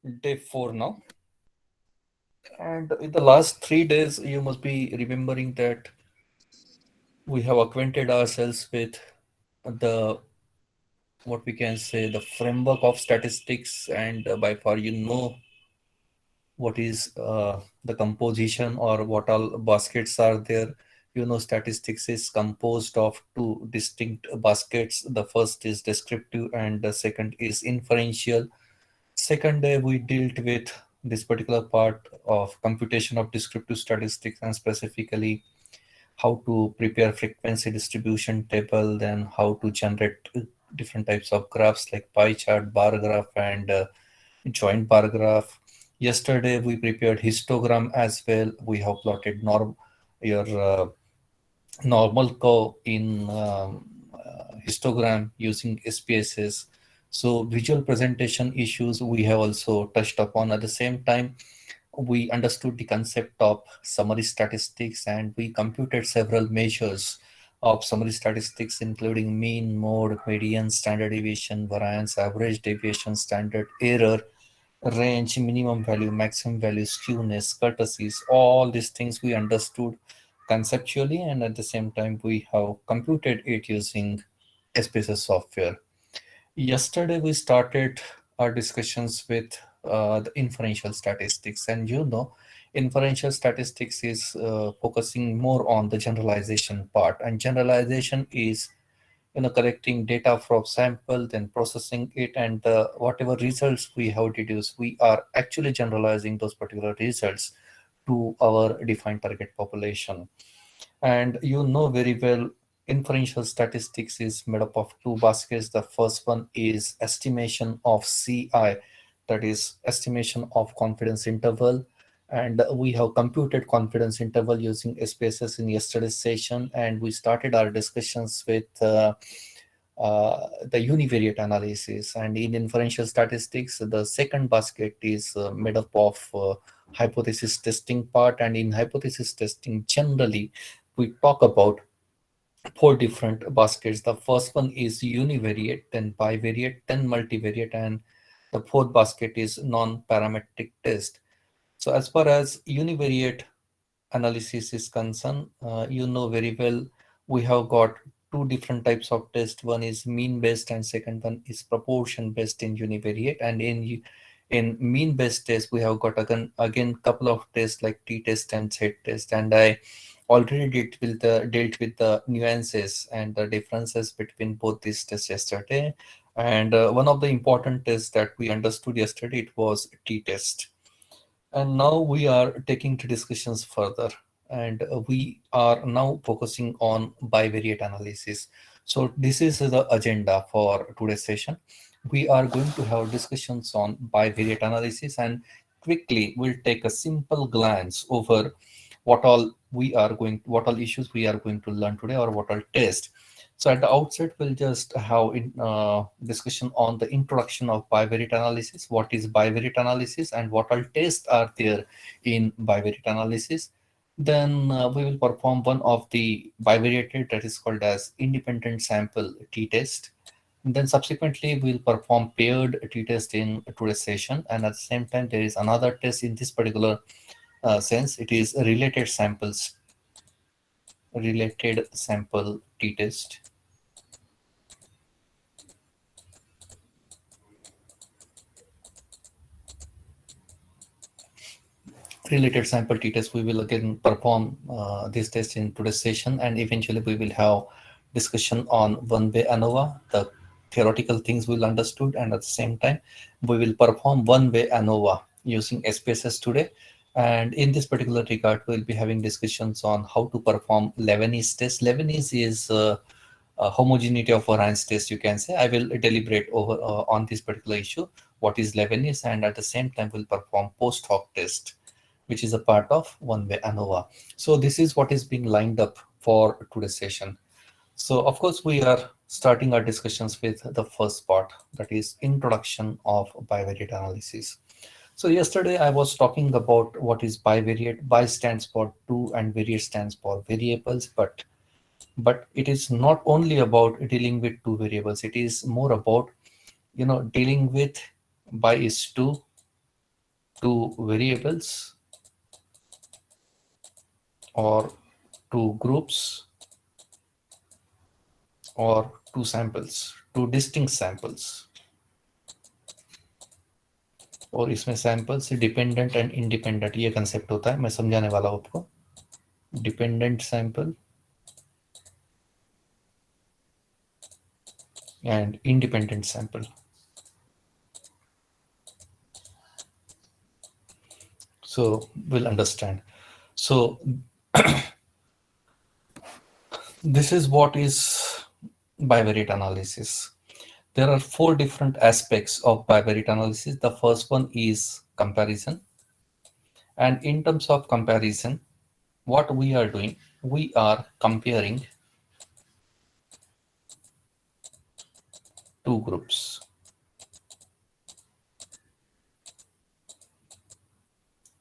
day 4 now. And in the last 3 days, you must be remembering that we have acquainted ourselves with the what we can say the framework of statistics, and by far what is the composition or what all baskets are there. Statistics is composed of two distinct baskets. The first is descriptive and the second is inferential. Second day, we dealt with this particular part of computation of descriptive statistics, and specifically how to prepare frequency distribution table, then how to generate different types of graphs like pie chart, bar graph, and joint bar graph. Yesterday, we prepared histogram as well. We have plotted your normal curve in histogram using SPSS. So visual presentation issues we have also touched upon. At the same time, we understood the concept of summary statistics, and we computed several measures of summary statistics, including mean, mode, median, standard deviation, variance, average deviation, standard error, range, minimum value, maximum value, skewness, curtices. All these things we understood conceptually, and at the same time we have computed it using SPSS software. Yesterday we started our discussions with the inferential statistics, and inferential statistics is focusing more on the generalization part, and generalization is collecting data from sample, then processing it, and whatever results we have deduced, we are actually generalizing those particular results to our defined target population. And you know very well, inferential statistics is made up of two baskets. The first one is estimation of CI, that is estimation of confidence interval. And we have computed confidence interval using SPSS in yesterday's session, and we started our discussions with the univariate analysis. And in inferential statistics, the second basket is made up of hypothesis testing part. And in hypothesis testing, generally, we talk about four different baskets. The first one is univariate, then bivariate, then multivariate, and the fourth basket is non-parametric test. So as far as univariate analysis is concerned, you know very well, we have got two different types of test. One is mean based and second one is proportion based in univariate. And in mean based test, we have got again couple of tests like t test and z test. And I already dealt with the nuances and the differences between both these tests yesterday. And one of the important tests that we understood yesterday, it was t test. And now we are taking to discussions further, and we are now focusing on bivariate analysis. So this is the agenda for today's session. We are going to have discussions on bivariate analysis, and quickly we'll take a simple glance over what all issues we are going to learn today, or what all test. So at the outset, we'll just have discussion on the introduction of bivariate analysis. What is bivariate analysis and what all tests are there in bivariate analysis? Then we will perform one of the bivariated, that is called as independent sample t-test. Then subsequently we'll perform paired t-test in today's session. And at the same time, there is another test in this particular sense. It is related sample t-test. Related sample t-test, we will again perform this test in today's session, and eventually we will have discussion on one-way ANOVA, the theoretical things we'll understood, and at the same time we will perform one-way ANOVA using SPSS today. And in this particular regard, we'll be having discussions on how to perform Lebanese test. Lebanese is homogeneity of variance test, you can say. I will deliberate over on this particular issue, what is Lebanese, and at the same time we'll perform post hoc test, which is a part of one-way ANOVA. So this is what is being lined up for today's session. So of course, we are starting our discussions with the first part, that is introduction of bivariate analysis. So yesterday I was talking about what is bivariate. Bi stands for two and variate stands for variables, but it is not only about dealing with two variables. It is more about dealing with bi is two, two variables or two groups or two samples, two distinct samples. और इसमें samples dependent and independent ये concept होता है, मैं समझाने वाला हूँ आपको. Dependent sample and independent sample. So we'll understand. So this is what is bivariate analysis. There are four different aspects of bivariate analysis. The first one is comparison. And in terms of comparison, what we are doing, we are comparing two groups.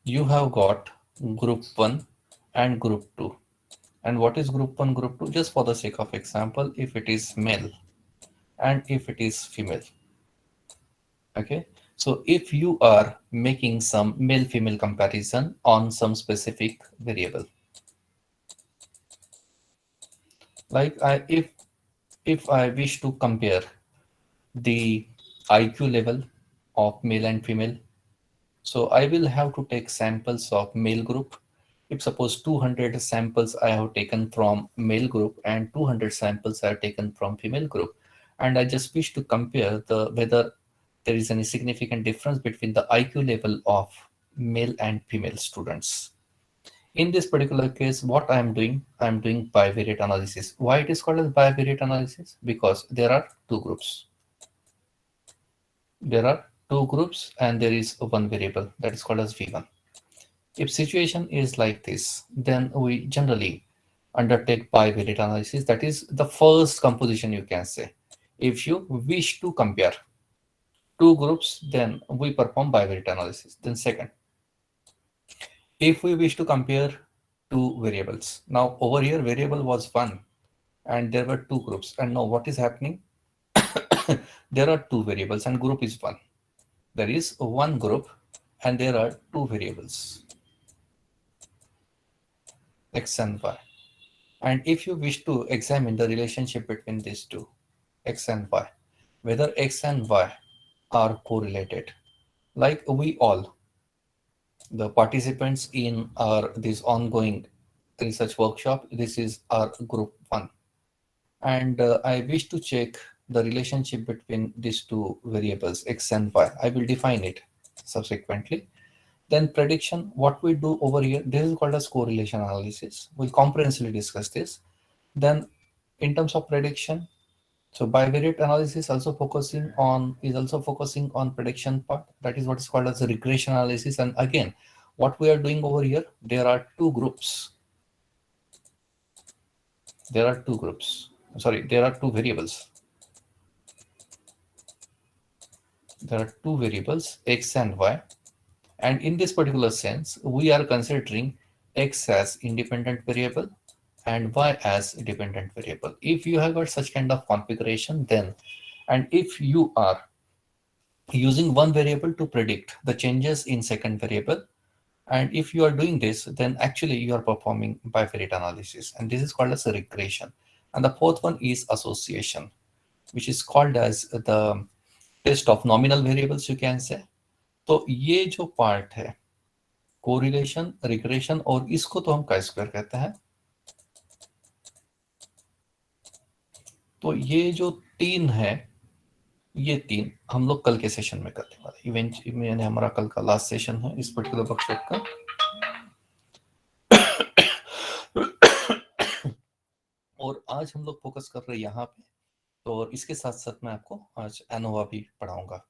You have got group 1 and group 2. And what is group 1, group 2? Just for the sake of example, if it is male and if it is female. Okay, so if you are making some male female comparison on some specific variable, like if I wish to compare the IQ level of male and female, so I will have to take samples of male group. If suppose 200 samples I have taken from male group and 200 samples I have taken from female group, and I just wish to compare the whether there is any significant difference between the IQ level of male and female students. In this particular case, what I am doing bivariate analysis. Why it is called as bivariate analysis? Because there are two groups. There are two groups and there is one variable that is called as V1. If situation is like this, then we generally undertake bivariate analysis. That is the first composition you can say. If you wish to compare two groups, then we perform bivariate analysis. Then second, if we wish to compare two variables. Now over here variable was 1 and there were two groups, and now what is happening? There are two variables and group is 1. There is one group and there are two variables, x and y. And if you wish to examine the relationship between these two, x and y, whether x and y are correlated, like we all, the participants in our this ongoing research workshop, this is our group 1. And I wish to check the relationship between these two variables, x and y. I will define it subsequently. Then prediction, what we do over here, this is called as correlation analysis. We'll comprehensively discuss this. Then in terms of prediction, so bivariate analysis also focusing on prediction part. That is what is called as a regression analysis. And again, what we are doing over here, there are two groups. There are two groups. Sorry, there are two variables. There are two variables, x and y. And in this particular sense, we are considering x as independent variable and y as dependent variable. If you have got such kind of configuration, then, and if you are using one variable to predict the changes in second variable, and if you are doing this, then actually you are performing bivariate analysis, and this is called as a regression. And the fourth one is association, which is called as the test of nominal variables, you can say. तो ये जो part है correlation, regression, और इसको तो हम chi square कहते हैं. तो ये जो तीन है, ये तीन हम लोग कल के सेशन में करने वाले. इवेंट में हमारा कल का लास्ट सेशन है इस पर्टिकुलर वर्कशॉप का. और आज हम लोग फोकस कर रहे हैं यहाँ पे. तो इसके साथ साथ मैं आपको आज एनोवा भी पढ़ाऊंगा.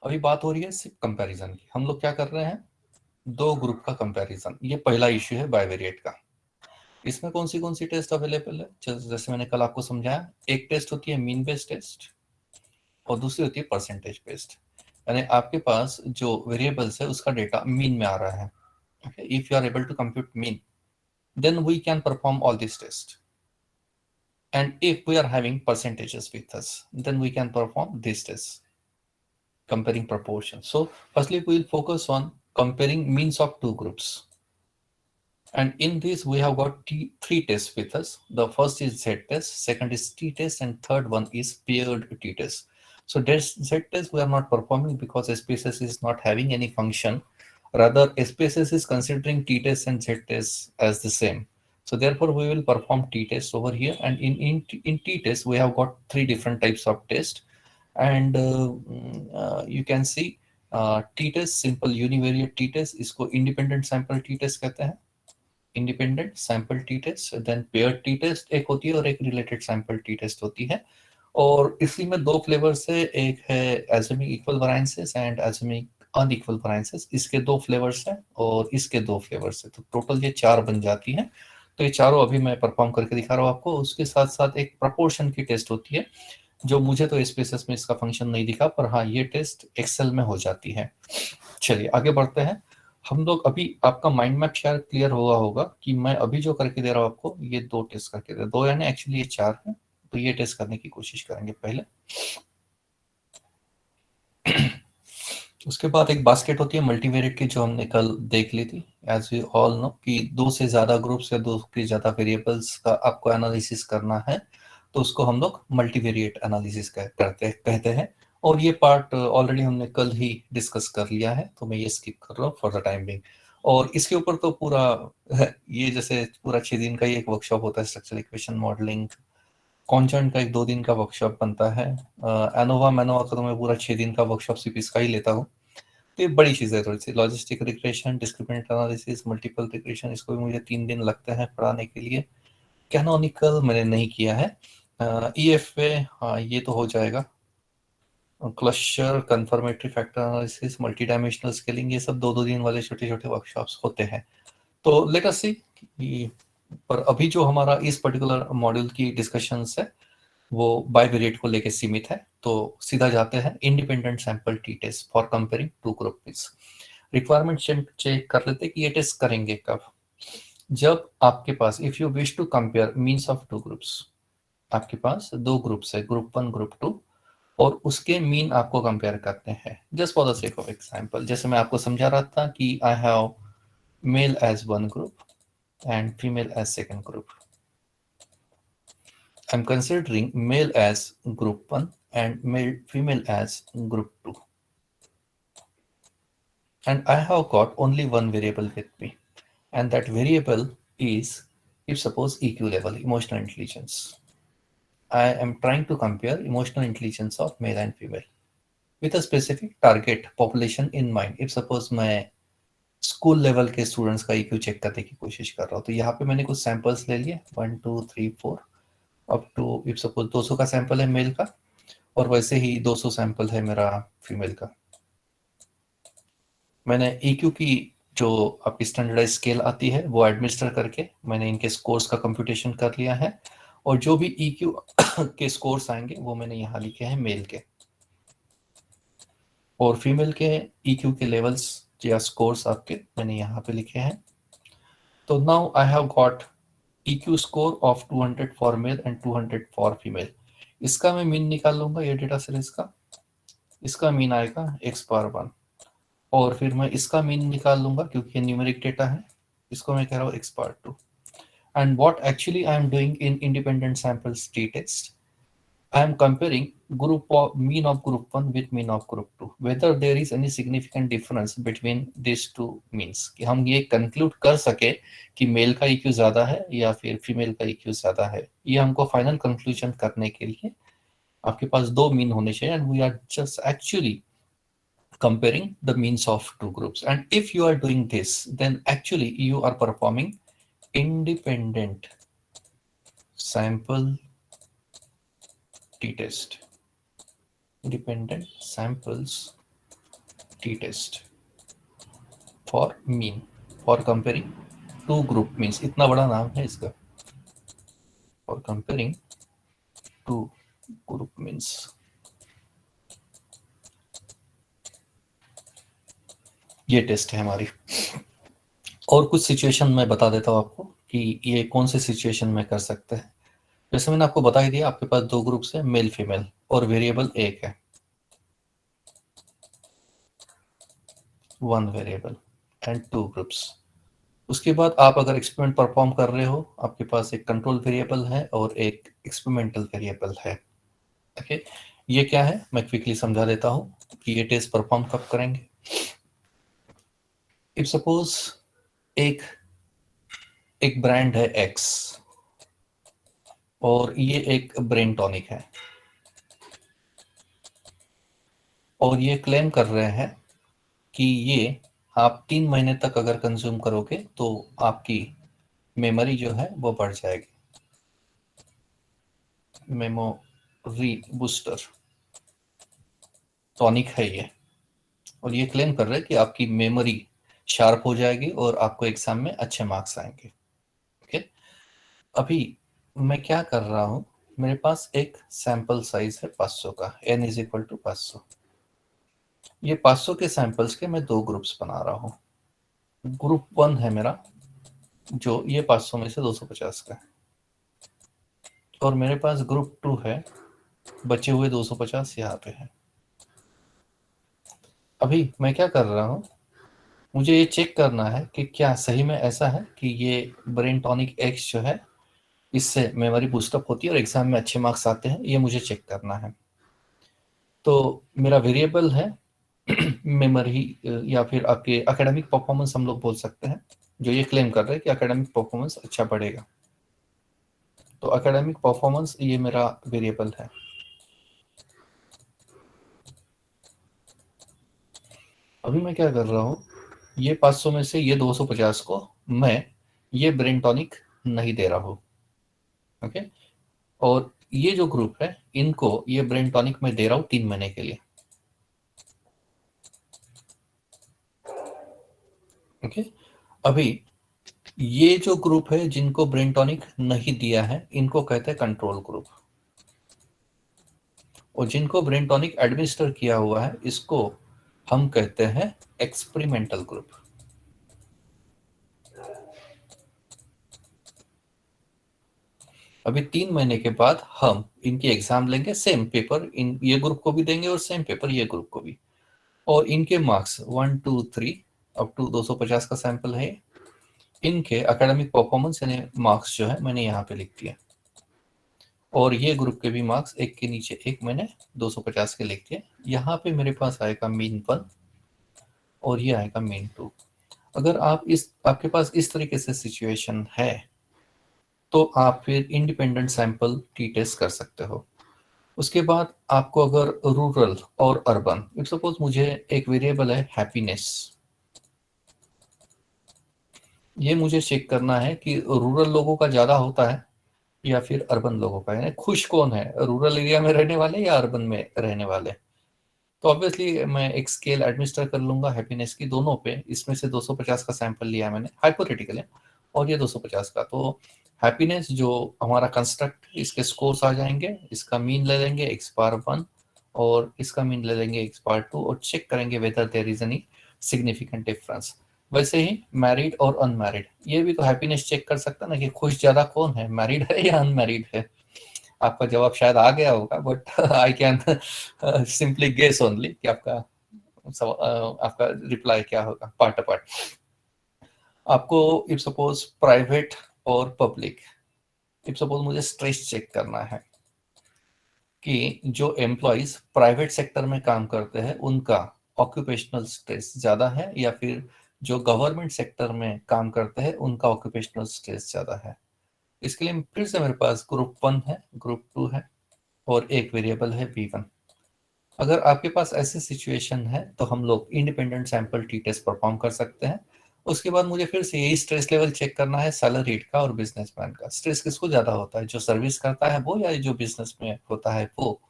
अभी बात हो रही है सिर्फ कंपैरिजन की. हम लोग क्या कर रहे हैं, दो ग्रुप का कंपैरिजन. ये पहला इश्यू है बाइवेरिएट का. इसमें कौन सी टेस्ट अवेलेबल है, जैसे मैंने कल आपको समझाया. एक टेस्ट होती है मीन बेस्ड टेस्ट और दूसरी होती है परसेंटेज बेस्ड. यानी आपके पास जो वेरिएबल्स है उसका डेटा मीन में आ रहा है. If you are able to compute mean, then we can perform all these tests. And if we are having percentages with us, then we can perform these tests. comparing proportion. So firstly, we will focus on comparing means of two groups. And in this, we have got three tests with us. The first is z-test, second is t-test, and third one is paired t-test. So z-test we are not performing because SPSS is not having any function. Rather, SPSS is considering t-test and z-test as the same. So therefore, we will perform t-test over here. And in t-test, we have got three different types of test. And you can see t-test, simple univariate t-test, इसको independent sample t-test कहते हैं. Independent sample T test, then pair T test एक होती है और एक related sample T test होती है. और इसी में दो फ्लेवर्स है, एक है assuming equal variances and assuming unequal variances. इसके दो फ्लेवर्स हैं और इसके दो फ्लेवर्स है, तो टोटल ये चार बन जाती है. तो ये चारों अभी मैं परफॉर्म करके दिखा रहा हूँ आपको. उसके साथ साथ एक प्रपोर्शन की टेस्ट होती है, जो मुझे तो एसपीएसएस में इसका फंक्शन नहीं दिखा, पर हाँ ये टेस्ट एक्सेल में हो जाती है. चलिए आगे बढ़ते हैं. हम लोग अभी, आपका माइंड मैप शायद क्लियर हुआ होगा कि मैं अभी जो करके दे रहा हूँ आपको, ये दो टेस्ट करके दे, दो यानी एक्चुअली ये चार है. तो ये टेस्ट करने की कोशिश करेंगे पहले. उसके बाद एक बास्केट होती है मल्टीवेरिएट की, जो हमने कल देख ली थी. एज वी ऑल नो कि दो से ज्यादा ग्रुप्स या दो से ज्यादा वेरिएबल्स का आपको एनालिसिस करना है, तो उसको हम लोग मल्टीवेरिएट एनालिसिस कहते हैं. और ये पार्ट ऑलरेडी हमने कल ही डिस्कस कर लिया है, तो मैं ये स्किप कर रहा हूँ फॉर द टाइम बिंग. और इसके ऊपर तो पूरा ये जैसे पूरा 6 दिन का ही एक वर्कशॉप होता है. स्ट्रक्चरल इक्वेशन मॉडलिंग कॉन्जॉइंट का एक 2 दिन का वर्कशॉप बनता है. एनोवा मैनोवा का तो मैं पूरा 6 दिन का वर्कशॉप सीपीस का ही लेता हूँ. तो ये बड़ी चीज़ है थोड़ी सी. Logistic regression, discriminant analysis, multiple regression, इसको भी मुझे 3 दिन लगते हैं पढ़ाने के लिए. कैनोनिकल मैंने नहीं किया है. ईएफए हाँ ये तो हो जाएगा. Cluster, confirmatory factor analysis, multi dimensional scaling, ये सब 2-2 दिन वाले छोटे छोटे वर्कशॉप्स होते हैं. तो लेट अस सी. पर अभी जो हमारा इस पर्टिकुलर मॉड्यूल की डिस्कशंस है वो बाइवेरिएट को लेके सीमित है. तो सीधा जाते हैं independent sample T test for comparing two groups. Requirement check कर लेते कि ये टेस्ट करेंगे कब. जब आपके पास, if you wish to compare means of two groups, आपके पास दो ग्रुप्स है, ग्रुप 1 ग्रुप 2, और उसके मीन आपको कंपेयर करते हैं. Just for the sake of example, जैसे मैं आपको समझा रहा था कि I have male as one group and female as second group. I'm considering male as group 1 and female as group 2. And I have got only one variable with me. And that variable is, if suppose EQ level, emotional intelligence. I am trying to compare emotional intelligence of male and female with a specific target population in mind. If suppose मैं school level के students का EQ check करने की कोशिश कर रहा हूँ, तो यहाँ पे मैंने कुछ सैंपल्स ले लिए 1 2 3 4 अप टू, इफ सपोज 200 का सैंपल है मेल का, और वैसे ही 200 सैंपल है मेरा फीमेल का. मैंने EQ की जो आपकी स्टैंडर्डाइज स्केल आती है वो एडमिनिस्टर करके मैंने इनके स्कोर्स का कंप्यूटेशन कर लिया है. और जो भी EQ के स्कोर्स आएंगे वो मैंने यहाँ लिखे हैं मेल के, और फीमेल के EQ के लेवल्स या स्कोर्स आपके मैंने यहाँ पे लिखे हैं. तो now I have got EQ score of 200 for male and 200 for female. इसका मैं मीन निकाल लूंगा ये डेटा सीरीज का. इसका मीन आएगा x⁻1, और फिर मैं इसका मीन निकाल लूंगा क्योंकि ये न्यूमेरिक डेटा है. इसको मैं कह रहा हूँ x⁻2. And what actually I am doing in independent samples T test, I am comparing mean of group 1 with mean of group 2. Whether there is any significant difference between these two means, कि हम ये conclude कर सके कि mail का EQ ज्यादा है या फिर फीमेल का EQ ज्यादा है. ये हमको फाइनल कंक्लूजन करने के लिए आपके पास दो मीन होने चाहिए. And we are just actually comparing the means of two groups. And if you are doing this, then actually you are performing independent sample t-test. Independent samples t-test for mean, for comparing two group means. इतना बड़ा नाम है इसका, for comparing two group means. ये test है हमारी. और कुछ सिचुएशन मैं बता देता हूँ आपको कि ये कौन से सिचुएशन में कर सकते हैं. जैसे मैंने आपको बता ही दिया, आपके पास दो ग्रुप्स है मेल फीमेल और वेरिएबल एक है. 1 वेरिएबल एंड 2 ग्रुप्स। उसके बाद आप अगर एक्सपेरिमेंट परफॉर्म कर रहे हो, आपके पास एक कंट्रोल वेरिएबल है और एक एक्सपेरिमेंटल वेरिएबल है। ओके, ये क्या है मैं क्विकली समझा देता हूँ कि ये टेस्ट परफॉर्म कब करेंगे। इफ सपोज एक एक ब्रांड है एक्स और ये एक ब्रेन टॉनिक है और ये क्लेम कर रहे हैं कि ये आप 3 महीने तक अगर कंज्यूम करोगे तो आपकी मेमोरी जो है वो बढ़ जाएगी। मेमोरी बूस्टर टॉनिक है ये, और ये क्लेम कर रहे हैं कि आपकी मेमोरी शार्प हो जाएगी और आपको एग्जाम में अच्छे मार्क्स आएंगे। ओके, अभी मैं क्या कर रहा हूँ, मेरे पास एक सैंपल साइज है 500 का, n इज इक्वल टू 500। ये 500 के सैंपल्स के मैं 2 ग्रुप्स बना रहा हूँ। ग्रुप 1 है मेरा, जो ये 500 में से 250 का है, और मेरे पास ग्रुप 2 है, बचे हुए 250 यहाँ पे है। अभी मैं क्या कर रहा हूँ, मुझे ये चेक करना है कि क्या सही में ऐसा है कि ये ब्रेन टॉनिक एक्स जो है इससे मेमोरी बूस्टअप होती है और एग्जाम में अच्छे मार्क्स आते हैं, ये मुझे चेक करना है। तो मेरा वेरिएबल है मेमोरी, या फिर आपके एकेडमिक परफॉर्मेंस हम लोग बोल सकते हैं, जो ये क्लेम कर रहे हैं कि एकेडमिक परफॉर्मेंस अच्छा बढ़ेगा। तो एकेडमिक परफॉर्मेंस ये मेरा वेरिएबल है। अभी मैं क्या कर रहा हूँ, ये 500 में से ये 250 को मैं ये ब्रेन टॉनिक नहीं दे रहा हूँ। ओके, और ये जो ग्रुप है इनको ये ब्रेन टॉनिक मैं दे रहा हूँ 3 महीने के लिए। ओके, अभी ये जो ग्रुप है जिनको ब्रेन टॉनिक नहीं दिया है इनको कहते हैं कंट्रोल ग्रुप, और जिनको ब्रेन टॉनिक एडमिनिस्टर किया हुआ है इसको हम कहते हैं एक्सपेरिमेंटल ग्रुप। अभी 3 महीने के बाद हम इनकी एग्जाम लेंगे, सेम पेपर इन ये ग्रुप को भी देंगे और सेम पेपर ये ग्रुप को भी, और इनके मार्क्स 1 2 3 अप टू 250 का सैंपल है। इनके एकेडमिक परफॉर्मेंस यानी मार्क्स जो है मैंने यहाँ पे लिख दिया, और ये ग्रुप के भी मार्क्स एक के नीचे एक मैंने 250 के लिख दिए। यहाँ पे मेरे पास आएगा मीन 1 और ये आएगा मीन 2। अगर आपके पास इस तरीके से सिचुएशन है तो आप फिर इंडिपेंडेंट सैंपल टी टेस्ट कर सकते हो। उसके बाद आपको अगर रूरल और अर्बन, इफ सपोज मुझे एक वेरिएबल है हैप्पीनेस, ये मुझे चेक करना है कि रूरल लोगों का ज्यादा होता है या फिर अर्बन लोगों का, यानी खुश कौन है, रूरल एरिया में रहने वाले या अर्बन में रहने वाले। तो ऑब्वियसली मैं एक स्केल एडमिनिस्टर कर लूंगा हैप्पीनेस की दोनों पे। इसमें से 250 का सैंपल लिया मैंने हाइपोथेटिकल है, और ये 250 का। तो हैप्पीनेस जो हमारा कंस्ट्रक्ट, इसके स्कोर्स आ जाएंगे, इसका मीन ले लेंगे x⁻1 और इसका मीन ले लेंगे x⁻2 और चेक करेंगे whether there is any significant difference. वैसे ही मैरिड और अनमैरिड, ये भी तो हैप्पीनेस चेक कर सकता है ना कि खुश ज्यादा कौन है, मैरिड है या अनमैरिड है। आपका जवाब शायद आ गया होगा, but I can simply guess only कि आपका रिप्लाई क्या होगा पार्ट पार्ट। आपको इफ सपोज प्राइवेट और पब्लिक, इफ सपोज मुझे स्ट्रेस चेक करना है कि जो एम्प्लॉयज प्राइवेट सेक्टर में काम करते हैं उनका ऑक्यूपेशनल स्ट्रेस ज्यादा है या फिर जो गवर्नमेंट सेक्टर में काम करते हैं उनका ऑक्यूपेशनल स्ट्रेस ज्यादा है। इसके लिए फिर से मेरे पास ग्रुप 1 है, ग्रुप 2 है, और एक वेरिएबल है V1। अगर आपके पास ऐसी सिचुएशन है तो हम लोग independent sample T test perform कर सकते हैं। उसके बाद मुझे फिर से यही स्ट्रेस लेवल चेक करना है सैलरीड का और बिजनेसमैन का। स्ट्रेस किसको ज्यादा होता है, जो सर्विस करता है वो या जो बिजनेस में होता है वो।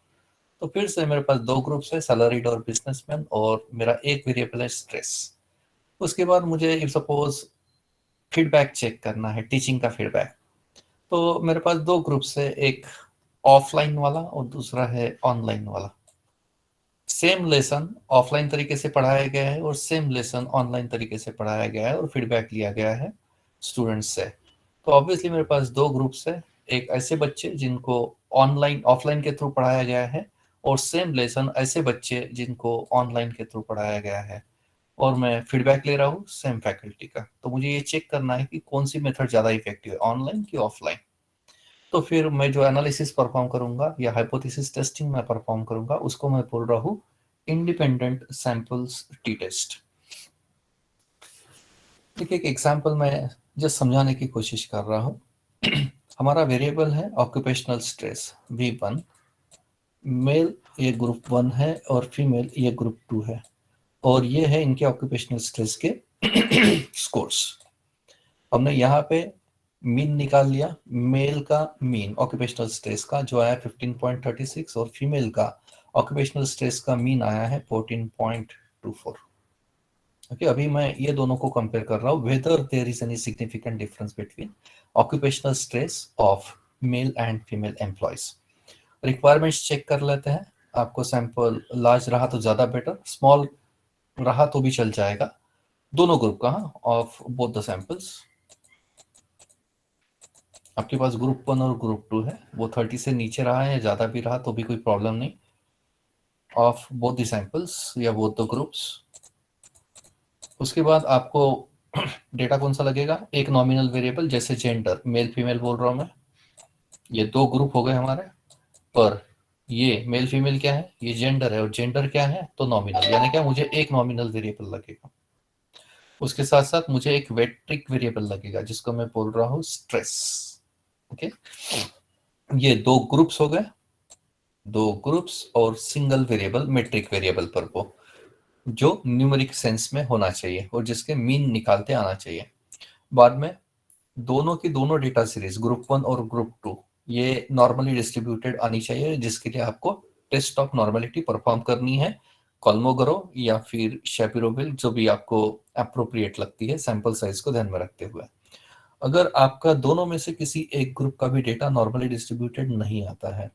तो फिर से मेरे पास 2 ग्रुप्स है, सैलरीड और बिजनेसमैन, और मेरा एक वेरिएबल है स्ट्रेस। उसके बाद मुझे इफ सपोज फीडबैक चेक करना है, टीचिंग का फीडबैक। तो मेरे पास 2 ग्रुप्स है, एक ऑफलाइन वाला और दूसरा है ऑनलाइन वाला। सेम लेसन ऑफलाइन तरीके से पढ़ाया गया है और सेम लेसन ऑनलाइन तरीके से पढ़ाया गया है और फीडबैक लिया गया है स्टूडेंट्स से। तो ऑब्वियसली मेरे पास 2 ग्रुप्स है, एक ऐसे बच्चे जिनको ऑनलाइन ऑफलाइन के थ्रू पढ़ाया गया है और सेम लेसन ऐसे बच्चे जिनको ऑनलाइन के थ्रू पढ़ाया गया है। और मैं फीडबैक ले रहा हूँ सेम फैकल्टी का, तो मुझे ये चेक करना है कि कौन सी मेथड ज़्यादा इफेक्टिव है, ऑनलाइन कि ऑफलाइन। तो फिर मैं जो एनालिसिस परफॉर्म करूंगा या हाइपोथेसिस टेस्टिंग में परफॉर्म करूंगा उसको मैं बोल रहा हूँ इंडिपेंडेंट सैंपल्स टी टेस्ट। देखिए एक एग्जांपल मैं जस्ट समझाने की कोशिश कर रहा हूँ। हमारा वेरिएबल है ऑक्यूपेशनल स्ट्रेस V1, मेल ये ग्रुप 1 है और फीमेल ये ग्रुप 2 है, और ये है इनके ऑक्यूपेशनल स्ट्रेस के स्कोर्स। हमने यहाँ पे मीन निकाल लिया, मेल का मीन ऑक्यूपेशनल स्ट्रेस का जो आया 15.36 और फीमेल का ऑक्यूपेशनल स्ट्रेस का मीन आया है 14.24। ओके, अभी मैं ये दोनों को कंपेयर कर रहा हूँ whether there is any significant difference between occupational stress of male and female employees. Requirements check कर लेते हैं। आपको सैंपल लार्ज रहा तो ज़्यादा बेटर, स्मॉल रहा तो भी चल जाएगा, दोनों ग्रुप का ऑफ बोथ द सैंपल्स। आपके पास ग्रुप 1 और ग्रुप 2 है, वो 30 से नीचे रहा है, ज़्यादा भी रहा तो भी कोई प्रॉब्लम नहीं, ऑफ बोथ द सैंपल्स या बोथ द ग्रुप्स। उसके बाद आपको डेटा कौन सा लगेगा, एक नॉमिनल वेरिएबल जैसे जेंडर, मेल फीमेल बोल रहा हूँ मैं, ये दो ग्रुप हो गए हमारे, पर ये मेल फीमेल क्या है, ये जेंडर है, और जेंडर क्या है तो नॉमिनल, यानी क्या मुझे एक नॉमिनल वेरिएबल लगेगा। उसके साथ साथ मुझे एक वेट्रिक वेरिएबल लगेगा जिसको मैं बोल रहा हूँ स्ट्रेस। ओके, ये दो ग्रुप्स हो गए, दो ग्रुप्स और सिंगल वेरिएबल मेट्रिक वेरिएबल पर वो जो न्यूमेरिक सेंस में होना चाहिए और जिसके मीन निकालते आना चाहिए। बाद में दोनों की दोनों डेटा सीरीज ग्रुप 1 और ग्रुप 2 ये नॉर्मली डिस्ट्रीब्यूटेड आनी चाहिए, जिसके लिए आपको टेस्ट ऑफ नॉर्मलिटी परफॉर्म करनी है, कॉल्मोगरो या फिर शेपिरोबिल, जो भी आपको अप्रोप्रिएट लगती है सैंपल साइज को ध्यान में रखते हुए। अगर आपका दोनों में से किसी एक ग्रुप का भी डेटा नॉर्मली डिस्ट्रीब्यूटेड नहीं आता है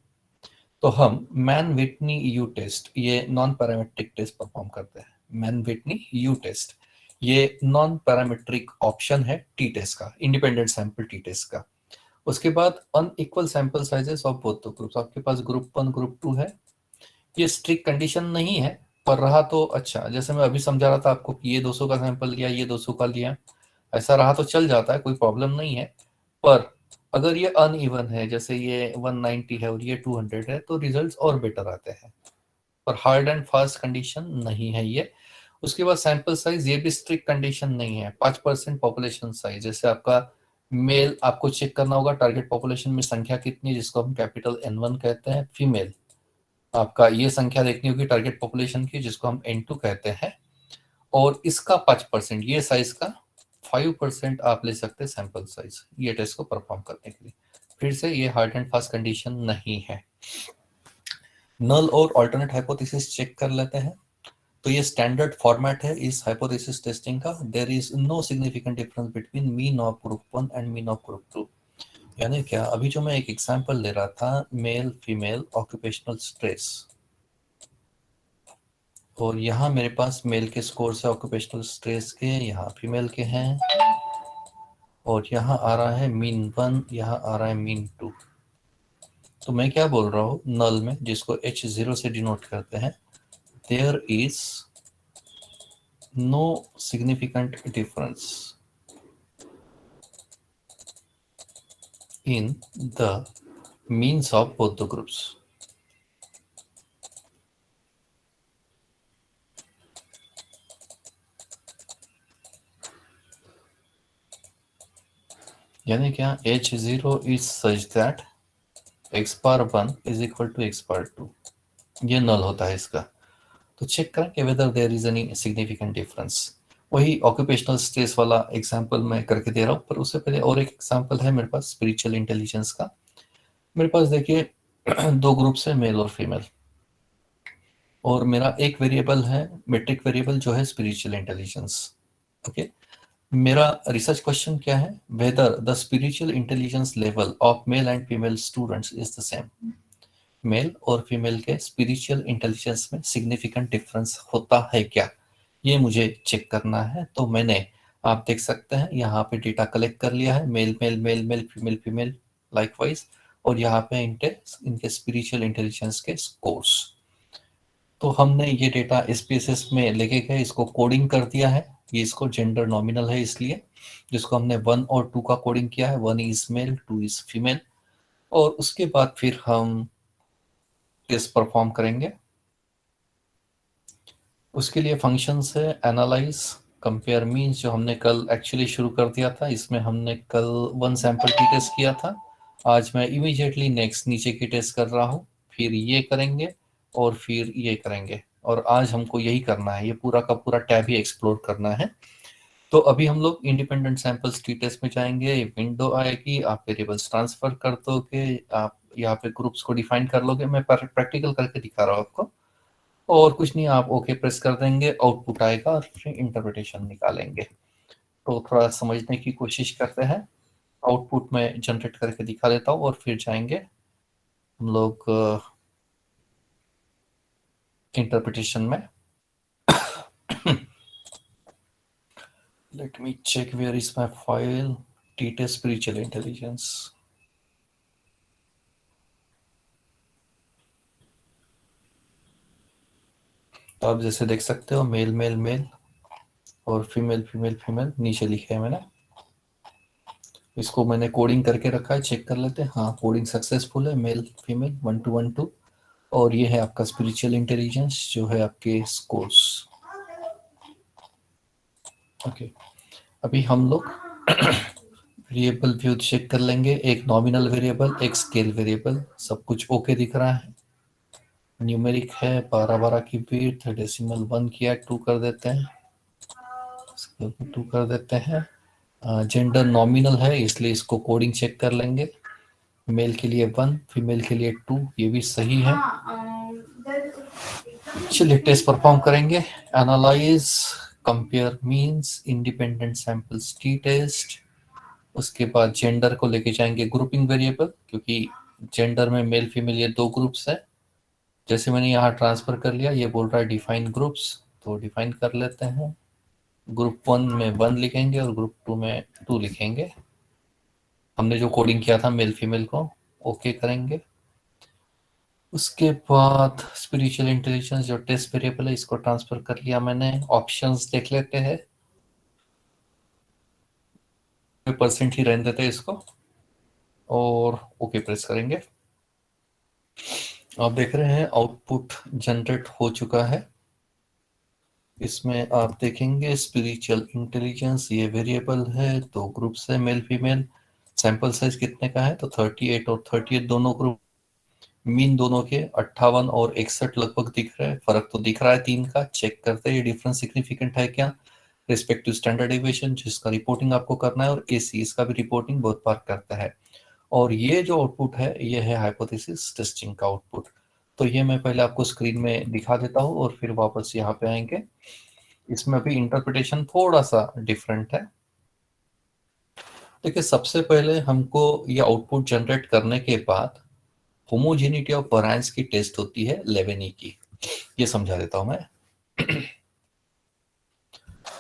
तो हम मैन विटनी यू टेस्ट, ये नॉन पैरामेट्रिक टेस्ट परफॉर्म करते हैं। मैन विटनी यू टेस्ट ये नॉन पैरामेट्रिक ऑप्शन है टी टेस्ट का, इंडिपेंडेंट सैंपल टी टेस्ट का। उसके बाद unequal sample sizes of both the groups, आपके पास ग्रुप 1 ग्रुप 2 है, ये स्ट्रिक्ट कंडीशन नहीं है, पर रहा तो अच्छा, जैसे मैं अभी समझा रहा था आपको कि ये 200 का सैंपल लिया, ये 200 का लिया, ऐसा रहा तो चल जाता है, कोई प्रॉब्लम नहीं है। पर अगर ये अनइवन है, जैसे ये 190 है और ये 200 है, तो रिजल्ट्स और बेटर आते हैं, पर हार्ड एंड फास्ट कंडीशन नहीं है ये। उसके बाद सैंपल साइज, ये भी स्ट्रिक्ट कंडीशन नहीं है, 5% पॉपुलेशन साइज, जैसे आपका मेल आपको चेक करना होगा टारगेट पॉपुलेशन में संख्या कितनी, जिसको हम कैपिटल N1 कहते हैं। फीमेल आपका ये संख्या देखनी होगी टारगेट पॉपुलेशन की, जिसको हम N2 कहते हैं, और इसका 5%, ये साइज का 5% आप ले सकते हैं सैंपल साइज ये टेस्ट को परफॉर्म करने के लिए। फिर से ये हार्ड एंड फास्ट कंडीशन नहीं है। नल और अल्टरनेट हाइपोथेसिस चेक कर लेते हैं। तो ये स्टैंडर्ड फॉर्मेट है इस हाइपोथेसिस टेस्टिंग का। There is no significant difference between mean of group 1 and mean of group 2। यानी क्या, अभी जो मैं एक एग्जांपल ले रहा था, मेल फीमेल ऑक्यूपेशनल स्ट्रेस, और यहाँ मेरे पास मेल के स्कोर्स है ऑक्यूपेशनल स्ट्रेस के, यहाँ फीमेल के हैं, और यहाँ आ रहा है मीन 1, यहाँ आ रहा है मीन 2। तो मैं क्या बोल रहा हूँ नल में, जिसको H0 से डिनोट करते हैं, there is no significant difference in the means of both the groups। यानी क्या, H0 is such that x bar 1 is equal to x bar 2, ये नल होता है इसका। तो चेक करें कि whether there is any significant difference। वही ऑक्यूपेशनल स्ट्रेस वाला एग्जांपल मैं करके दे रहा हूँ, पर उससे पहले और एक एग्जांपल है मेरे पास स्पिरिचुअल इंटेलिजेंस का। मेरे पास देखिए दो ग्रुप्स है, मेल और फीमेल, और मेरा एक वेरिएबल है मेट्रिक वेरिएबल जो है स्पिरिचुअल इंटेलिजेंस। ओके, मेरा रिसर्च क्वेश्चन क्या है, whether the spiritual intelligence level of male and female students is the same. Male और फीमेल के स्पिरिचुअल इंटेलिजेंस में सिग्निफिकेंट डिफरेंस होता है क्या, ये मुझे चेक करना है। तो मैंने, आप देख सकते हैं यहाँ पे डेटा कलेक्ट कर लिया है, male male male male female female likewise, और यहाँ पे इनके स्पिरिचुअल इंटेलिजेंस के स्कोर्स। तो हमने ये डेटा SPSS में लेके गए, इसको कोडिंग कर दिया है। ये इसको जेंडर नॉमिनल है इसलिए, जिसको हमने 1 और 2 का कोडिंग किया है, 1 इज मेल, 2 इज फीमेल। और उसके बाद फिर हम टेस्ट परफॉर्म करेंगे। उसके लिए फंक्शंस है एनालाइज, कंपेयर मीन्स, जो हमने कल एक्चुअली शुरू कर दिया था। इसमें हमने कल 1 सैंपल की टेस्ट किया था। आज मैं इमीडिएटली नेक्स्ट नीचे की टेस्ट कर रहा हूँ, फिर ये करेंगे और फिर ये करेंगे। और आज हमको यही करना है, ये पूरा का पूरा टैब ही एक्सप्लोर करना है। तो अभी हम लोग इंडिपेंडेंट सैंपल्स टी टेस्ट में जाएंगे। ये विंडो आएगी, आप वेरिएबल्स ट्रांसफर कर दोगे, आप यहाँ पे ग्रुप्स को डिफाइन कर लोगे। मैं प्रैक्टिकल करके दिखा रहा हूँ आपको। और कुछ नहीं, आप ओके प्रेस कर देंगे, आउटपुट आएगा और फिर इंटरप्रिटेशन निकालेंगे। तो थोड़ा समझने की कोशिश करते हैं। आउटपुट में जनरेट करके दिखा देता हूँ और फिर जाएंगे हम लोग इंटरप्रिटेशन में। Let me check where is my file, t test spiritual intelligence. तो आप जैसे देख सकते हो, मेल मेल मेल और फीमेल फीमेल फीमेल नीचे लिखे है मैंने। इसको मैंने कोडिंग करके रखा है, चेक कर लेते हैं। हाँ, कोडिंग सक्सेसफुल है, मेल फीमेल 1212। और ये है आपका स्पिरिचुअल इंटेलिजेंस, जो है आपके स्कोर्स। ओके, अभी हम लोग वेरिएबल व्यू चेक कर लेंगे। एक नॉमिनल वेरिएबल, एक स्केल वेरिएबल, सब कुछ ओके दिख रहा है। न्यूमेरिक है, 12 की विड्थ, डेसिमल 1 किया, 2 कर देते हैं, 2 कर देते हैं। जेंडर नॉमिनल है इसलिए इसको कोडिंग चेक कर लेंगे। मेल के लिए 1, फीमेल के लिए 2, ये भी सही है। चलिए टेस्ट परफॉर्म करेंगे। Analyze, compare means, independent samples T test. उसके बाद जेंडर को लेके जाएंगे ग्रुपिंग वेरिएबल, क्योंकि जेंडर में मेल फीमेल ये 2 ग्रुप्स है। जैसे मैंने यहाँ ट्रांसफर कर लिया, ये बोल रहा है डिफाइन ग्रुप्स, तो डिफाइन कर लेते हैं। ग्रुप 1 में 1 लिखेंगे और ग्रुप 2 में 2 लिखेंगे। हमने जो कोडिंग किया था मेल फीमेल को, ओके करेंगे। उसके बाद स्पिरिचुअल इंटेलिजेंस जो टेस्ट वेरिएबल है, इसको ट्रांसफर कर लिया मैंने। ऑप्शंस देख लेते हैं, परसेंट ही रहने देते हैं इसको, और ओके प्रेस करेंगे। आप देख रहे हैं आउटपुट जनरेट हो चुका है। इसमें आप देखेंगे स्पिरिचुअल इंटेलिजेंस, ये वेरिएबल है, 2 ग्रुप्स है, मेल फीमेल। सैंपल साइज कितने का है, तो 38 और 38 दोनों ग्रुप। मीन दोनों के 58 और 61 लगभग दिख रहा है। फर्क तो दिख रहा है 3 का। चेक करते हैं ये डिफरेंस सिग्निफिकेंट है क्या, रिस्पेक्टिव स्टैंडर्ड डेविएशन, जिसका रिपोर्टिंग आपको करना है, और एसी, इसका भी रिपोर्टिंग बहुत बार करता है। और ये जो आउटपुट है, ये है हाइपोथेसिस टेस्टिंग का आउटपुट। तो ये मैं पहले आपको स्क्रीन में दिखा देता हूँ और फिर वापस यहाँ पे आएंगे। इसमें भी इंटरप्रिटेशन थोड़ा सा डिफरेंट है। देखिए, सबसे पहले हमको ये आउटपुट जनरेट करने के बाद होमोजेनिटी ऑफ वैरिएंस की टेस्ट होती है, लेवेनी की। ये समझा देता हूं मैं।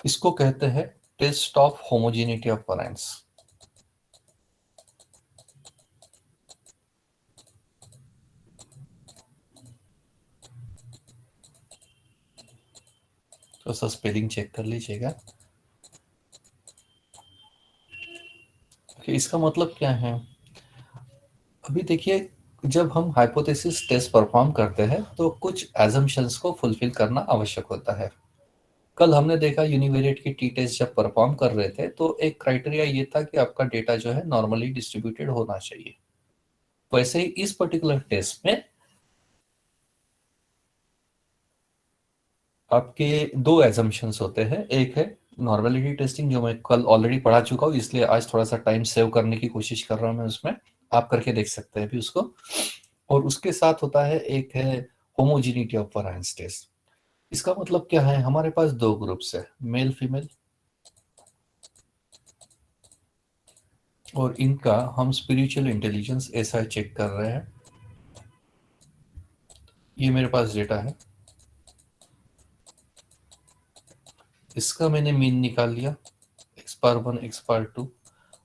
इसको कहते हैं test of homogeneity of variance. तो सर स्पेलिंग चेक कर लीजिएगा। इसका मतलब क्या है, अभी देखिए, जब हम हाइपोथेसिस टेस्ट परफॉर्म करते हैं तो कुछ एजम्पशंस को फुलफिल करना आवश्यक होता है। कल हमने देखा यूनिवेरिएट की टी टेस्ट जब परफॉर्म कर रहे थे, तो एक क्राइटेरिया ये था कि आपका डेटा जो है नॉर्मली डिस्ट्रीब्यूटेड होना चाहिए। वैसे ही इस पर्टिकुलर टेस्ट में आपके 2 एजम्पशंस होते हैं। एक है नॉर्मलिटी टेस्टिंग, जो मैं कल ऑलरेडी पढ़ा चुका हूँ, इसलिए आज थोड़ा सा टाइम सेव करने की कोशिश कर रहा हूँ मैं उसमें। आप करके देख सकते हैं भी उसको। और उसके साथ होता है, एक है होमोजीनिटी ऑफ वैरिएंस टेस्ट। इसका मतलब क्या है, हमारे पास 2 ग्रुप्स है, मेल फीमेल, और इनका हम स्पिरिचुअल इंटेलिजेंस ऐसा चेक कर रहे हैं। ये मेरे पास डेटा है, इसका मैंने मीन निकाल लिया, एक्स बार 1 एक्स बार 2,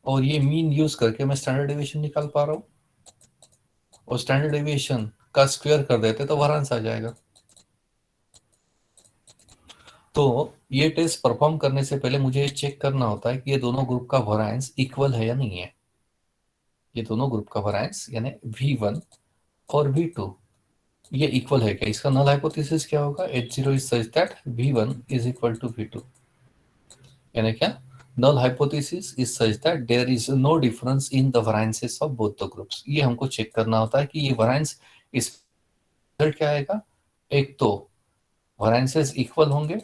और ये मीन यूज करके मैं स्टैंडर्ड डेविएशन निकाल पा रहा हूँ। और स्टैंडर्ड डेविएशन का स्क्वायर कर देते तो वैरिएंस आ जाएगा। तो ये टेस्ट परफॉर्म करने से पहले मुझे चेक करना होता है कि ये दोनों ग्रुप का वरायंस इक्वल है या नहीं है। ये दोनों ग्रुप का वरायंस यानी V1 और V2 ये इक्वल है क्या। इसका नल हाइपोथेसिस क्या होगा, H0 is such that V1 is equal to V2, यानी क्या, null hypothesis is such that there is no difference in the variances of both the groups। ये हमको चेक करना होता है कि ये variance इस रिजल्ट क्या आएगा, एक तो variances इक्वल होंगे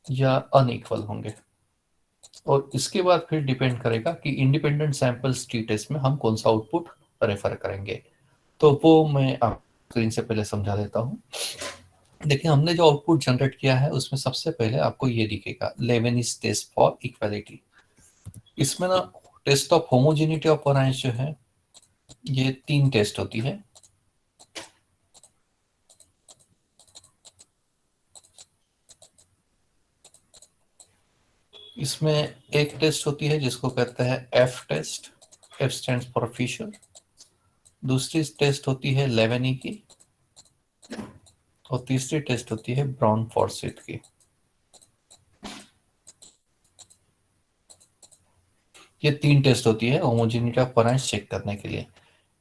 या अनइक्वल होंगे, और इसके बाद फिर डिपेंड करेगा कि इंडिपेंडेंट सैंपल्स टी टेस्ट में हम कौन सा आउटपुट रेफर करेंगे। तो वो मैं आप स्क्रीन से पहले समझा देता हूँ। देखिए हमने जो आउटपुट जनरेट किया है उसमें सबसे पहले आपको ये दिखेगा लेवेनिस टेस्ट फॉर इक्वालिटी। इसमें ना test of homogeneity of variance जो है ये 3 टेस्ट होती है। इसमें एक टेस्ट होती है जिसको कहते हैं F test, F stands for Fisher. दूसरी टेस्ट होती है लेवेनी की, और तीसरी टेस्ट होती है ब्राउन फॉर्सिट की। ये 3 टेस्ट होती है होमोजेनिटी ऑफ वरायंस चेक करने के लिए।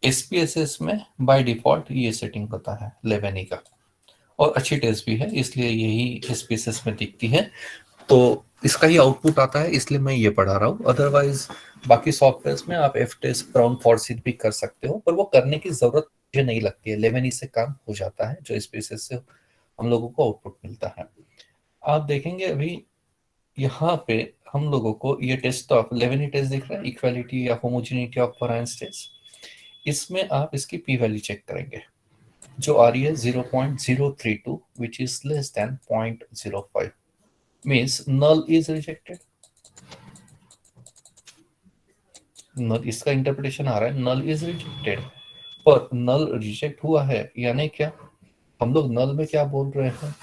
एसपीएसएस में बाय डिफॉल्ट ये सेटिंग होता है लेवेनी का, और अच्छी टेस्ट भी है इसलिए यही एसपीएसएस में दिखती है। तो इसका ही आउटपुट आता है इसलिए मैं ये पढ़ा रहा हूँ। अदरवाइज बाकी सॉफ्टवेयर में आप एफ टेस्ट ब्राउन फॉर्सिट भी कर सकते हो, पर वो करने की जरूरत मुझे नहीं लगती है, लेवेनी से काम हो जाता है जो स्पेसेस से हम लोगों को आउटपुट मिलता है। आप देखेंगे अभी यहाँ पे हम लोगों को ये टेस्ट ऑफ लेवेनी टेस्ट दिख रहा है, इक्वालिटी या होमोजेनिटी ऑफ वरायंस टेस्ट। इसमें आप इसकी पी वैल्यू चेक करेंगे जो आ रही है 0.032 विच is less than 0.05, means null is rejected। null इसका इंटरप्रिटेशन आ रहा है null is rejected, पर null रिजेक्ट हुआ है यानी क्या, हम लोग null में क्या बोल रहे हैं,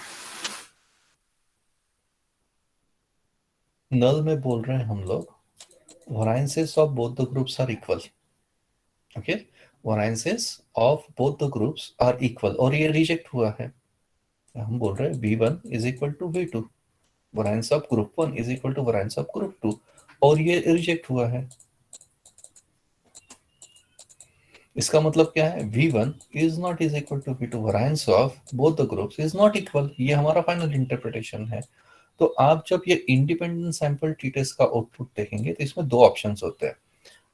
null में बोल रहे हैं हम लोग variances of both the groups are equal। Okay, variances of both the groups are equal, और ये रिजेक्ट हुआ है। हम बोल रहे हैं V1 is equal to V2, variance of group 1 is equal to variance of group 2, और ये रिजेक्ट हुआ है। इसका मतलब क्या है, V1 is not is equal to V2, variance of both the groups is not equal। ये हमारा फाइनल इंटरप्रिटेशन है। तो आप जब ये इंडिपेंडेंट सैंपल टी टेस्ट का आउटपुट देखेंगे तो इसमें 2 ऑप्शंस होते हैं।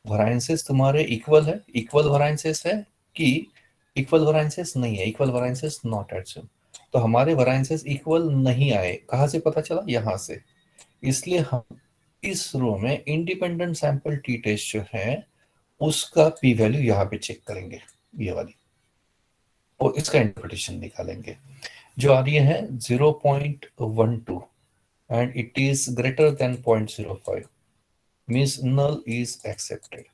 वरायंसेस तुम्हारे इक्वल है, इक्वल वरायंसेस है, कि इक्वल वरायंसेस नहीं है, इक्वल वरायंसेस नॉट एज्यूम। तो हमारे वरायंसेस इक्वल नहीं आए, कहाँ से पता चला, यहाँ से। इसलिए हम इस रो में इंडिपेंडेंट सैंपल टी टेस्ट जो है उसका पी वैल्यू यहाँ पे चेक करेंगे, ये वाली, और इसका इंटरप्रिटेशन निकालेंगे जो आ रही है 0.12 and it is greater than 0.05, means null is accepted.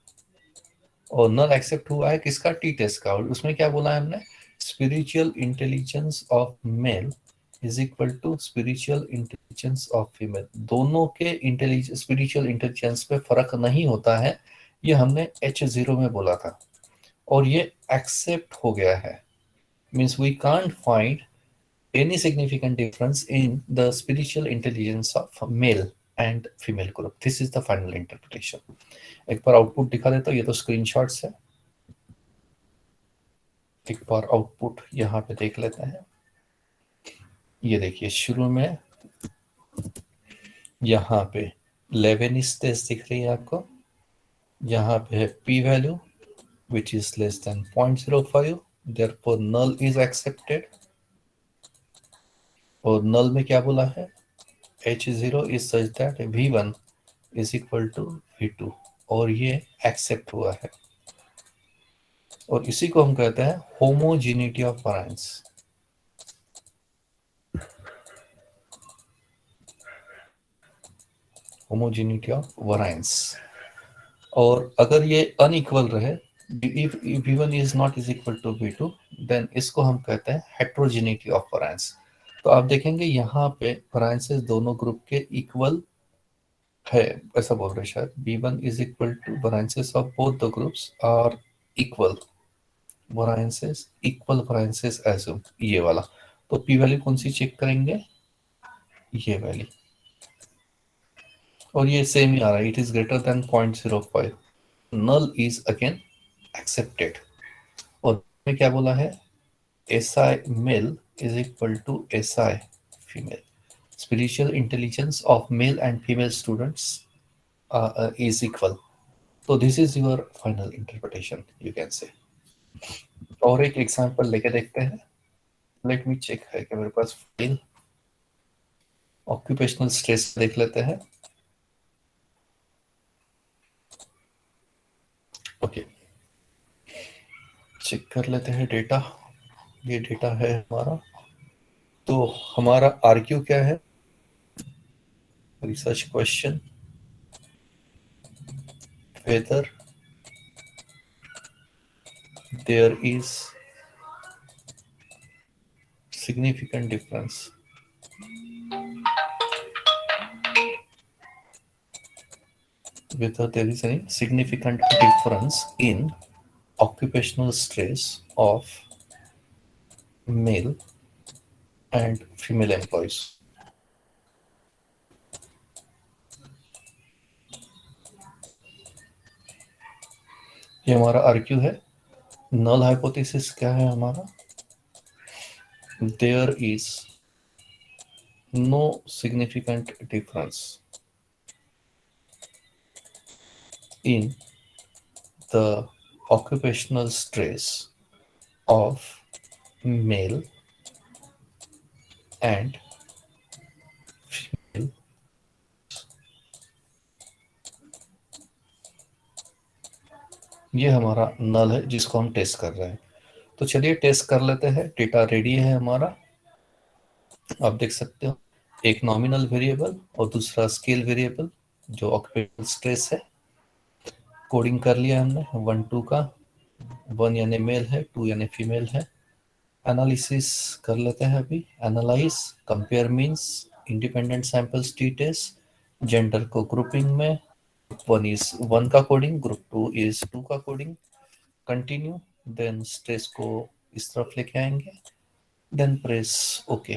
और नल एक्सेप्ट हुआ है किसका, टी टेस्ट का, और उसमें क्या बोला है हमने, spiritual intelligence of male is equal to spiritual intelligence of female. दोनों के इंटेलिजेंस, स्पिरिचुअल इंटेलिजेंस पे फर्क नहीं होता है, ये हमने H0 में बोला था, और ये एक्सेप्ट हो गया है। Means we can't find any significant difference in the spiritual intelligence of male and female group. This is the final interpretation. एक बार आउटपुट दिखा देता हूँ, ये तो स्क्रीनशॉट्स है। एक बार आउटपुट यहाँ पे देख लेते हैं। ये देखिए शुरू में यहाँ पे लेवेनिस टेस्ट दिख रही है आपको, यहाँ पे है P value which is less than 0.05, therefore null is accepted। और null में क्या बोला है, H0 is such that V1 is equal to V2, और ये accept हुआ है, और इसी को हम कहते हैं homogeneity of variance। homogeneity of variance। और अगर ये अनइक्वल रहे, if V1 is not is equal to V2, then इसको हम कहते हैं heterogeneity of variance। तो आप देखेंगे यहाँ पे वरायंसेस दोनों ग्रुप के इक्वल है, ऐसा बोल रहे शायद, V1 is equal to variances of both the groups are equal, variances equal variances assume, ये वाला। तो p वैल्यू कौन सी चेक करेंगे, ये वैल्यू, और ये सेम ही आ रहा है, it is greater than 0.05, null is again accepted. और में क्या बोला है, SI male is equal to SI female. Spiritual intelligence of male and female students is equal. So this is your final interpretation, you can say. और एक example लेके देखते हैं। लेट मी चेक है कि मेरे पास फाइल ऑक्यूपेशनल स्ट्रेस देख लेते हैं। ओके, चेक कर लेते हैं डेटा। ये डेटा है हमारा। तो हमारा आरक्यू क्या है, research question, whether there is significant difference whether there is any significant difference in occupational stress of male and female employees. ये हमारा आरक्यू है। नल हाइपोथेसिस क्या है हमारा, there is no significant difference in the occupational stress of male and female। ये हमारा नल है जिसको हम टेस्ट कर रहे हैं। तो चलिए टेस्ट कर लेते हैं। डेटा रेडी है हमारा, आप देख सकते हो, एक नॉमिनल वेरिएबल और दूसरा स्केल वेरिएबल जो ऑक्यूपेशनल स्ट्रेस है। कोडिंग कर लिया हमने 1 2 का, 1 यानी मेल है, 2 यानी फीमेल है। एनालिसिस कर लेते हैं अभी। Analyze, compare means, independent samples T test, gender को ग्रुपिंग में, ग्रुप 1 इज 1 का कोडिंग, ग्रुप 2 इज 2 का कोडिंग। कंटिन्यू, देन स्ट्रेस को इस तरफ लेके आएंगे, देन प्रेस ओके।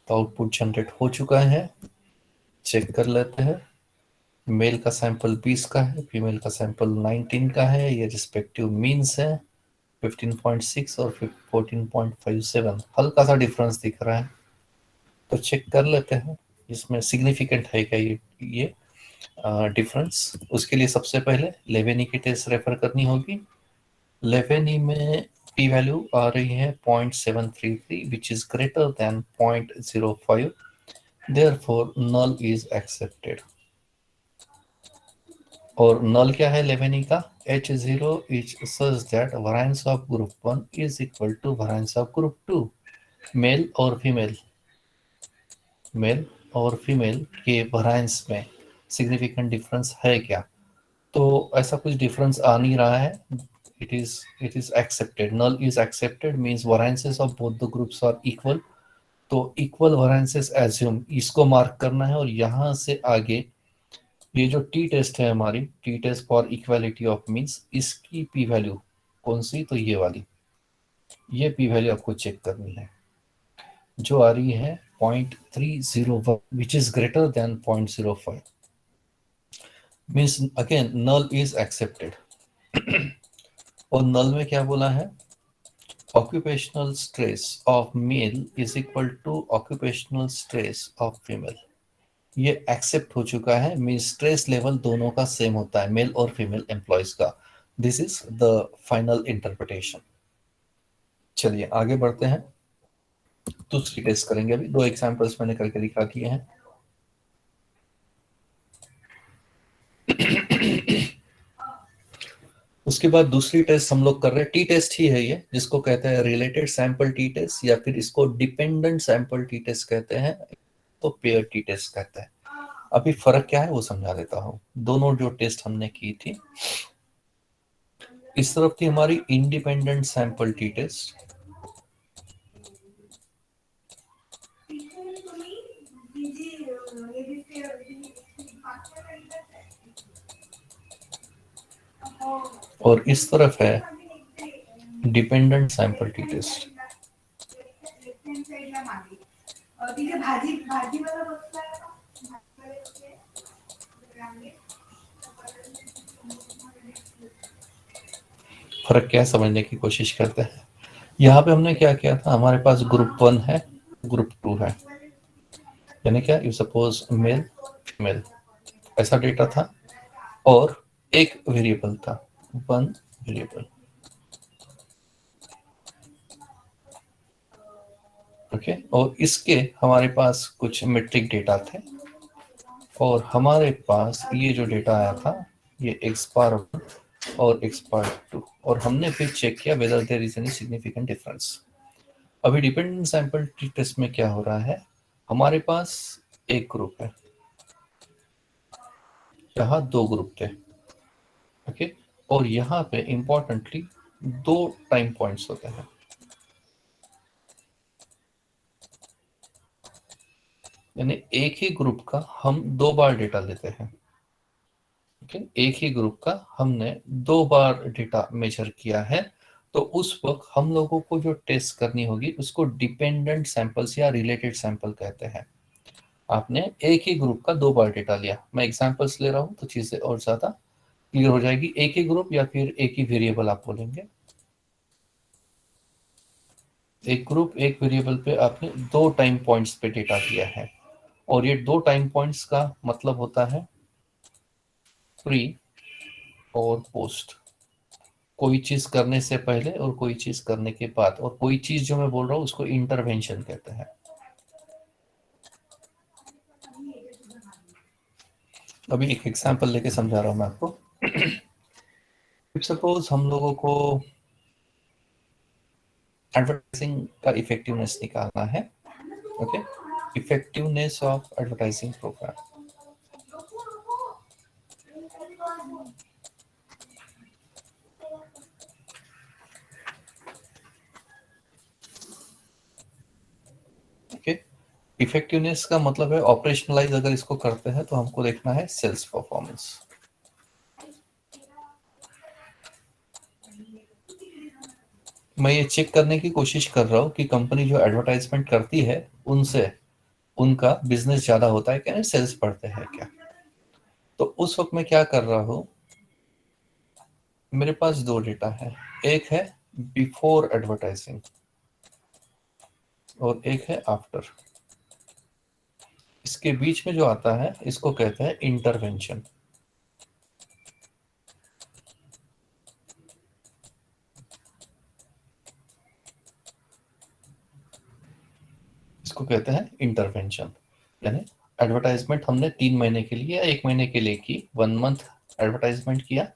तो आउटपुट जनरेट हो चुका है। चेक कर लेते हैं। मेल का सैंपल 20 का है, फीमेल का सैंपल 19 का है। ये रिस्पेक्टिव मीन्स है 15.6 और 14.57। हल्का सा डिफरेंस दिख रहा है, तो चेक कर लेते हैं इसमें सिग्निफिकेंट है क्या ये डिफरेंस। उसके लिए सबसे पहले लेवेनी की टेस्ट रेफर करनी होगी। लेवेनी में पी वैल्यू आ रही है 0.733 which is greater than 0.05, therefore null is accepted. और नल क्या है लेवेनी का, H0 is such that variance of group 1 is equal to variance of group 2। Male और फीमेल, मेल और फीमेल के वरायंस में सिग्निफिकेंट डिफरेंस है क्या, तो ऐसा कुछ डिफरेंस आ नहीं रहा है। It is accepted, null is accepted means variances of both the groups are equal. तो इक्वल वरायंसेस एज्यूम, इसको मार्क करना है। और यहां से आगे ये जो टी टेस्ट है हमारी, T test for equality of means, इसकी पी वैल्यू कौन सी, तो ये वाली, ये पी वैल्यू आपको चेक करनी है जो आ रही है 0.301 which is greater than 0.05, means again null is accepted. और नल में क्या बोला है, occupational stress of male is equal to occupational stress of female. ये एक्सेप्ट हो चुका है, मीन स्ट्रेस लेवल दोनों का सेम होता है, मेल और फीमेल एम्प्लॉयज का। This is the final interpretation. चलिए आगे बढ़ते हैं, दूसरी टेस्ट करेंगे। अभी 2 एग्जांपल्स मैंने करके दिखा दिए हैं। उसके बाद दूसरी टेस्ट हम लोग कर रहे हैं, टी टेस्ट ही है ये, जिसको कहते हैं रिलेटेड सैंपल टी टेस्ट, या फिर इसको डिपेंडेंट सैंपल टी टेस्ट कहते हैं, तो पेयर टी टेस्ट कहते हैं। अभी फर्क क्या है वो समझा देता हूँ। दोनों जो टेस्ट हमने की थी, इस तरफ थी हमारी इंडिपेंडेंट सैंपल टी टेस्ट, और इस तरफ है डिपेंडेंट सैंपल टी टेस्ट। फर्क क्या है समझने की कोशिश करते हैं। यहाँ पे हमने क्या किया था, हमारे पास ग्रुप 1 है, ग्रुप 2 है, यानी क्या, यू सपोज मेल फीमेल, ऐसा डेटा था, और एक वेरिएबल था, वन वेरिएबल। ओके, और इसके हमारे पास कुछ मेट्रिक डेटा थे, और हमारे पास ये जो डेटा आया था ये x बार 1 और x बार 2, और हमने फिर चेक किया whether there is any significant difference. अभी डिपेंडेंट सैंपल टेस्ट में क्या हो रहा है, हमारे पास एक ग्रुप है, यहाँ दो ग्रुप थे। ओके, और यहाँ पे इंपॉर्टेंटली दो टाइम पॉइंट्स होते हैं, यानी एक ही ग्रुप का हम दो बार डेटा लेते हैं। ओके, एक ही ग्रुप का हमने दो बार डेटा मेजर किया है, तो उस वक्त हम लोगों को जो टेस्ट करनी होगी उसको डिपेंडेंट सैंपल्स या रिलेटेड सैंपल कहते हैं। आपने एक ही ग्रुप का दो बार डेटा लिया, मैं एग्जांपल्स ले रहा हूं तो चीजें और ज्यादा क्लियर हो जाएगी। एक ही ग्रुप या फिर एक ही वेरिएबल आप बोलेंगे, एक ग्रुप एक वेरिएबल पे आपने दो टाइम पॉइंट्स पे डेटा दिया है, और ये दो टाइम पॉइंट्स का मतलब होता है प्री और पोस्ट, कोई चीज करने से पहले और कोई चीज करने के बाद, और कोई चीज जो मैं बोल रहा हूँ उसको इंटरवेंशन कहते हैं। अभी एक एग्जांपल लेके समझा रहा हूँ मैं आपको। सपोज हम लोगों को एडवर्टाइजिंग का इफेक्टिवनेस निकालना है। Okay, effectiveness of advertising program. Okay, effectiveness का मतलब है ऑपरेशनलाइज अगर इसको करते हैं तो हमको देखना है सेल्स परफॉर्मेंस। मैं ये चेक करने की कोशिश कर रहा हूँ कि कंपनी जो एडवर्टाइजमेंट करती है उनसे उनका बिजनेस ज्यादा होता है क्या, सेल्स बढ़ते हैं क्या। तो उस वक्त मैं क्या कर रहा हूँ, मेरे पास दो डेटा है, एक है बिफोर एडवर्टाइजिंग और एक है आफ्टर। इसके बीच में जो आता है इसको कहते हैं इंटरवेंशन। इसको कहते हैं इंटरवेंशन, यानी एडवर्टाइजमेंट हमने 3 महीने के लिए या 1 महीने के लिए की, 1 मंथ एडवर्टाइजमेंट किया,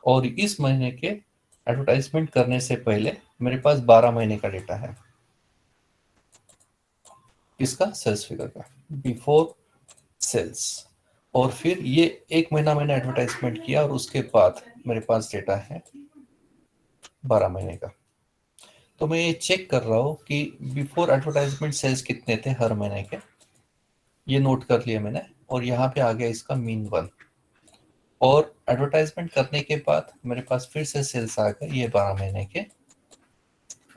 और इस महीने के एडवर्टाइजमेंट करने से पहले मेरे पास 12 महीने का डेटा है, इसका सेल्स फिगर का, बिफोर सेल्स। और फिर ये 1 महीना मैंने एडवर्टाइजमेंट किया और उसके बाद मेरे पास डेटा है 12 महीने का। तो मैं ये चेक कर रहा हूँ कि बिफोर एडवर्टाइजमेंट सेल्स कितने थे हर महीने के, ये नोट कर लिया मैंने, और यहाँ पे आ गया इसका मीन 1। और एडवर्टाइजमेंट करने के बाद मेरे पास फिर से सेल्स आ गए ये 12 महीने के,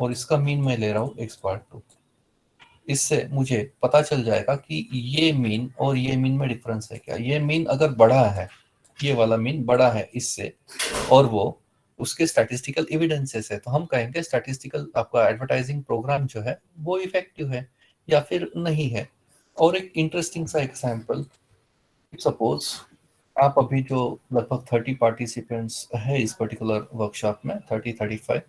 और इसका मीन मैं ले रहा हूँ एक्स बार 2। इससे मुझे पता चल जाएगा कि ये मीन और ये मीन में डिफरेंस है क्या। ये मीन अगर बड़ा है, ये वाला मीन बड़ा है इससे, और वो उसके स्टैटिस्टिकल एविडेंसेस है, तो हम कहेंगे स्टैटिस्टिकल आपका एडवर्टाइजिंग प्रोग्राम जो है वो इफेक्टिव है या फिर नहीं है। और एक इंटरेस्टिंग सा एग्जांपल, सपोज आप अभी जो लगभग 30 पार्टिसिपेंट्स है इस पर्टिकुलर वर्कशॉप में, 30-35,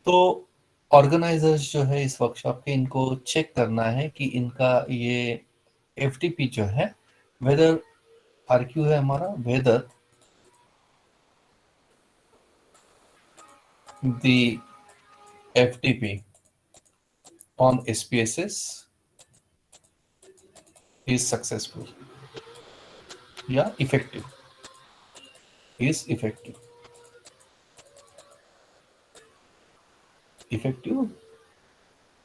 तो ऑर्गेनाइजर्स जो है इस वर्कशॉप के, इनको चेक करना है कि इनका ये एफटीपी जो है, वेदर आरक्यू है हमारा, whether the FTP on SPSS is successful या effective, is effective, effective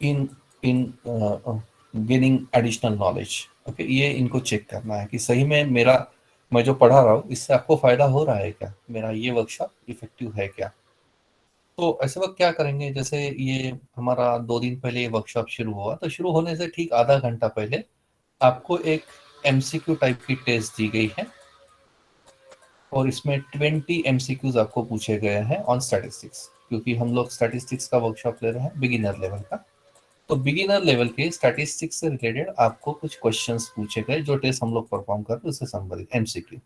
in in gaining additional knowledge. Okay, ये इनको चेक करना है कि सही में मेरा, मैं जो पढ़ा रहा हूँ इससे आपको फायदा हो रहा है क्या, मेरा ये वर्कशॉप इफेक्टिव है क्या। तो ऐसे वक्त क्या करेंगे, जैसे ये हमारा 2 दिन पहले ये वर्कशॉप शुरू हुआ, तो शुरू होने से ठीक आधा घंटा पहले आपको एक एमसीक्यू टाइप की टेस्ट दी गई है और इसमें 20 MCQs आपको पूछे गए हैं ऑन स्टैटिस्टिक्स, क्योंकि हम लोग स्टैटिस्टिक्स का वर्कशॉप ले रहे हैं बिगिनर लेवल का। तो बिगिनर लेवल के स्टैटिस्टिक्स से रिलेटेड आपको कुछ क्वेश्चंस पूछे गए, जो टेस्ट हम लोग परफॉर्म कर रहे हैं उससे संबंधित एमसीक्यू।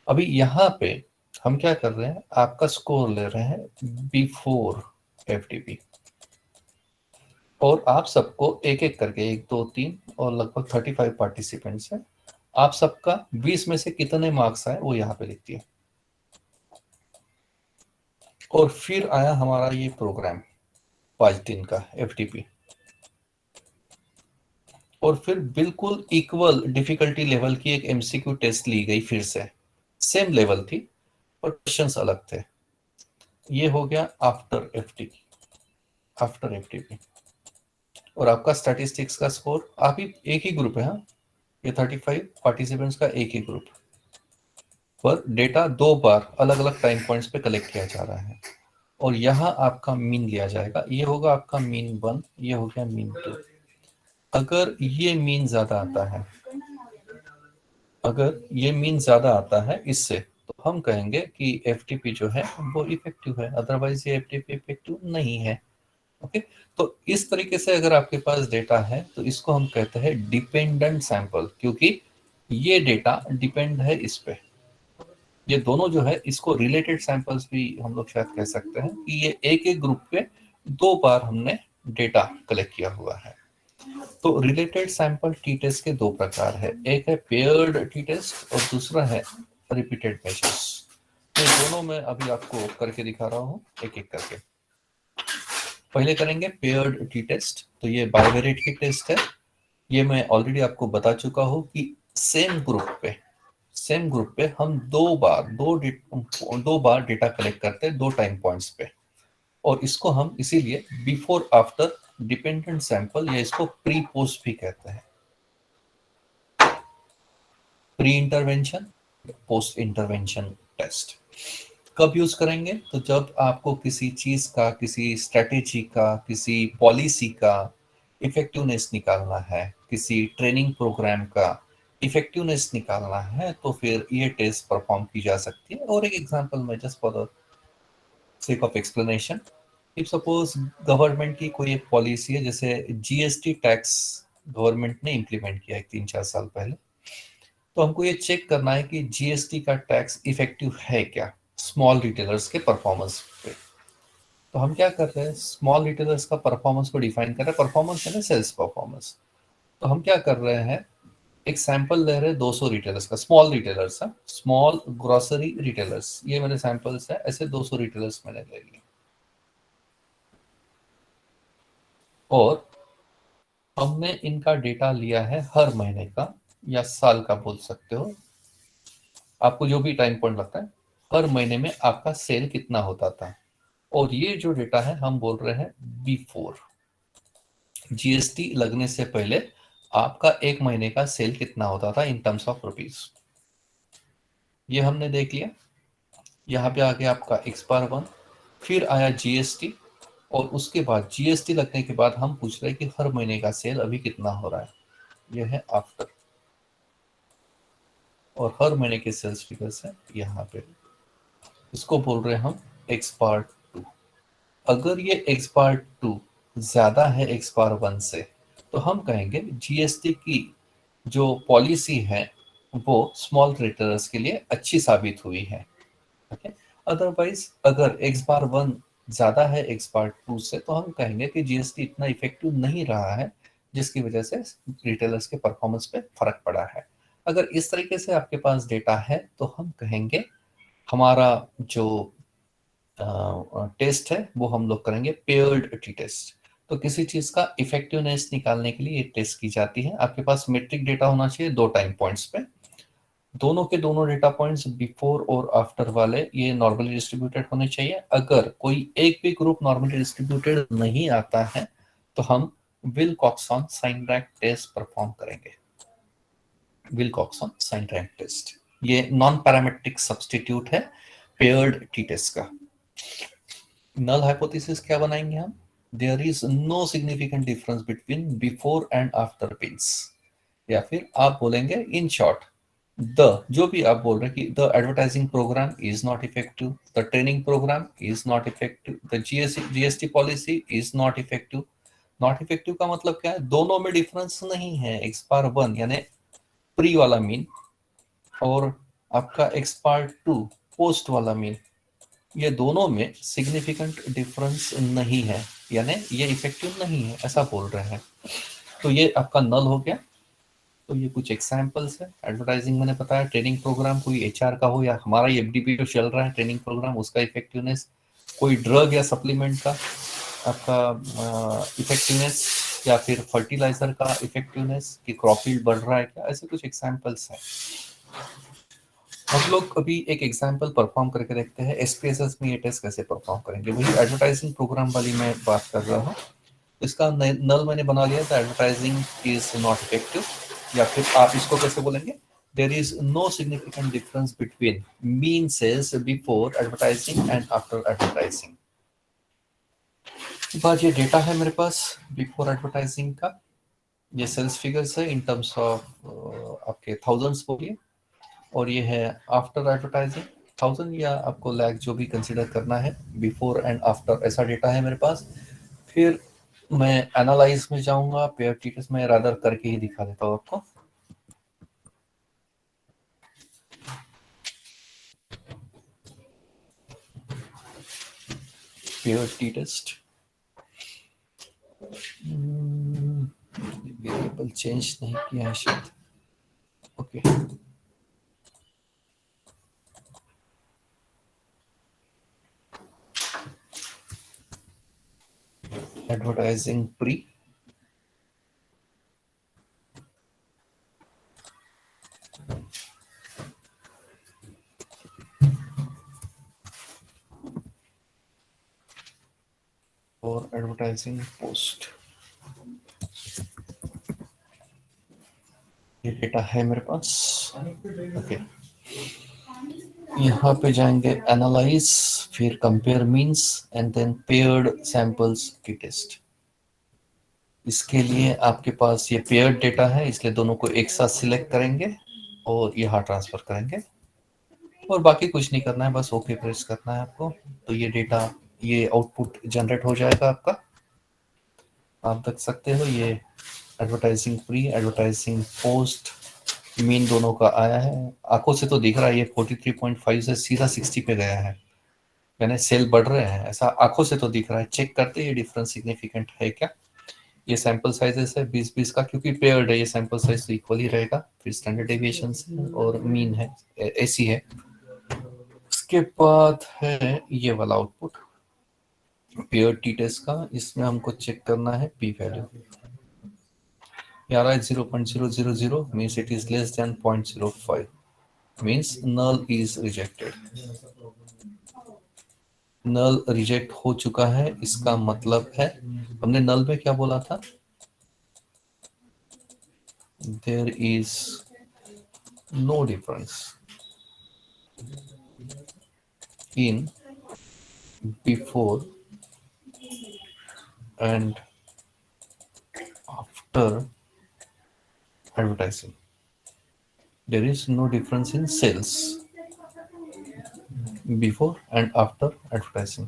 अभी यहाँ पे हम क्या कर रहे हैं, आपका स्कोर ले रहे हैं बिफोर एफटीपी, और आप सबको एक एक करके, 1 2 3 और लगभग 35 पार्टिसिपेंट्स हैं, आप सबका 20 में से कितने मार्क्स आए वो यहाँ पे लिखती है। और फिर आया हमारा ये प्रोग्राम 5 दिन का एफटीपी, और फिर बिल्कुल इक्वल डिफिकल्टी लेवल की एक एमसीक्यू टेस्ट ली गई, फिर से सेम लेवल थी पर क्वेश्चंस अलग थे। ये हो गया आफ्टर एफटीपी। और आपका स्टैटिस्टिक्स का स्कोर, आप ही एक ही ग्रुप है, हाँ, ये 35 पार्टिसिपेंट्स का एक ही ग्रुप, पर डेटा 2 बार अलग अलग टाइम पॉइंट्स पे कलेक्ट किया जा रहा है, और यहाँ आपका मीन लिया जाएगा। ये होगा आपका मीन 1, ये हो गया मीन 2। अगर ये मीन ज्यादा आता है, अगर ये मीन ज्यादा आता है इससे, तो हम कहेंगे कि एफटीपी जो है वो इफेक्टिव है, अदरवाइज ये एफटीपी इफेक्टिव नहीं है। ओके, तो इस तरीके से अगर आपके पास डेटा है तो इसको हम कहते हैं डिपेंडेंट सैंपल, क्योंकि ये डेटा डिपेंड है इस पे। ये दोनों जो है, इसको रिलेटेड सैंपल्स भी हम लोग शायद कह सकते हैं, कि ये एक एक ग्रुप पे 2 बार हमने डेटा कलेक्ट किया हुआ है। तो रिलेटेड सैंपल टी टेस्ट के 2 प्रकार है, एक है पेयर्ड टी टेस्ट और दूसरा है रिपीटेड मेजर्स। तो दोनों में अभी आपको करके दिखा रहा हूँ एक एक करके। पहले करेंगे पेयर्ड टी टेस्ट, तो ये बाइवेरिएट की टेस्ट है। ये मैं ऑलरेडी आपको बता चुका हूँ कि सेम ग्रुप पे हम 2 बार डेटा कलेक्ट करते हैं 2 टाइम पॉइंट्स पे, और इसको हम इसीलिए बिफोर आफ्टर डिपेंडेंट सैंपल या इसको प्री पोस्ट भी कहते हैं। Pre intervention, post intervention test कब यूज करेंगे, तो जब आपको किसी चीज का, किसी स्ट्रेटेजी का, किसी पॉलिसी का इफेक्टिवनेस निकालना है, किसी ट्रेनिंग प्रोग्राम का इफेक्टिवनेस निकालना है, तो फिर ये टेस्ट परफॉर्म की जा सकती है। और एक एग्जांपल में, just for the sake of explanation, if suppose government की कोई एक पॉलिसी है, जैसे जीएसटी टैक्स गवर्नमेंट ने इम्प्लीमेंट किया है 3 4 साल पहले, तो हमको ये चेक करना है कि जीएसटी का टैक्स इफेक्टिव है क्या स्मॉल रिटेलर्स के परफॉर्मेंस पे। तो हम क्या कर रहे हैं, स्मॉल रिटेलर्स का परफॉर्मेंस को डिफाइन कर रहे हैं, परफॉर्मेंस है ना सेल्स परफॉर्मेंस। तो हम क्या कर रहे हैं, एक सैंपल ले रहे हैं 200 रिटेलर्स का, स्मॉल रिटेलर्स है, स्मॉल ग्रोसरी रिटेलर्स, ये मेरे सैंपल्स है, ऐसे 200 रिटेलर्स मैंने ले लिए। और हमने इनका डेटा लिया है हर महीने का या साल का बोल सकते हो, आपको जो भी टाइम पॉइंट लगता है, हर महीने में आपका सेल कितना होता था। और ये जो डेटा है हम बोल रहे हैं बिफोर जीएसटी लगने से पहले आपका एक महीने का सेल कितना होता था इन टर्म्स ऑफ रुपीज। ये हमने देख लिया। यहाँ पे आके आपका एक्सपायर 1, फिर आया जीएसटी, और उसके बाद जीएसटी लगने के बाद हम पूछ रहे हैं कि हर महीने का सेल अभी कितना हो रहा है, यह है आफ्टर। और हर महीने के सेल्स फिगर्स है यहाँ पे, इसको बोल रहे हैं हम एक्सपायर 2। अगर ये एक्सपायर 2 ज्यादा है एक्सपायर 1 से, तो हम कहेंगे जीएसटी की जो पॉलिसी है वो स्मॉल रिटेलर्स के लिए अच्छी साबित हुई है। ओके, अदरवाइज अगर एक्सपायर 1 ज्यादा है एक्सपायर 2 से, तो हम कहेंगे कि जीएसटी इतना इफेक्टिव नहीं रहा है, जिसकी वजह से रिटेलर्स के परफॉर्मेंस पे फर्क पड़ा है। अगर इस तरीके से आपके पास डेटा है, तो हम कहेंगे हमारा जो टेस्ट है वो हम लोग करेंगे पेयर्ड टी टेस्ट। तो किसी चीज का इफेक्टिवनेस निकालने के लिए ये टेस्ट की जाती है। आपके पास मेट्रिक डेटा होना चाहिए 2 टाइम पॉइंट्स पे, दोनों के दोनों डेटा पॉइंट्स बिफोर और आफ्टर वाले ये नॉर्मली डिस्ट्रीब्यूटेड होने चाहिए। अगर कोई एक भी ग्रुप नॉर्मली डिस्ट्रीब्यूटेड नहीं आता है, तो हम Wilcoxon sign rank test perform करेंगे। विल्कॉक्सन साइन रैंक टेस्ट ये नॉन पैरामेट्रिक सब्सटीट्यूट है पेयर्ड टी टेस्ट का। नल हाइपोथेसिस क्या बनाएंगे हम? There is no significant difference between before and after pins, या फिर आप बोलेंगे इन शॉर्ट द, जो भी आप बोल रहे हैं कि the advertising programme is not effective, the training program is not effective, the GST policy is not effective. Not effective का मतलब क्या है? दोनों में डिफरेंस नहीं है। एक्सपार वन यानी प्री वाला मीन और आपका एक्सपार टू पोस्ट वाला मीन, ये दोनों में सिग्निफिकेंट डिफरेंस नहीं है, यानी ये इफेक्टिव नहीं है, ऐसा बोल रहे हैं। तो ये आपका नल हो गया। तो ये कुछ एग्जांपल्स है। एडवर्टाइजिंग मैंने बताया, ट्रेनिंग प्रोग्राम कोई एचआर का हो या हमारा ये एफडीपी जो चल रहा है ट्रेनिंग प्रोग्राम, उसका इफेक्टिवनेस, कोई ड्रग या सप्लीमेंट का आपका इफेक्टिवनेस, या फिर फर्टिलाइजर का इफेक्टिवनेस कि क्रॉप यील्ड बढ़ रहा है क्या, ऐसे कुछ एग्जांपल्स हैं। हम लोग अभी एक एग्जांपल परफॉर्म करके देखते हैं एसपीएसएस में ये टेस्ट कैसे परफॉर्म करेंगे। वही एडवर्टाइजिंग प्रोग्राम वाली मैं बात कर रहा हूँ। इसका नल मैंने बना लिया था, एडवर्टाइजिंग इज नॉट इफेक्टिव, या फिर आप इसको कैसे बोलेंगे? There is no significant difference between mean sales before advertising and after advertising. बाद ये डेटा है मेरे पास बिफोर एडवर्टाइजिंग का, ये सेल्स फिगर्स है इन टर्म्स ऑफ आपके थाउजेंड्स बोलिए, और ये है आफ्टर एडवर्टाइजिंग 1000 या आपको लैक जो भी कंसिडर करना है, बिफोर एंड आफ्टर ऐसा डेटा है मेरे पास। फिर मैं एनालाइज में जाऊंगा, पेयर टीटस में रादर करके ही दिखा देता हूँ आपको। Pair T test variable change नहीं किया है शायद। ओके, एडवर्टाइजिंग प्री, और एडवर्टाइजिंग पोस्ट, ये डेटा है मेरे पास। ओके, यहाँ पे जाएंगे एनालाइज, फिर compare means and then paired samples की टेस्ट। इसके लिए आपके पास ये पेयर्ड डेटा है, इसलिए दोनों को एक साथ सिलेक्ट करेंगे और यहाँ ट्रांसफर करेंगे, और बाकी कुछ नहीं करना है, बस ओके प्रेस करना है आपको। तो ये डेटा, ये आउटपुट जनरेट हो जाएगा आपका। आप देख सकते हो ये advertising pre, advertising post, mean दोनों का आया है। आंखों से तो दिख रहा है ये 43.5 से सीधा 60 पे गया है, यानी सेल बढ़ रहे हैं, ऐसा आंखों से तो दिख रहा है। चेक करते ये डिफरेंस सिग्निफिकेंट है क्या। ये सैंपल साइजेस है 20-20 का, क्योंकि पेयर्ड है ये सैंपल साइज तो इक्वल ही रहेगा। फिर स्टैंडर्ड डेविएशन है और मीन है, ऐसी है। उसके बाद है ये वाला आउटपुट पेयर टी टेस्ट का, इसमें हमको चेक करना है पी वैल्यू। ये आ रहा है 0.000, means it is less than 0.05, means null is rejected. Null reject हो चुका है, इसका मतलब है, हमने नल में क्या बोला था? There is no difference in before and after advertising. There is no difference in sales before and after advertising.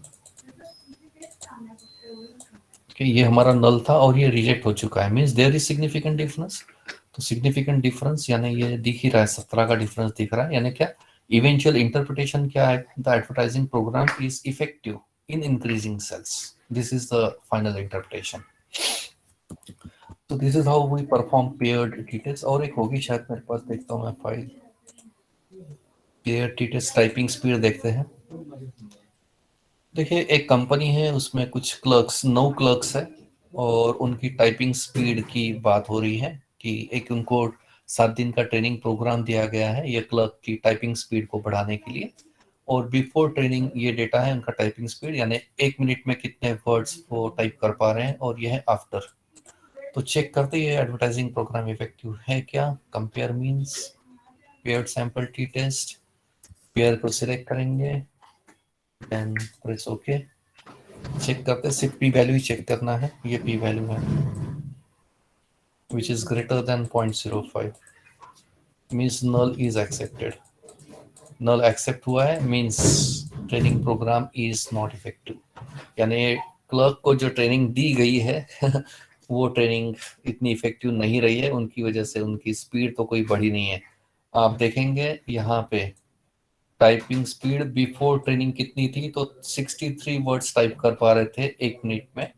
Okay, ये हमारा नल था और ये रिजेक्ट हो चुका है, means there is significant difference. तो सिग्निफिकेंट डिफरेंस यानी ये दिख ही रहा है, 17 का डिफरेंस दिख रहा है, यानी क्या इवेंचुअल इंटरप्रिटेशन क्या है? The advertising programme is effective in increasing sales, this is the final interpretation. तो this is how we perform paired t test. और एक होगी शायद मेरे पास, देखता हूँ मैं file, pair t test typing speed देखते हैं। देखिए एक कंपनी है, उसमें कुछ क्लर्क्स, 9 क्लर्क्स है, और उनकी टाइपिंग स्पीड की बात हो रही है कि एक उनको 7 दिन का ट्रेनिंग प्रोग्राम दिया गया है ये क्लर्क की टाइपिंग स्पीड को बढ़ाने के लिए। और बिफोर ट्रेनिंग ये डेटा है उनका टाइपिंग स्पीड, यानी 1 मिनट में कितने वर्ड्स वो टाइप कर पा रहे हैं, और ये है आफ्टर। तो चेक करते ये एडवर्टाइजिंग प्रोग्राम इफेक्टिव है क्या। Compare means paired sample T test, pair को सिलेक्ट करेंगे, देन प्रेस ओके। चेक करते हैं, सिर्फ पी वैल्यू ही चेक करना है। ये पी वैल्यू है which is greater than 0.05 means null is accepted. Null accept हुआ है means training program is not effective. यानी क्लर्क को जो ट्रेनिंग दी गई है वो ट्रेनिंग इतनी इफेक्टिव नहीं रही है, उनकी वजह से उनकी स्पीड तो कोई बढ़ी नहीं है। आप देखेंगे यहाँ पे टाइपिंग स्पीड बिफोर ट्रेनिंग कितनी थी, तो 63 वर्ड्स टाइप कर पा रहे थे 1 मिनट में,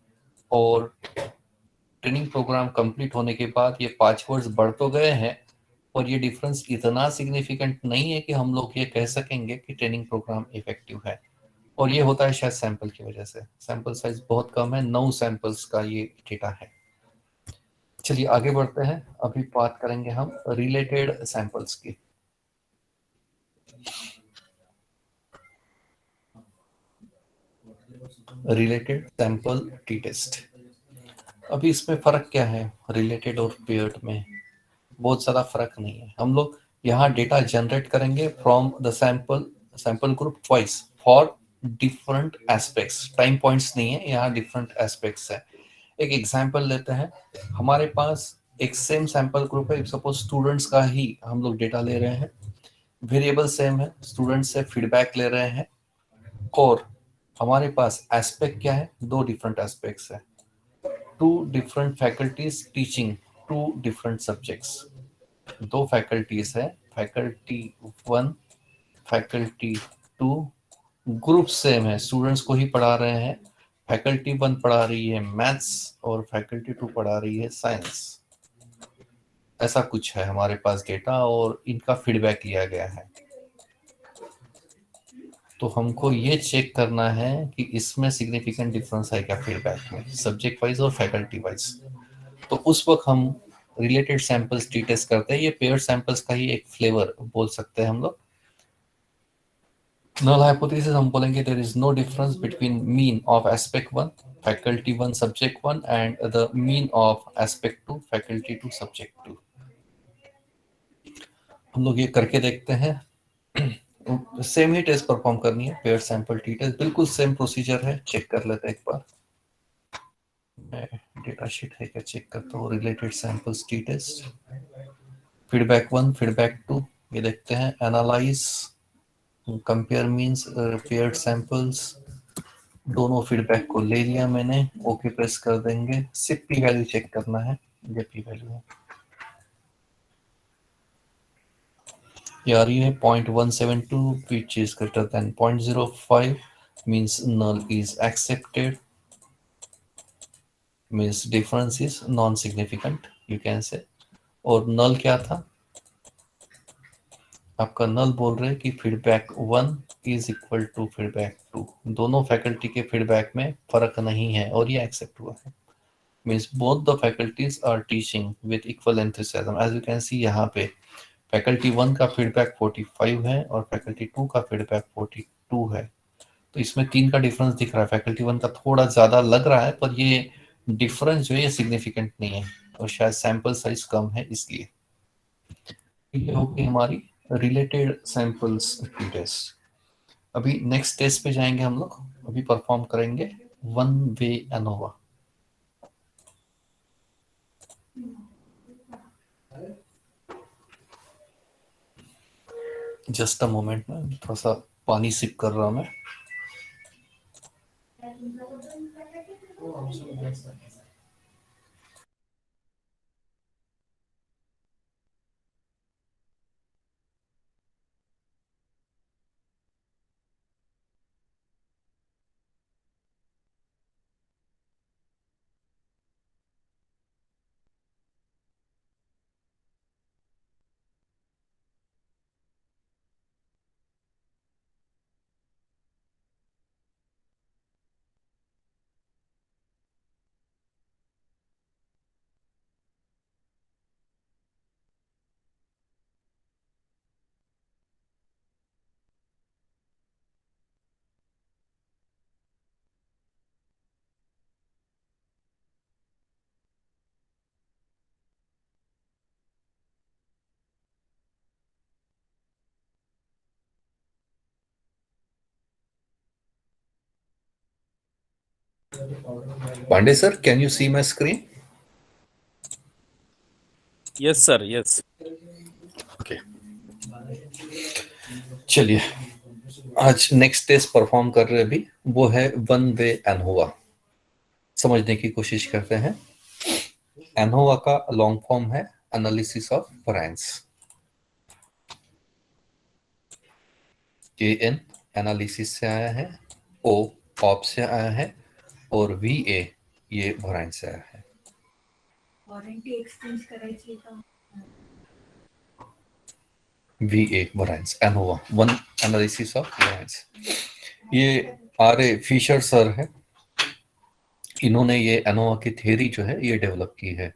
और ट्रेनिंग प्रोग्राम कंप्लीट होने के बाद ये 5 वर्ड्स बढ़ तो गए हैं, और ये डिफरेंस इतना सिग्निफिकेंट नहीं है कि हम लोग ये कह सकेंगे कि ट्रेनिंग प्रोग्राम इफेक्टिव है। और ये होता है शायद सैंपल की वजह से, सैंपल साइज बहुत कम है, 9 सैंपल्स का ये डेटा है। चलिए आगे बढ़ते हैं, अभी बात करेंगे हम रिलेटेड सैंपल्स की। Related sample T test. अभी इसमें फर्क क्या है रिलेटेड और पेयर्ड में? बहुत ज़्यादा फर्क नहीं है। हम लोग यहाँ डेटा जनरेट करेंगे from the sample sample group wise for different aspects. Time points नहीं है यहाँ, डिफरेंट एस्पेक्ट्स है। एक एग्जांपल लेते हैं, हमारे पास एक सेम सैंपल ग्रुप है, सपोज स्टूडेंट्स का ही हम लोग डेटा ले रहे हैं, वेरिएबल सेम है, स्टूडेंट्स से फीडबैक ले रहे हैं, और हमारे पास एस्पेक्ट क्या है, 2 डिफरेंट एस्पेक्ट्स है। 2 different faculties teaching 2 different subjects. 2 faculties है, फैकल्टी 1, फैकल्टी 2, ग्रुप सेम है, स्टूडेंट्स को ही पढ़ा रहे हैं। फैकल्टी 1 पढ़ा रही है मैथ्स और फैकल्टी 2 पढ़ा रही है साइंस। ऐसा कुछ है हमारे पास डेटा, और इनका फीडबैक लिया गया है। तो हमको ये चेक करना है कि इसमें सिग्निफिकेंट डिफरेंस है क्या फीडबैक में, सब्जेक्ट वाइज और फैकल्टी वाइज। तो उस वक्त हम रिलेटेड सैंपल्स टी टेस्ट करते हैं। ये पेयर सैंपल्स का ही एक फ्लेवर बोल सकते हैं हम लोग। नल हाइपोथेसिस हम बोलेंगे there is no difference between mean of aspect 1 faculty 1 subject 1 and the mean of aspect 2 faculty 2 subject 2। हम लोग ये करके देखते हैं। सेम ही टेस्ट परफॉर्म करनी है, पेयर सैंपल टी टेस्ट, बिल्कुल सेम प्रोसीजर है। चेक कर लेते हैं एक बार, डेटा शीट है क्या चेक करता हूँ। Related samples T test, feedback 1 feedback 2, ये देखते हैं। Analyze compare means paired samples, दोनों फीडबैक को ले लिया मैंने, ओके प्रेस कर देंगे। सिर्फ पी वैल्यू चेक करना है, ये पी वैल्यू है, ये आ रही है 0.172 which is greater than 0.05 means null is accepted, means difference is non significant you can say। और null क्या था आपका? null बोल रहे हैं कि feedback 1 is equal to feedback 2, दोनों फैकल्टी के फीडबैक में फर्क नहीं है, और ये एक्सेप्ट हुआ है। Means both the faculties are teaching with equal enthusiasm. As you can see यहाँ पे फैकल्टी 1 का फीडबैक 45 है और फैकल्टी 2 का फीडबैक 42 है। तो इसमें 3 का डिफरेंस दिख रहा है, फैकल्टी 1 का थोड़ा ज़्यादा लग रहा है, पर ये डिफरेंस जो है ये सिग्निफिकेंट नहीं है, और शायद सैंपल साइज कम है इसलिए। ये होगी हमारी रिलेटेड सैंपल्स की टेस्ट। अभी नेक्स्ट टेस्ट पे जाएंगे हम लोग, अभी परफॉर्म करेंगे one way ANOVA. Just a moment में थोड़ा सा पानी सिप कर रहा हूं मैं। Pandey sir, can you see my screen? Yes, sir. Yes. Okay. चलिए, आज नेक्स्ट टेस्ट परफॉर्म कर रहे अभी, वो है वन वे एनहोवा। समझने की कोशिश करते हैं। एनहोवा का लॉन्ग फॉर्म है analysis of variance. A N analysis से आया है, ओ ऑप से आया है, और वी ए ये वैरिएंस से आया है। वॉरंटी एक्सचेंज करायची का वी ए variance ANOVA one analysis of variance. ये आर ए फिशर सर है, इन्होंने ये एनोवा की थ्योरी जो है ये डेवलप की है।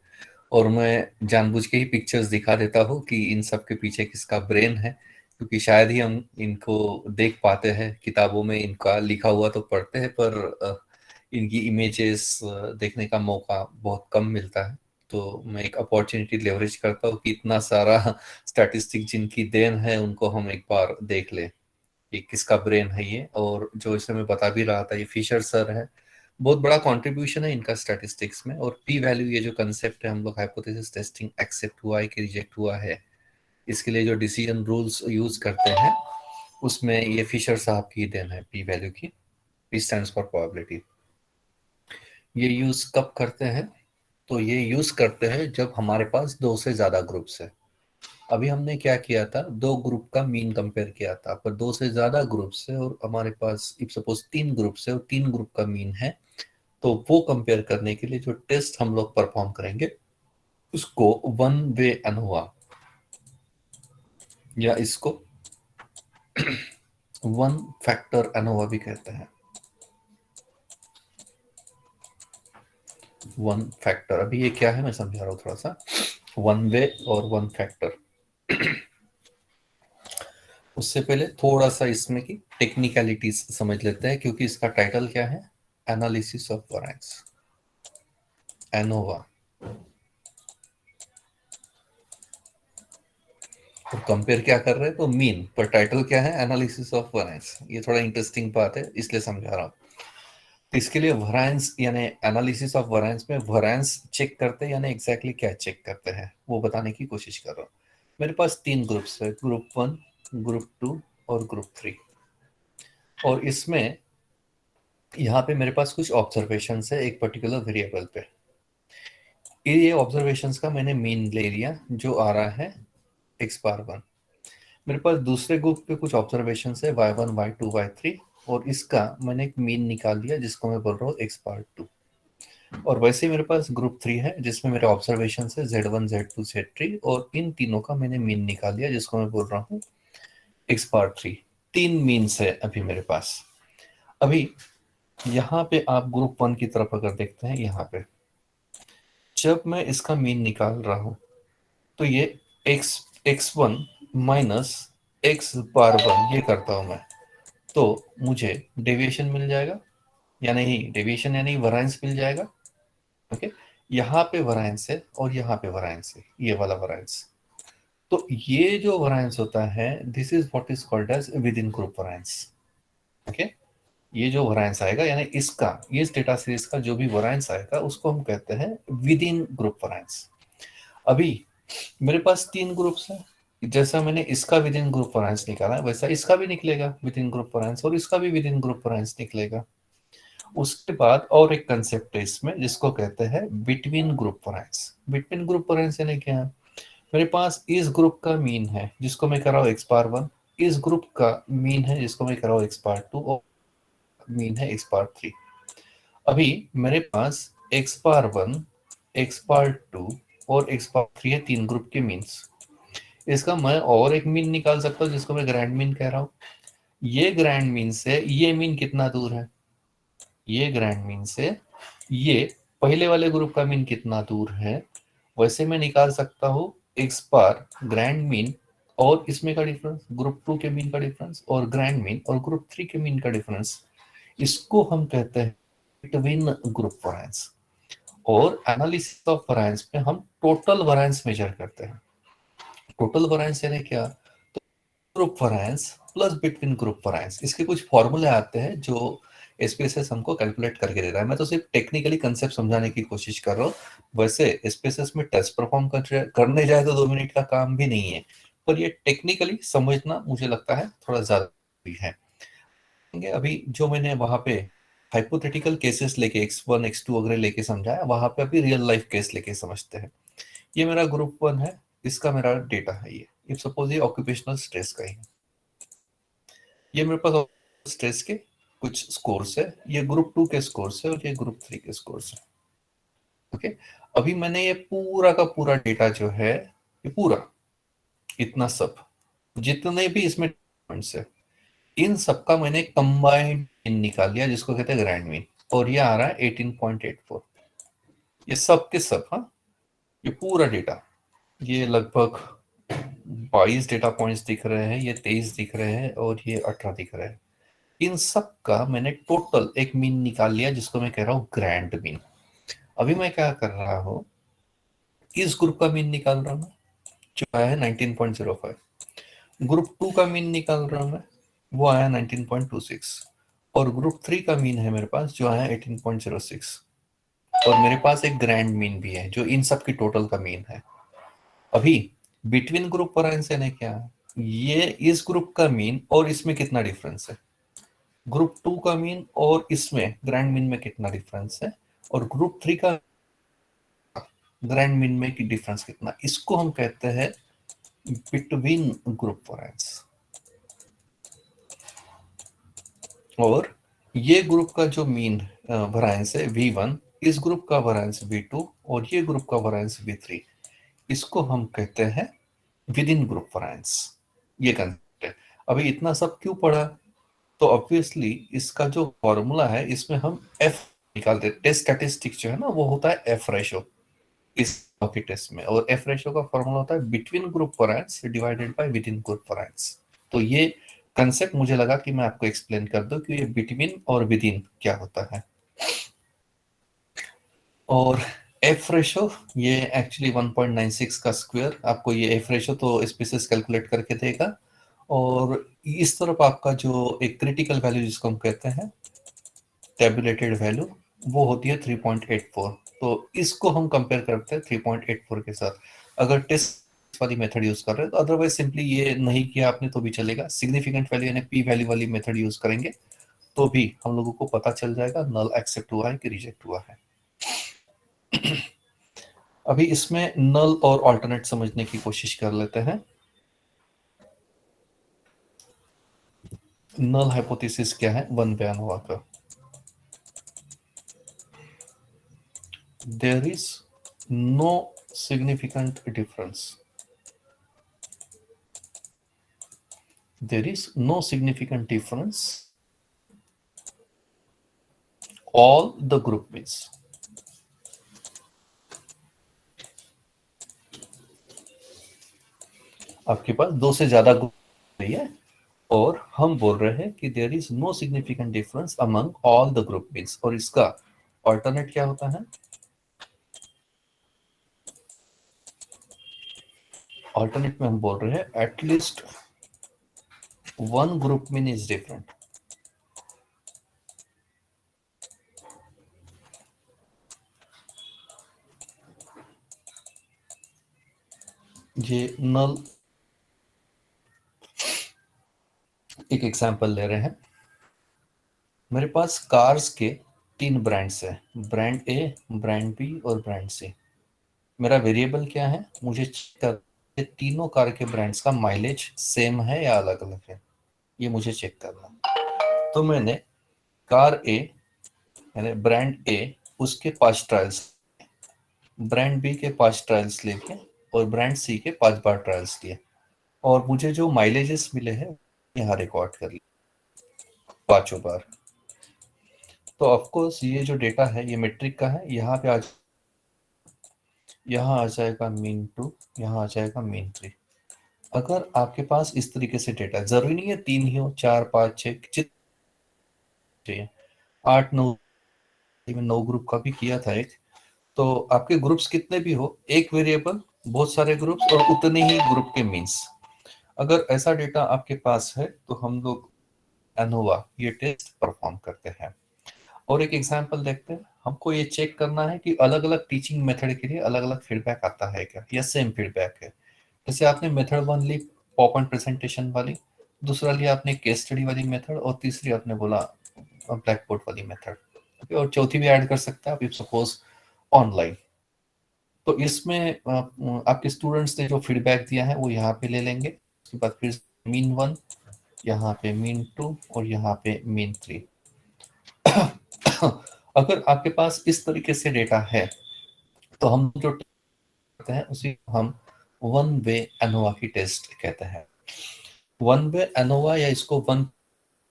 और मैं जानबूझ के ही पिक्चर्स दिखा देता हूँ कि इन सब के पीछे किसका ब्रेन है, क्योंकि शायद ही हम इनको देख पाते हैं। किताबों में इनका लिखा हुआ तो पढ़ते हैं, पर इनकी इमेजेस देखने का मौका बहुत कम मिलता है। तो मैं एक अपॉर्चुनिटी लेवरेज करता हूँ कि इतना सारा स्टैटिस्टिक जिनकी देन है उनको हम एक बार देख लें कि किसका ब्रेन है ये। और जो इसे मैं बता भी रहा था, ये फिशर सर है, बहुत बड़ा कंट्रीब्यूशन है इनका स्टैटिस्टिक्स में। और पी वैल्यू ये जो कंसेप्ट है, हम लोग हाइपोथेसिस टेस्टिंग एक्सेप्ट हुआ है कि रिजेक्ट हुआ है, इसके लिए जो डिसीजन रूल्स यूज करते हैं उसमें ये फिशर साहब की देन है पी वैल्यू की। P stands for probability. ये यूज कब करते हैं? तो ये यूज करते हैं जब हमारे पास दो से ज्यादा ग्रुप्स है। अभी हमने क्या किया था, दो ग्रुप का मीन कंपेयर किया था, पर दो से ज्यादा ग्रुप्स है और हमारे पास इफ सपोज तीन ग्रुप्स है और तीन ग्रुप का मीन है, तो वो कंपेयर करने के लिए जो टेस्ट हम लोग परफॉर्म करेंगे उसको वन वे अनोवा, या इसको वन फैक्टर अनोवा भी कहते हैं। वन फैक्टर, अभी ये क्या है मैं समझा रहा हूँ थोड़ा सा। वन वे और वन फैक्टर। उससे पहले थोड़ा सा इसमें की टेक्निकलिटीज समझ लेते हैं, क्योंकि इसका टाइटल क्या है, एनालिसिस ऑफ वैरिएंस एनोवा। तो कंपेयर क्या कर रहे हैं, तो मीन, पर टाइटल क्या है, एनालिसिस ऑफ वैरिएंस। ये थोड़ा इंटरेस्टिंग बात है इसलिए समझा रहा हूँ। तो इसके लिए वैरिएंस यानी एनालिसिस ऑफ वैरिएंस में वैरिएंस चेक करते हैं, यानी एग्जैक्टली क्या चेक करते हैं वो बताने की कोशिश कर रहा हूँ। मेरे पास तीन ग्रुप्स है, ग्रुप वन, ग्रुप टू और ग्रुप थ्री। और इसमें यहाँ पे मेरे पास कुछ ऑब्जर्वेशन है एक पर्टिकुलर वेरिएबल पे। ये ऑब्जर्वेशंस का मैंने मीन ले लिया जो आ रहा है एक्स बार वन। मेरे पास दूसरे ग्रुप पे कुछ ऑब्जर्वेशन है Y one, Y two, Y three, और इसका मैंने एक मीन निकाल दिया जिसको मैं बोल रहा हूँ एक्स बार टू। और वैसे ही मेरे पास ग्रुप थ्री है जिसमें मेरे ऑब्जर्वेशन है Z one, Z two, Z three, और इन तीनों का मैंने मीन निकाल दिया जिसको मैं बोल रहा हूँ एक्स बार थ्री। तीन मीन्स है अभी मेरे पास। अभी यहाँ पे आप ग्रुप वन की तरफ अगर देखते हैं, यहाँ पे जब मैं इसका मीन निकाल रहा हूँ तो ये x x one minus x bar one ये करता हूं मैं, तो मुझे डेविएशन मिल जाएगा, या नहीं डेविएशन यानी वरायंस मिल जाएगा। ओके, यहाँ पे वरायंस है और यहाँ पे वरायंस है, ये वाला वरायंस। तो ये जो वरायंस होता है, this is what is called as within group variance. Okay, ये जो वरायंस आएगा यानी इसका, ये डेटा सीरीज का जो भी वरायंस आएगा उसको हम कहते हैं विद इन ग्रुप वरायंस। अभी मेरे पास तीन ग्रुप्स हैं, जैसा मैंने इसका विद इन ग्रुप वरायंस निकाला है वैसा इसका भी निकलेगा विद इन ग्रुप वरायंस, और इसका भी विद इन ग्रुप वरायंस निकलेगा। उसके बाद और एक कंसेप्ट है इसमें जिसको कहते हैं between group variance. Between group variance यानी क्या है, मेरे पास इस ग्रुप का मीन है जिसको मैं कर रहा हूँ एक्स बार वन, इस ग्रुप का मीन है जिसको मैं कर रहा हूँ एक्स बार टू, और मीन है एक्स बार थ्री। अभी मेरे पास x bar one, x bar two और एक्स बार थ्री है, तीन ग्रुप के मीन्स। इसका मैं और एक मीन निकाल सकता हूँ जिसको मैं ग्रैंड मीन कह रहा हूँ। ये ग्रैंड मीन से ये मीन कितना दूर है, ये ग्रैंड मीन से ये पहले वाले ग्रुप का मीन कितना दूर है, वैसे मैं निकाल सकता हूँ एक्स बार ग्रैंड मीन और इसमें का डिफरेंस, ग्रुप टू के मीन का डिफरेंस, और ग्रैंड मीन और ग्रुप थ्री के मीन का डिफरेंस। इसको हम कहते हैं बिटवीन ग्रुप वरायंस। और एनालिसिस ऑफ वरायंस में हम टोटल वरायंस मेजर करते हैं। टोटल वरायंस यानी क्या, group variance plus between group variance, इसके कुछ फॉर्मूले आते हैं जो एसपीएसएस हमको कैलकुलेट करके दे रहा है। मैं तो सिर्फ टेक्निकली कंसेप्ट समझाने की कोशिश कर रहा हूँ। वैसे एसपीएसएस में टेस्ट परफॉर्म करने जाए तो 2 मिनट का काम भी नहीं है, पर ये टेक्निकली समझना मुझे लगता है थोड़ा ज्यादा भी है। अभी जो मैंने वहां पे हाइपोथेटिकल केसेस लेके x1 x2 वगैरह लेके समझाया, वहां पे अभी रियल लाइफ केस लेके समझते हैं। ये मेरा ग्रुप 1 है, इसका मेरा डेटा है। ये सपोज ये ऑक्यूपेशनल स्ट्रेस का ही है। ये मेरे पास स्ट्रेस के कुछ स्कोर्स है, ये ग्रुप 2 के स्कोर्स है और ये ग्रुप 3 के स्कोर्स है। ओके, अभी मैंने ये पूरा का पूरा डेटा जो है, ये पूरा इतना सब जितने भी इसमें पॉइंट्स है, इन सबका मैंने कंबाइंड निकाल लिया जिसको कहते हैं ग्रैंड मीन, और ये आ रहा है 18.84। ये सब के सब, हाँ, ये पूरा डेटा, ये लगभग 22 डेटा पॉइंट्स दिख रहे हैं, ये 23 दिख रहे हैं और ये 18 दिख रहे हैं। इन सब का मैंने टोटल एक मीन निकाल लिया जिसको मैं कह रहा हूँ ग्रैंड मीन। अभी मैं क्या कर रहा हूँ, इस ग्रुप का मीन निकाल रहा हूँ जो आया है 19.05। ग्रुप 2 का मीन निकाल रहा हूँ मैं, वो आया 19.26। और ग्रुप 3 का मीन है मेरे पास जो आया 18.06। और मेरे पास एक ग्रैंड मीन भी है जो इन सब की टोटल का मीन है। अभी बिटवीन ग्रुप वरायंस यानी क्या, ये इस ग्रुप का मीन और इसमें कितना डिफरेंस है, ग्रुप 2 का मीन और इसमें ग्रैंड मीन में कितना डिफरेंस है, और ग्रुप 3 का ग्रैंड मीन में की डिफरेंस कितना, इसको हम कहते हैं बिटवीन ग्रुप वरायंस। और ये ग्रुप का जो मीन वरायंस है V1, इस ग्रुप का वरायंस V2 और ये ग्रुप का वरायंस V3, इसको हम कहते हैं विद इन ग्रुप वरायंस। ये कंसेप्ट है। अभी इतना सब क्यों पढ़ा, तो ऑब्वियसली इसका जो फॉर्मूला है इसमें हम एफ निकालते हैं। टेस्ट स्टैटिस्टिक्स जो है ना वो होता है एफ रेशो इस की टेस्ट में, और एफ रेशो का फॉर्मूला होता है between group variance divided by with in group variance. तो ये कंसेप्ट मुझे लगा कि मैं आपको एक्सप्लेन कर दूं कि ये बिटवीन और विद इन क्या होता है। और एफ रेशो ये एक्चुअली 1.96 का स्क्वायर, आपको ये एफ रेशो तो स्पीसीज कैलकुलेट करके देगा। और इस तरफ आपका जो एक क्रिटिकल वैल्यू जिसको हम कहते हैं टेबुलेटेड वैल्यू, वो होती है 3.84। तो इसको हम कंपेयर करते हैं 3.84 के साथ, अगर टेस्ट वाली मेथड यूज कर रहे हैं। तो अदरवाइज सिंपली ये नहीं किया आपने तो भी चलेगा, सिग्निफिकेंट वैल्यू यानी पी वैल्यू वाली मेथड यूज करेंगे तो भी हम लोगों को पता चल जाएगा नल एक्सेप्ट हुआ है कि रिजेक्ट हुआ है। अभी इसमें नल और ऑल्टरनेट समझने की कोशिश कर लेते हैं। नल हाइपोथेसिस क्या है वन बयान हुआ का, there is no significant difference, there is no significant difference all the group means। आपके पास दो से ज्यादा ग्रुप है और हम बोल रहे हैं कि there is no significant difference among all the group means, और इसका ऑल्टरनेट क्या होता है, ऑल्टरनेट में हम बोल रहे हैं at least one group mean is different. ये नल, एक एग्जांपल ले रहे हैं। मेरे पास कार्स के 3 ब्रांड्स हैं, ब्रांड ए, ब्रांड बी और ब्रांड सी। मेरा वेरिएबल क्या है, मुझे चेक कर तीनों कार के ब्रांड्स का माइलेज सेम है या अलग अलग है, ये मुझे चेक करना। तो मैंने कार ए यानी ब्रांड ए उसके 5 ट्रायल्स, ब्रांड बी के 5 ट्रायल्स लेके और ब्रांड सी के 5 बार ट्रायल्स लिए, और मुझे जो माइलेजेस मिले हैं यहाँ रिकॉर्ड कर लिया 5 बार। तो ऑफकोर्स ये जो डेटा है ये मेट्रिक का है, यहाँ आ जाएगा मीन 2, यहाँ आ जाएगा मीन 3। अगर आपके पास इस तरीके से डेटा, जरूरी नहीं है 3 ही हो, 4 5 6 चाहिए, 8 9, में 9 ग्रुप का भी किया था एक। तो आपके ग्रुप्स कितने भी हो, एक वेरिएबल बहुत सारे ग्रुप्स और उतने ही ग्रुप के मीन्स। अगर ऐसा डेटा आपके पास है तो हम लोग एनोवा ये टेस्ट परफॉर्म करते हैं। और एक एग्जांपल देखते हैं। हमको ये चेक करना है कि अलग अलग टीचिंग मेथड के लिए अलग अलग फीडबैक आता है क्या, या सेम फीडबैक है। जैसे आपने मेथड वन ली पॉपअप प्रेजेंटेशन वाली, दूसरा लिया आपने केस स्टडी वाली मेथड, और तीसरी आपने बोला ब्लैक बोर्ड वाली मेथड, और चौथी भी ऐड कर सकते हैं आप, सपोज ऑनलाइन। तो इसमें आपके स्टूडेंट्स ने जो फीडबैक दिया है वो यहाँ पे ले लेंगे। उसके बाद फिर मीन वन, यहाँ पे मीन टू, और यहाँ पे मीन थ्री। अगर आपके पास इस तरीके से डेटा है तो हम जो करते हैं उसी को हम वन वे एनोवा की टेस्ट कहते हैं। वन वे एनोवा या इसको वन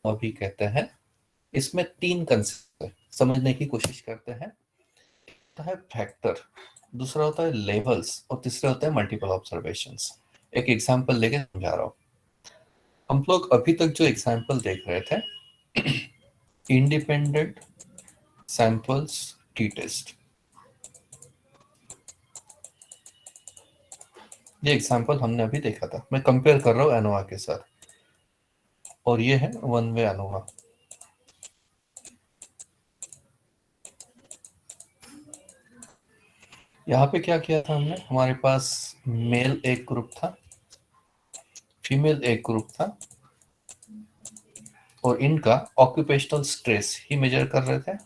भी कहते हैं। इसमें तीन कंसेप्ट समझने की कोशिश करते हैं। होता है फैक्टर, दूसरा होता है लेवल्स, और तीसरा होता है मल्टीपल ऑब्जर्वेशंस। एक एग्जांपल लेके समझा रहा हूँ। हम लोग अभी तक जो एग्जांपल देख रहे थे, इंडिपेंडेंट सैंपल्स टी टेस्ट, ये एग्जांपल हमने अभी देखा था। मैं कंपेयर कर रहा हूँ एनोवा के साथ, और ये है वन वे एनोवा। यहाँ पे क्या किया था हमने, हमारे पास मेल एक ग्रुप था, फीमेल एक ग्रुप था, और इनका ऑक्यूपेशनल स्ट्रेस ही मेजर कर रहे थे।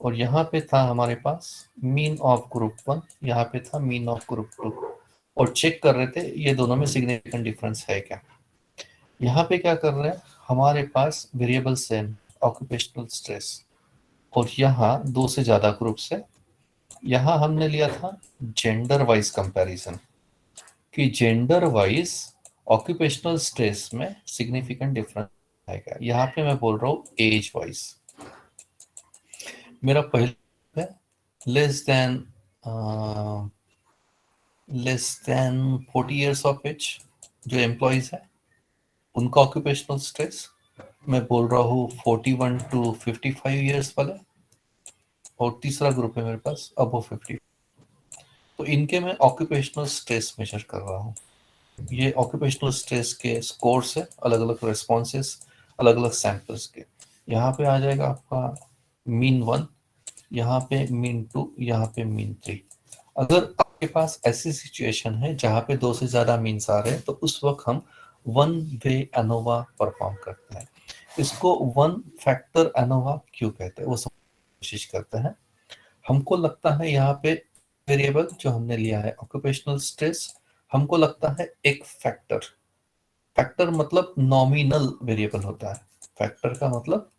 और यहाँ पे था हमारे पास मीन ऑफ ग्रुप वन, यहाँ पे था मीन ऑफ ग्रुप टू, और चेक कर रहे थे ये दोनों में सिग्निफिकेंट डिफरेंस है क्या। यहाँ पे क्या कर रहे हैं, हमारे पास वेरिएबल सेम ऑक्यूपेशनल स्ट्रेस, और यहाँ दो से ज्यादा ग्रुप्स है। यहाँ हमने लिया था जेंडर वाइज कंपैरिजन, कि जेंडर वाइज ऑक्यूपेशनल स्ट्रेस में सिग्निफिकेंट डिफरेंस है क्या। यहाँ पे मैं बोल रहा हूँ एज वाइज। मेरा पहला है less than less than 40 years of age, जो एम्प्लॉयज है उनका ऑक्यूपेशनल स्ट्रेस। मैं बोल रहा हूँ 41 टू 55 इयर्स वाले, और तीसरा ग्रुप है मेरे पास अबव 50। तो इनके मैं ऑक्यूपेशनल स्ट्रेस मेजर कर रहा हूँ। ये ऑक्यूपेशनल स्ट्रेस के स्कोर्स है, अलग अलग रेस्पॉन्सेस, अलग अलग सैंपल्स के। यहाँ पे आ जाएगा आपका मीन वन, यहाँ पे मीन टू, यहाँ पे मीन थ्री। अगर आपके पास ऐसी सिचुएशन है जहाँ पे दो से ज्यादा मीन्स आ रहे हैं तो उस वक्त हम वन वे एनोवा परफॉर्म करते हैं। इसको वन फैक्टर एनोवा क्यों कहते हैं वो समझने की कोशिश करते हैं। हमको लगता है यहाँ पे वेरिएबल जो हमने लिया है ऑक्यूपेशनल स्ट्रेस, हमको लगता है एक फैक्टर। फैक्टर मतलब नॉमिनल वेरिएबल होता है। फैक्टर का मतलब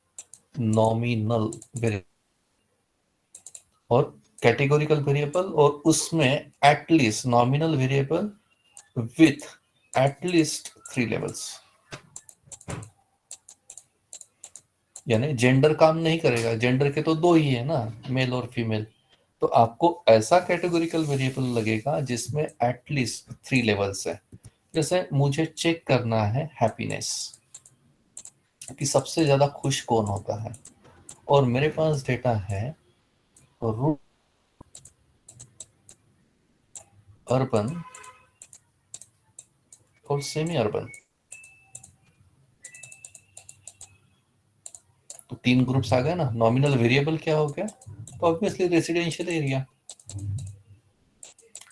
नॉमिनल वेरिएबल, और कैटेगोरिकल वेरिएबल, और उसमें at least nominal variable with at least 3 levels. यानी जेंडर काम नहीं करेगा, जेंडर के तो दो ही है ना, मेल और फीमेल। तो आपको ऐसा कैटेगोरिकल वेरिएबल लगेगा जिसमें एटलीस्ट 3 लेवल्स है। जैसे मुझे चेक करना है हैप्पीनेस, कि सबसे ज्यादा खुश कौन होता है, और मेरे पास डेटा है रूरल, अर्बन और सेमी अर्बन। तो तीन ग्रुप्स आ गए ना। नॉमिनल वेरिएबल क्या हो गया, तो ऑब्वियसली रेसिडेंशियल एरिया।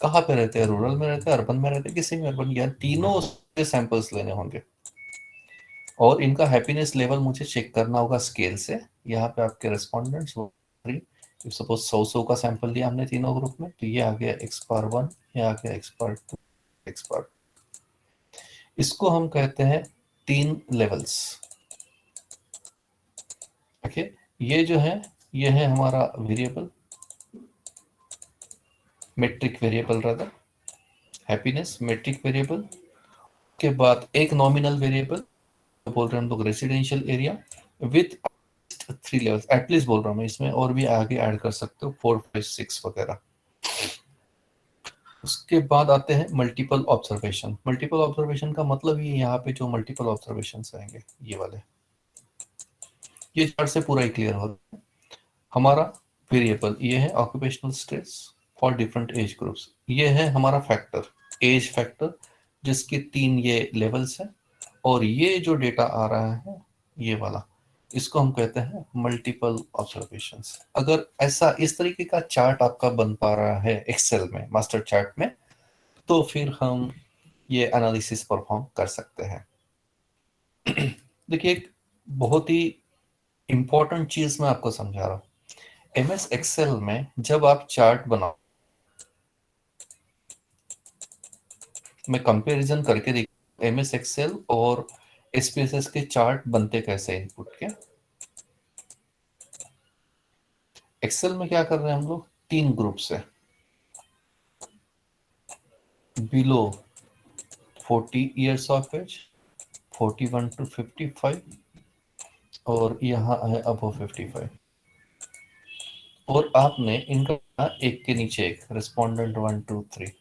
कहाँ पे रहते हैं, रूरल में रहते हैं, अर्बन में रहते हैं कि सेमी अर्बन, या तीनों के सैंपल्स लेने होंगे। और इनका हैप्पीनेस लेवल मुझे चेक करना होगा स्केल से। यहाँ पे आपके रेस्पॉन्डेंट्स, सपोज 100 का सैंपल लिया हमने तीनों ग्रुप में, तो ये आ गया एक्स पावर वन, ये आ गया X power two, X power. इसको हम कहते हैं तीन लेवल्स। ओके, ये जो है ये है हमारा वेरिएबल, मेट्रिक वेरिएबल रहा हैप्पीनेस, मेट्रिक वेरिएबल के बाद एक नॉमिनल वेरिएबल बोल रहे हैं हम लोग residential area, with 3 levels at least बोल रहा हूँ मैं, इसमें और भी आगे ऐड कर सकते हो 4 5 6 वगैरह। उसके बाद आते हैं मल्टीपल ऑब्जर्वेशन। मल्टीपल ऑब्जर्वेशन का मतलब ये यहाँ पे जो मल्टीपल ऑब्जर्वेशन आएंगे ये वाले, ये चार्ट से पूरा ही क्लियर हो। हमारा वेरिएबल ये है occupational stress for different age groups, ये है हमारा फैक्टर एज फैक्टर, जिसके 3 ये लेवल्स हैं, और ये जो डेटा आ रहा है ये वाला, इसको हम कहते हैं मल्टीपल ऑब्जर्वेशंस। अगर ऐसा इस तरीके का चार्ट आपका बन पा रहा है एक्सेल में, मास्टर चार्ट में, तो फिर हम ये एनालिसिस परफॉर्म कर सकते हैं। देखिए, एक बहुत ही इंपॉर्टेंट चीज मैं आपको समझा रहा हूँ। एमएस एक्सेल में जब आप चार्ट बनाओ, मैं कंपैरिजन करके देख, एमएस एक्सेल और एसपीएसएस के चार्ट बनते कैसे इनपुट के। एक्सेल में क्या कर रहे हैं हम लोग, 3 ग्रुप से, below 40 years of age, 41 to 55, और यहाँ है अबव 55। और आपने इनका एक के नीचे एक, रिस्पोंडेंट 1 2 3,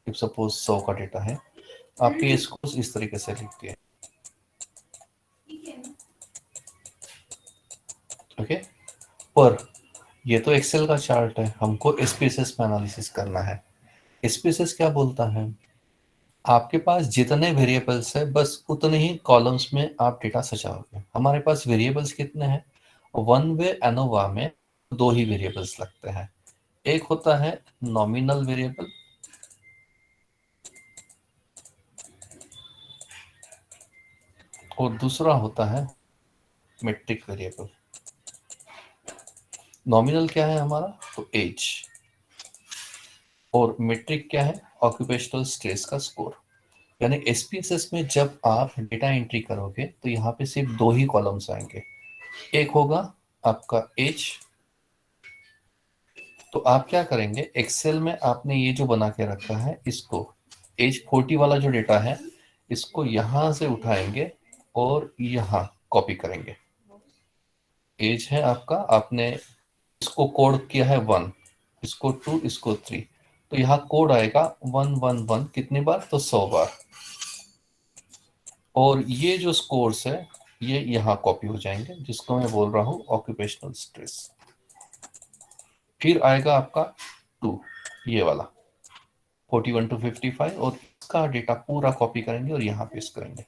इफ सपोज 100 का डेटा है, आपके इसको इस तरीके से लिख दिए। ओके, पर ये तो एक्सेल का चार्ट है, हमको एसपीएसएस में एनालिसिस करना है। एसपीएसएस क्या बोलता है, आपके पास जितने वेरिएबल्स है बस उतने ही कॉलम्स में आप डेटा सजाओगे। हमारे पास वेरिएबल्स कितने हैं, वन वे एनोवा में 2 ही वेरिएबल्स लगते हैं। एक होता है नॉमिनल वेरिएबल, और दूसरा होता है मेट्रिक वेरिएबल। नॉमिनल क्या है हमारा, तो एज, और मेट्रिक क्या है, ऑक्यूपेशनल स्ट्रेस का स्कोर। यानी एसपीएसएस में जब आप डेटा एंट्री करोगे तो यहाँ पे सिर्फ 2 ही कॉलम्स आएंगे। एक होगा आपका एज, तो आप क्या करेंगे, एक्सेल में आपने ये जो बना के रखा है इसको, एज 40 वाला जो डेटा है इसको यहां से उठाएंगे और यहाँ कॉपी करेंगे। एज है आपका, आपने इसको कोड किया है 1, इसको 2, इसको 3, तो यहाँ कोड आएगा 111 कितनी बार, तो 100 बार। और ये जो स्कोर्स है ये यहाँ कॉपी हो जाएंगे, जिसको मैं बोल रहा हूँ ऑक्यूपेशनल स्ट्रेस। फिर आएगा आपका 2, ये वाला 41 टू 55, और इसका डेटा पूरा कॉपी करेंगे और यहाँ पेस्ट करेंगे।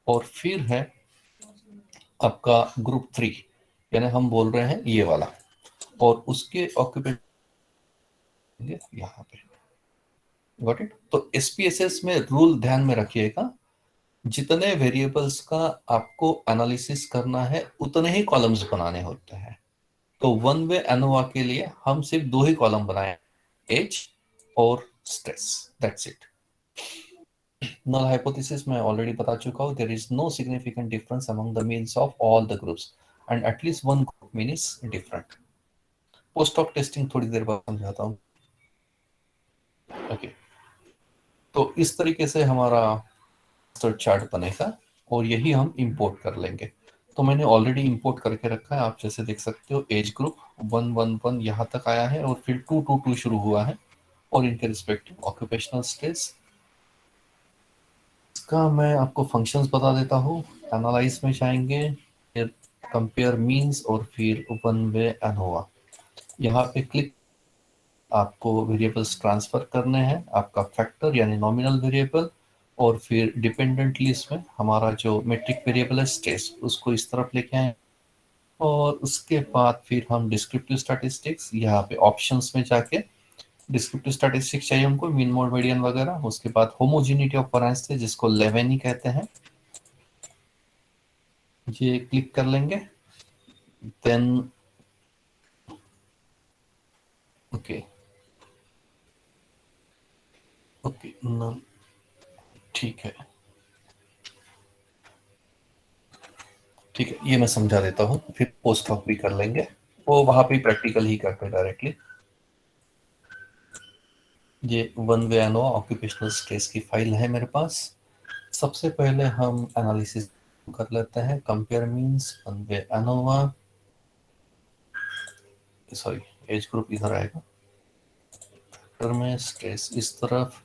और फिर है आपका ग्रुप 3, यानी हम बोल रहे हैं ये वाला, और उसके ऑक्यूपेशन यहाँ पे। Got it. तो एसपीएसएस में रूल ध्यान में रखिएगा, जितने वेरिएबल्स का आपको एनालिसिस करना है उतने ही कॉलम्स बनाने होते हैं। तो वन वे एनोवा के लिए हम सिर्फ 2 ही कॉलम बनाए, एज और stress, that's it. Null hypothesis मैं ऑलरेडी बता चुका हूँ, there is no significant difference among the means of all the groups and at least one group mean is different. Post of testing थोड़ी देर बाद समझाता हूँ। ओके, तो इस तरीके से हमारा चार्ट बनेगा और यही हम इंपोर्ट कर लेंगे। तो मैंने ऑलरेडी इंपोर्ट करके रखा है, आप जैसे देख सकते हो, एज ग्रुप 111 यहाँ तक आया है, और फिर 222 शुरू हुआ है, और इनके रिस्पेक्टिव ऑक्यूपेशनल स्ट्रेस। इसका मैं आपको फंक्शंस बता देता हूँ। एनालाइज में जाएंगे, फिर कंपेयर मीन्स, और फिर वन वे एनोवा। यहाँ पे क्लिक, आपको वेरिएबल्स ट्रांसफर करने हैं, आपका फैक्टर यानी नॉमिनल वेरिएबल, और फिर डिपेंडेंटली इसमें हमारा जो मेट्रिक वेरिएबल है स्ट्रेस, उसको इस तरफ लेके आए। और उसके बाद फिर हम डिस्क्रिप्टिव स्टैटिस्टिक्स, यहाँ पे ऑप्शंस में जाके डिस्क्रिप्टिव स्टैटिस्टिक्स चाहिए हमको, मीन मोड मीडियन वगैरह। उसके बाद होमोजेनिटी ऑफ वैरिएंस थे, जिसको लेवेनी कहते हैं, ये क्लिक कर लेंगे। देन ओके, ओके, ठीक है, ठीक है, ये मैं समझा देता हूँ, फिर पोस्ट ऑफ भी कर लेंगे, वो वहां पे प्रैक्टिकल ही करते हैं डायरेक्टली। ये one way ANOVA occupational stress की फाइल है मेरे पास। सबसे पहले हम एनालिसिस कर लेते हैं, compare means one way ANOVA, sorry age group इधर आएगा, फिर में स्ट्रेस इस तरफ,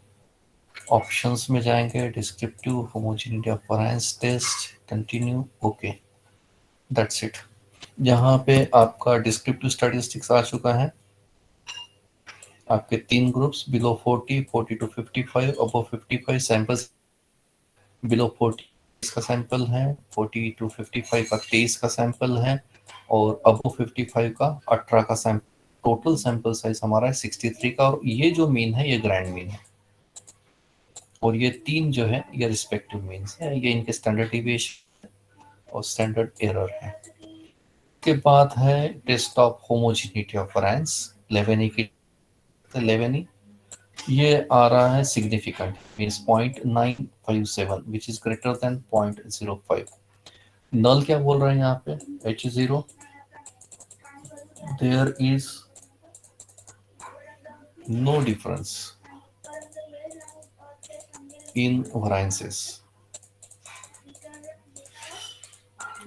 ऑप्शंस में जाएंगे, descriptive homogeneity of variance test, continue, okay, that's it. यहाँ पे आपका डिस्क्रिप्टिव स्टैटिस्टिक्स आ चुका है, आपके तीन groups below 40, 40 to 55, above 55 samples. Below 40 का सैंपल है, 40 टू 55 का 23 का सैंपल है, और अबव 55 का 18 का सैंपल। टोटल सैंपल साइज हमारा है 63 का, और ये जो मीन है ये ग्रैंड मीन है, और ये तीन जो है ये रिस्पेक्टिव मीन्स है, ये इनके स्टैंडर्ड डिविएशन और स्टैंडर्ड एरर है। के बाद है test of homogeneity of variance, Levene की। लेवेनी ये आ रहा है significant, means 0.957 which is greater than 0.05। Null क्या बोल रहे हैं यहाँ पे, H0, there is no difference in variances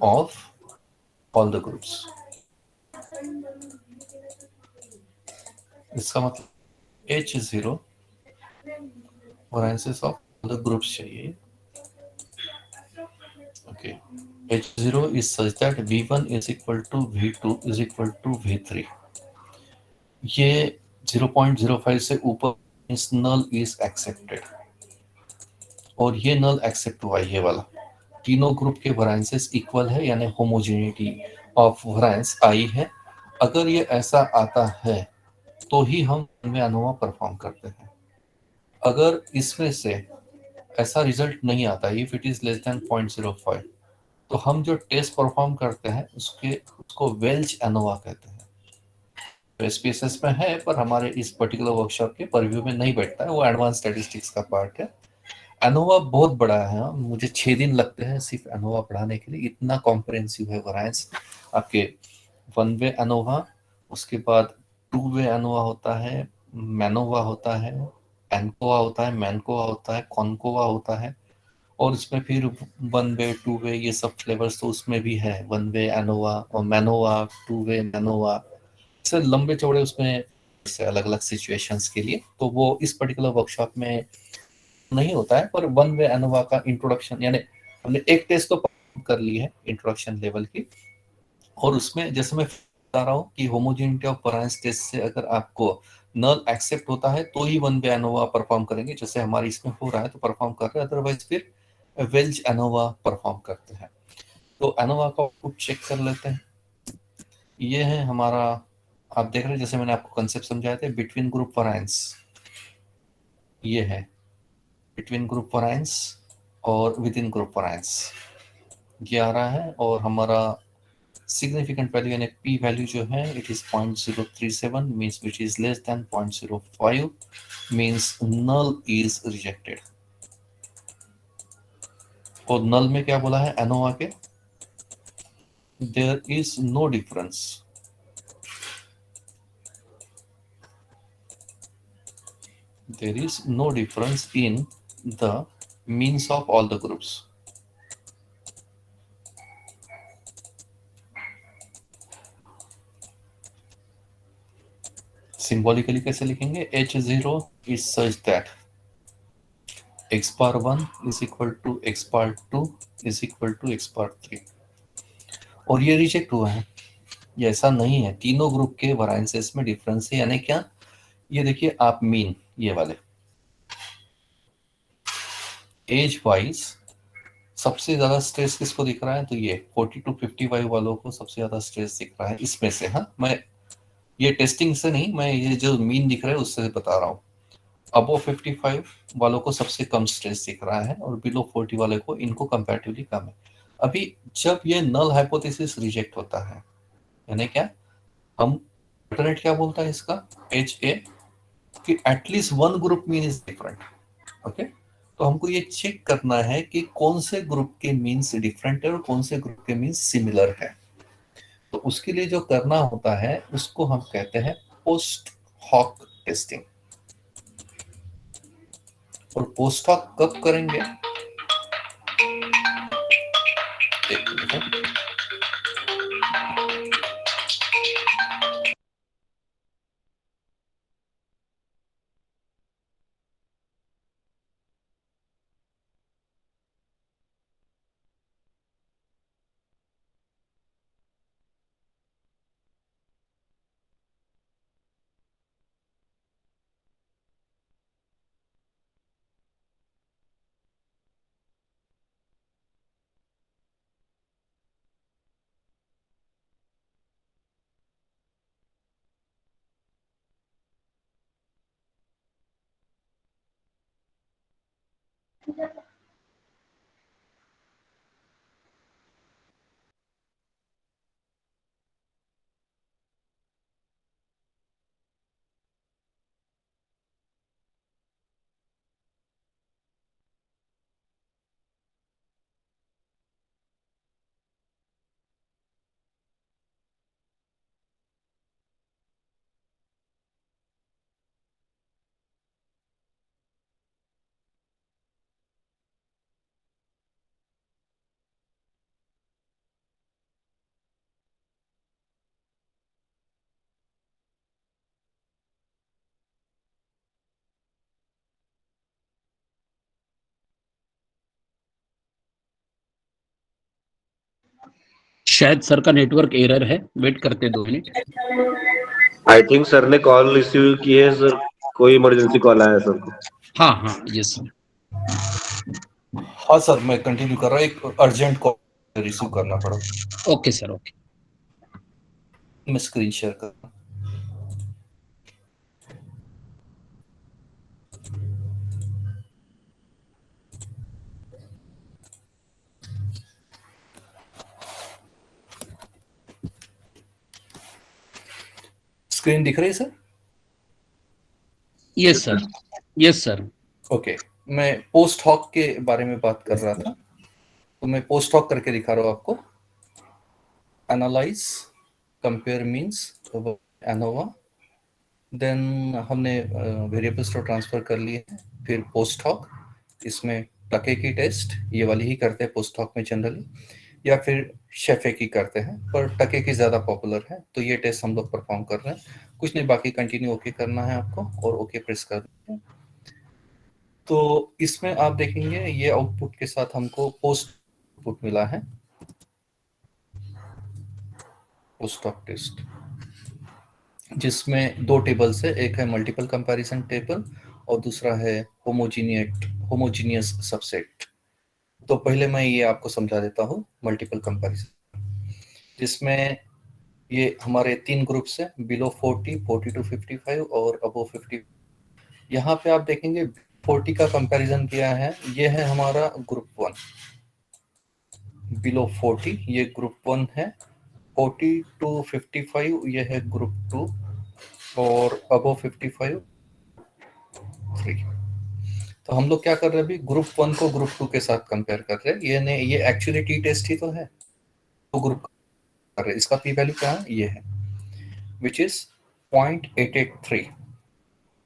of all the groups। इसका मतलब H0 variances of all the groups चाहिए। Okay, H0 is such that V1 is equal to V2 is equal to V3। ये 0.05 से ऊपर इस नल is accepted, और ये नल accept हुआ ये वाला। तीनों ग्रुप के वैरिएंसेस इक्वल है, यानी होमोजेनिटी ऑफ वैरिएंस आई है। अगर ये ऐसा आता है तो ही हम में अनोवा परफॉर्म करते हैं। अगर इसमें से ऐसा रिजल्ट नहीं आता, if it is less than 0.05, तो हम जो टेस्ट परफॉर्म करते हैं उसको वेल्च एनोवा कहते हैं। एसपीएसएस में है, पर हमारे इस पर्टिकुलर वर्कशॉप के परव्यू में नहीं बैठता है, वो एडवांस स्टैटिस्टिक्स का पार्ट है। एनोवा बहुत बड़ा है, मुझे 6 दिन लगते हैं सिर्फ एनोवा पढ़ाने के लिए, इतना कॉम्प्रिहेंसिव है वैरिएंस। आपके वन वे एनोवा, उसके बाद टू वे एनोवा होता है, मैनोवा होता है, एनकोवा होता है, मैनकोवा होता है, कॉनकोवा होता है, और इसमें फिर वन वे टू वे ये सब फ्लेवर्स तो उसमें भी है, वन वे एनोवा और मैनोवा, टू वे मैनोवा, से लंबे चौड़े उसमें से अलग अलग सिचुएशंस के लिए, तो वो इस पर्टिकुलर वर्कशॉप में नहीं होता है। पर वन वे एनोवा का इंट्रोडक्शन, यानी हमने एक टेस्ट तो कर ली है इंट्रोडक्शन लेवल की, और उसमें जैसे मैं बता रहा हूँ कि होमोजेनिटी ऑफ वैरिएंस टेस्ट से अगर आपको नल एक्सेप्ट होता है तो ही वन वे एनोवा परफॉर्म करेंगे, जैसे हमारे इसमें हो रहा है तो परफॉर्म कर रहे हैं, अदरवाइज फिर वेल्च एनोवा परफॉर्म करते हैं। तो एनोवा का आउटपुट चेक कर लेते हैं। ये है हमारा, आप देख रहे हैं जैसे मैंने आपको कंसेप्ट समझाया था, बिटवीन ग्रुप वैरिएंस ये है, बिटवीन ग्रुप वैरिएंस और विद इन ग्रुप वैरिएंस ये आ रहा है, और हमारा सिग्निफिकेंट वैल्यू यानी पी वैल्यू जो है it is 0.037 means which is less than 0.05 means null is rejected. और नल में क्या बोला है एनोवा के, there is no difference, there is no difference in the means of all the groups। Symbolically कैसे लिखेंगे, H0 is such that x bar 1 is equal to x bar 2 is equal to x bar 3, और ये reject हुआ है, ये ऐसा नहीं है, तीनों ग्रुप के वैरिएंसेस में डिफरेंस है, यानी क्या, ये देखिए आप मीन ये वाले एज वाइज सबसे ज्यादा स्ट्रेस किसको दिख रहा है, तो ये 40 टू 55 वालों को सबसे ज्यादा स्ट्रेस दिख रहा है इसमें से। हाँ, मैं ये टेस्टिंग से नहीं, मैं ये जो मीन दिख रहा है उससे बता रहा हूँ। अबो 55 वालों को सबसे कम स्ट्रेस दिख रहा है, और बिलो 40 वाले को इनको कंपैरेटिवली कम है। अभी जब ये नल हाइपोथेसिस रिजेक्ट होता है, यानी क्या, हम अल्टरनेट क्या बोलता है इसका, एच ए, कि at least one group mean is different. Okay, तो हमको ये चेक करना है कि कौन से ग्रुप के मीन्स डिफरेंट है और कौन से ग्रुप के मीन्स सिमिलर है। तो उसके लिए जो करना होता है उसको हम कहते हैं पोस्ट हॉक टेस्टिंग। और पोस्ट हॉक कब करेंगे, एक मिनट। शायद सर का नेटवर्क एरर है, वेट करते 2 मिनट। आई थिंक सर ने कॉल रिसीव की है सर, कोई इमरजेंसी कॉल आया है सर को। हाँ हाँ, यस सर। हाँ सर, मैं कंटिन्यू कर रहा हूँ, एक अर्जेंट कॉल रिसीव करना पड़ा। Okay sir, okay. मैं स्क्रीन शेयर कर रहा हूँ। स्क्रीन दिख रही है sir? Yes sir, yes sir. Okay, मैं पोस्ट हॉक के बारे में बात कर रहा था, तो मैं पोस्ट हॉक करके दिखा रहा हूँ आपको। Analyze, compare means, ANOVA, then हमने वेरिएबल्स तो ट्रांसफर कर लिए हैं। फिर पोस्ट हॉक, इसमें टके की टेस्ट ये वाली ही करते हैं पोस्ट हॉक में जनरली, या फिर शेफे की करते हैं, पर टके की ज़्यादा पॉपुलर है, तो ये टेस्ट हम लोग परफॉर्म कर रहे हैं। कुछ नहीं, बाकी कंटिन्यू ओके करना है आपको और ओके प्रेस कर देते हैं। तो इसमें आप देखेंगे ये आउटपुट के साथ हमको पोस्ट आउटपुट मिला है, पोस्ट ऑफ टेस्ट, जिसमें दो टेबल्स है, एक है मल्टीपल कंपैरिजन टेबल और दूसरा है होमोजीनियस सबसेट। तो पहले मैं ये आपको समझा देता हूँ मल्टीपल कंपैरिजन, जिसमें ये हमारे 3 ग्रुप्स है, बिलो 40, 40 to 55 और अबो 50। यहाँ पे आप देखेंगे 40 का कंपैरिजन किया है, ये है हमारा ग्रुप 1। बिलो 40 ये ग्रुप 1 है, 40 to 55 ये है ग्रुप 2 और अबो 55 3। तो हम लोग क्या कर रहे हैं अभी, ग्रुप 1 को ग्रुप 2 के साथ कंपेयर कर रहे हैं। ये नहीं, ये एक्चुअली टी टेस्ट ही तो है, तो ग्रुप कर रहे हैं। इसका पी वैल्यू क्या है, ये है, which is 0.883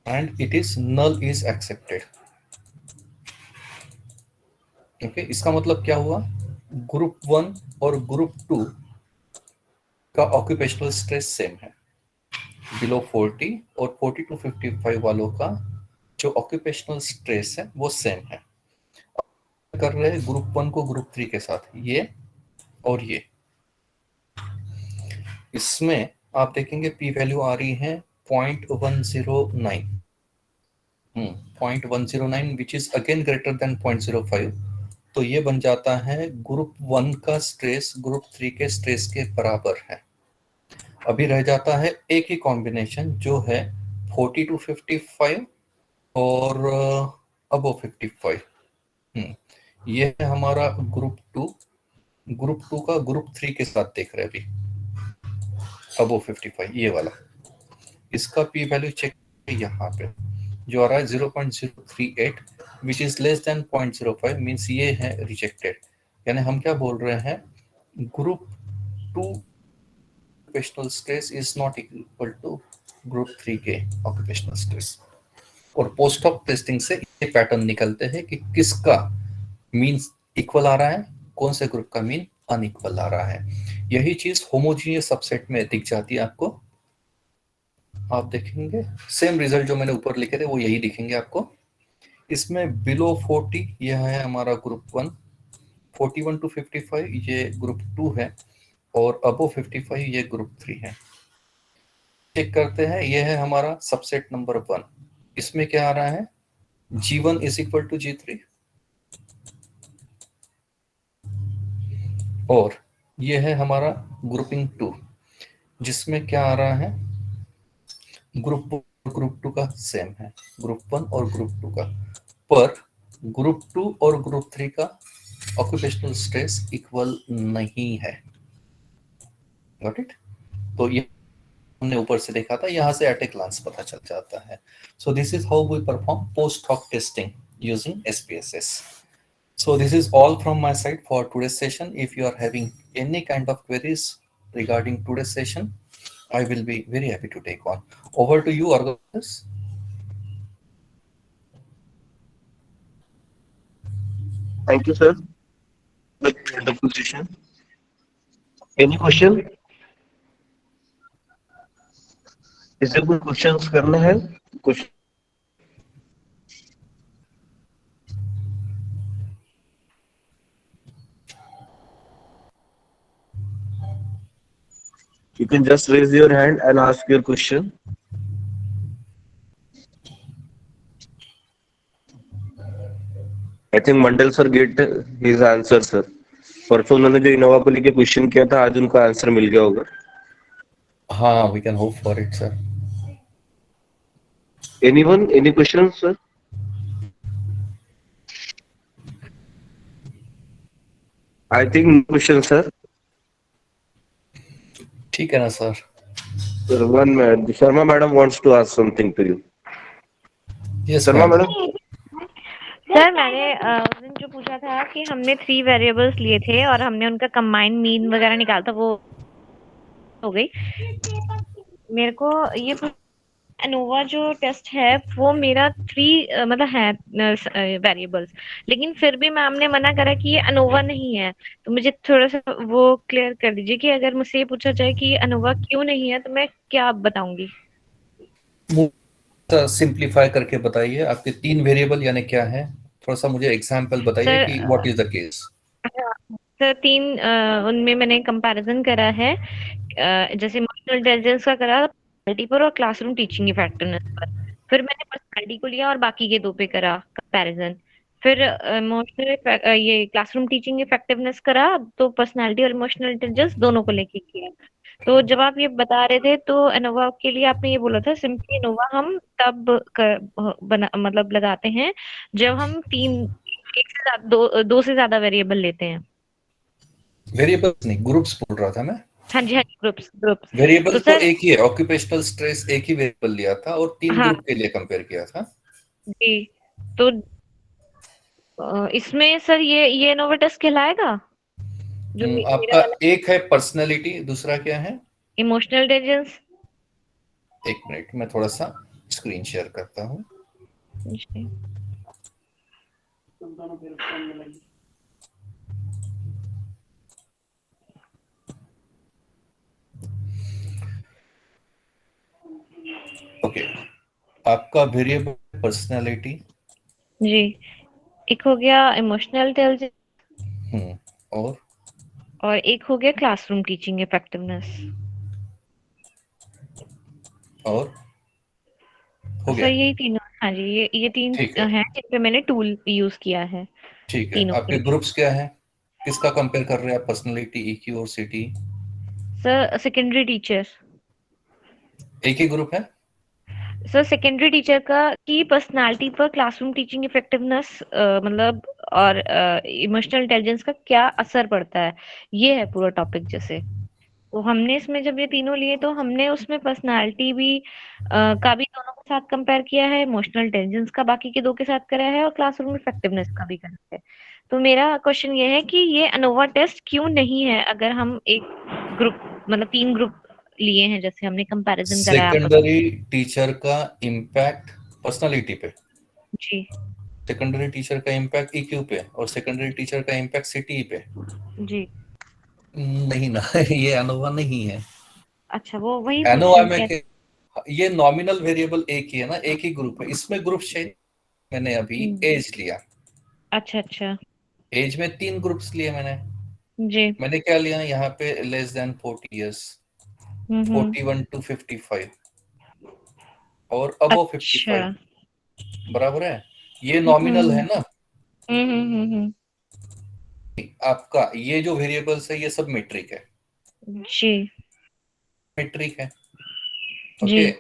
and it is null is accepted. Okay, इसका मतलब क्या हुआ, ग्रुप 1 और ग्रुप 2 का ऑक्यूपेशनल स्ट्रेस सेम है। बिलो 40 और 40 to 55 वालों का जो ऑक्यूपेशनल स्ट्रेस है वो सेम है। कर रहे हैं ग्रुप 1 को ग्रुप 3 के साथ, ये और ये। इसमें आप देखेंगे पी वैल्यू आ रही है 0.109, 0.109 which is again greater than 0.05। तो ये बन जाता है ग्रुप 1 का स्ट्रेस ग्रुप 3 के स्ट्रेस के बराबर है। अभी रह जाता है एक ही कॉम्बिनेशन जो है 40 to 55 और अबो 55। ये है हमारा ग्रुप 2, ग्रुप 2 का ग्रुप 3 के साथ देख रहे हैं अभी, अबो 55 ये वाला। इसका पी वैल्यू चेक यहाँ पे जो आ रहा है 0.038 which is less than 0.05, means ये है रिजेक्टेड। यानी हम क्या बोल रहे हैं, group 2 occupational stress is not equal to group 3 के ऑक्यूपेशनल स्ट्रेस। और पोस्ट ऑफ टेस्टिंग से ये पैटर्न निकलते हैं कि किसका मीन इक्वल आ रहा है, कौन से ग्रुप का मीन अनइक्वल आ रहा है। यही चीज होमोजीनियस सबसेट में दिख जाती है आपको। आप देखेंगे सेम रिजल्ट जो मैंने ऊपर लिखे थे वो यही दिखेंगे आपको। इसमें बिलो 40 यह है हमारा ग्रुप 1, 41 to 55 ये ग्रुप 2 है और अबो 55 ये ग्रुप 3 है। चेक करते हैं, यह है हमारा सबसेट नंबर 1। इसमें क्या आ रहा है, G1 is equal to G3 और यह है हमारा ग्रुपिंग 2, जिसमें क्या आ रहा है, ग्रुप 2 का सेम है, ग्रुप 1 और ग्रुप 2 का। पर ग्रुप 2 और ग्रुप 3 का ऑक्यूपेशनल स्ट्रेस इक्वल नहीं है। Got it? तो ये हमने ऊपर से देखा था, यहाँ से एट ए ग्लांस पता चल जाता है। So this is how we perform post hoc testing using SPSS. So this is all from my side for today's session. If you are having any kind of queries regarding today's session, I will be very happy to take on. Over to you, Argus. Thank you, sir. Wonderful session. Any question? इससे कोई questions करने हैं? कुछ You can just raise your hand and ask your question. I think Mandal sir get his answer, sir. परसों उन्होंने जो Innova को लेके क्वेश्चन किया था, आज उनका आंसर मिल गया होगा. हाँ, we can hope for it, sir. Anyone? Any questions, sir? I think no question, sir. ठीक है ना sir? Sir, one minute. Sharma madam wants to ask something to you. Yes, Sharma ma'am. madam. Sir मैंने उस दिन जो पूछा था कि हमने 3 वेरिएबल्स लिए थे और हमने उनका कंबाइंड मीन वगैरह निकाला था, वो हो गई। मेरे को ये अनोवा जो टेस्ट है वो मेरा 3 मतलब है वेरिएबल्स, लेकिन फिर भी मैम ने मना करा कि ये अनोवा नहीं है। तो मुझे थोड़ा सा वो क्लियर कर दीजिए कि अगर मुझसे ये पूछा जाए कि अनोवा क्यों नहीं है तो मैं क्या बताऊंगी? सिंप्लीफाई करके बताइए, आपके 3 वेरिएबल यानी क्या है? थोड़ा सा मुझे एग्जांपल बताइए सर, कि what is the case. Sir 3 उनमें मैंने कंपैरिजन करा है, जैसे इमोशनल इंटेलिजेंस का करा पर्सनालिटी पर और क्लासरूम टीचिंग इफेक्टिवनेस पर। फिर मैंने पर्सनालिटी को लिया और बाकी के 2 पे करा कंपैरिजन। फिर इमोशनल ये क्लासरूम टीचिंग इफेक्टिवनेस करा, तो पर्सनालिटी और इमोशनल इंटेलिजेंस दोनों को लेके किया। तो जब आप ये बता रहे थे तो एनोवा के लिए आपने ये बोला था सिंपली एनोवा हम तब मतलब लगाते हैं जब हम 3 एक से ज्यादा 2 से ज्यादा वेरिएबल लेते हैं। वेरिएबल्स नहीं, ग्रुप्स बोल रहा था मैं। हाँ जी, ग्रुप्स ग्रुप्स। वेरिएबल तो तो सर एक ही है, ऑक्यूपेशनल स्ट्रेस एक ही वेरिएबल लिया था और 3 हाँ ग्रुप के लिए कंपेयर किया था जी, तो इसमें सर ये एनोवा टेस्ट कहलाएगा जो मेरा आपका वाला एक है पर्सनैलिटी, दूसरा क्या है? Emotional intelligence. एक मिनट, मैं थोड़ा सा स्क्रीन शेयर करता हूँ। ओके, आपका वेरिएबल पर्सनैलिटी जी, एक हो गया इमोशनल इंटेलिजेंस और एक हो गया क्लासरूम टीचिंग इफेक्टिवनेस। और हो सर गया। यही तीनों, हाँ जी, ये 3 ठीक है, हैं जिन पे मैंने टूल यूज किया है ठीक है। तीनों आपके के। ग्रुप्स क्या है? किसका कंपेयर कर रहे हैं आप? पर्सनैलिटी, EQ और CT? Sir secondary teacher. एक ही ग्रुप है? सर सेकेंडरी टीचर का की पर्सनालिटी पर क्लासरूम टीचिंग इफेक्टिवनेस मतलब और इमोशनल इंटेलिजेंस का क्या असर पड़ता है, ये है पूरा टॉपिक। जैसे तो हमने इसमें जब ये तीनों लिए तो हमने उसमें पर्सनालिटी भी का भी दोनों के साथ कंपेयर किया है, इमोशनल इंटेलिजेंस का बाकी के 2 के साथ करा है और क्लासरूम इफेक्टिवनेस का भी करा है। तो मेरा क्वेश्चन ये है कि ये अनोवा टेस्ट क्यों नहीं है अगर हम एक ग्रुप मतलब 3 ग्रुप लिए हैं, जैसे हमने कंपैरिजन करा है आपस में। सेकेंडरी टीचर का इम्पैक्ट पर्सनालिटी पे, जी सेकेंडरी टीचर का इम्पैक्ट EQ पे और सेकेंडरी टीचर का इम्पैक्ट CTE पे। जी, नहीं ना, ये एनोवा नहीं है। अच्छा वो वही पूछ एनोवा रही हूँ में क्या? ये नॉमिनल वेरिएबल एक ही है ना, एक ही ग्रुप है। इसमें ग्रुप शेयर मैंने अभी एज लिया। अच्छा अच्छा एज में 3 ग्रुप्स लिए मैंने। जी। मैंने क्या लिया यहाँ पे? लेस देन 40 इयर्स, 41 to 55 और अबव अच्छा 55 बराबर है। ये हम्म नॉमिनल है ना। हम्म। आपका ये जो वेरिएबल्स है ये सब मेट्रिक है, जी मेट्रिक है। जी ओके,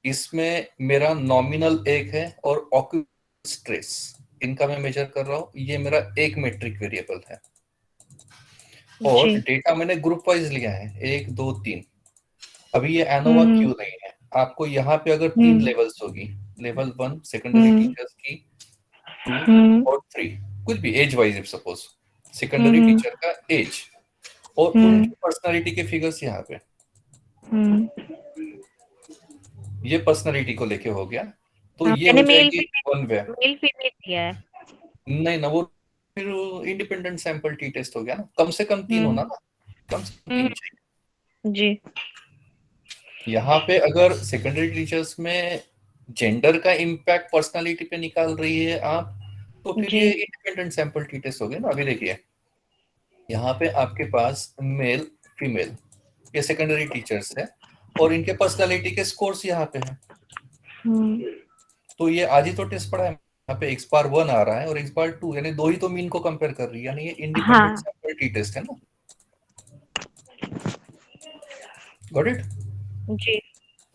इसमें मेरा नॉमिनल एक है और ऑक्यूपेशनल स्ट्रेस इनका मैं मेजर कर रहा हूँ, ये मेरा एक मेट्रिक वेरिएबल है और जी। डेटा मैंने ग्रुप वाइज लिया है 1 2 3। अभी ये एनोवा क्यों नहीं है, आपको यहाँ पे अगर 3 लेवल्स होगी, लेवल 1 सेकेंडरी टीचर्स की, 2 और 3, कुछ भी age wise, suppose secondary teacher का एज और उनकी पर्सनालिटी के फिगर्स यहाँ पे, ये पर्सनालिटी को लेके हो गया, तो हाँ, ये मैंने हो मेल जाएगी वन वे। मेल फीमेल दिया है। नहीं ना, वो फिर इंडिपेंडेंट सैंपल टी टेस्ट हो गया ना, कम से कम 3 होना ना, कम से कम 3 चाहिए। जी। यहाँ पे अगर सेकेंडरी टीचर्स में जेंडर का इम्पैक्ट पर्सनालिटी पे निकाल रही है आप, तो फिर जी। ये इंडिपेंडेंट सैंपल टी टेस्ट हो गया ना। अभी देखिए यहाँ पे आपके पास मेल फीमेल ये सेकेंडरी टीचर्स है और इनके पर्सनालिटी के स्कोर्स यहाँ पे हैं। तो ये आज ही तो टेस्ट पढ़ा है, यहाँ पे x बार 1 आ रहा है और x बार 2, यानी दो ही तो मीन को कंपेयर कर रही है, यानी ये इंडिपेंडेंट सैंपल टी टेस्ट है ना। Got it? जी।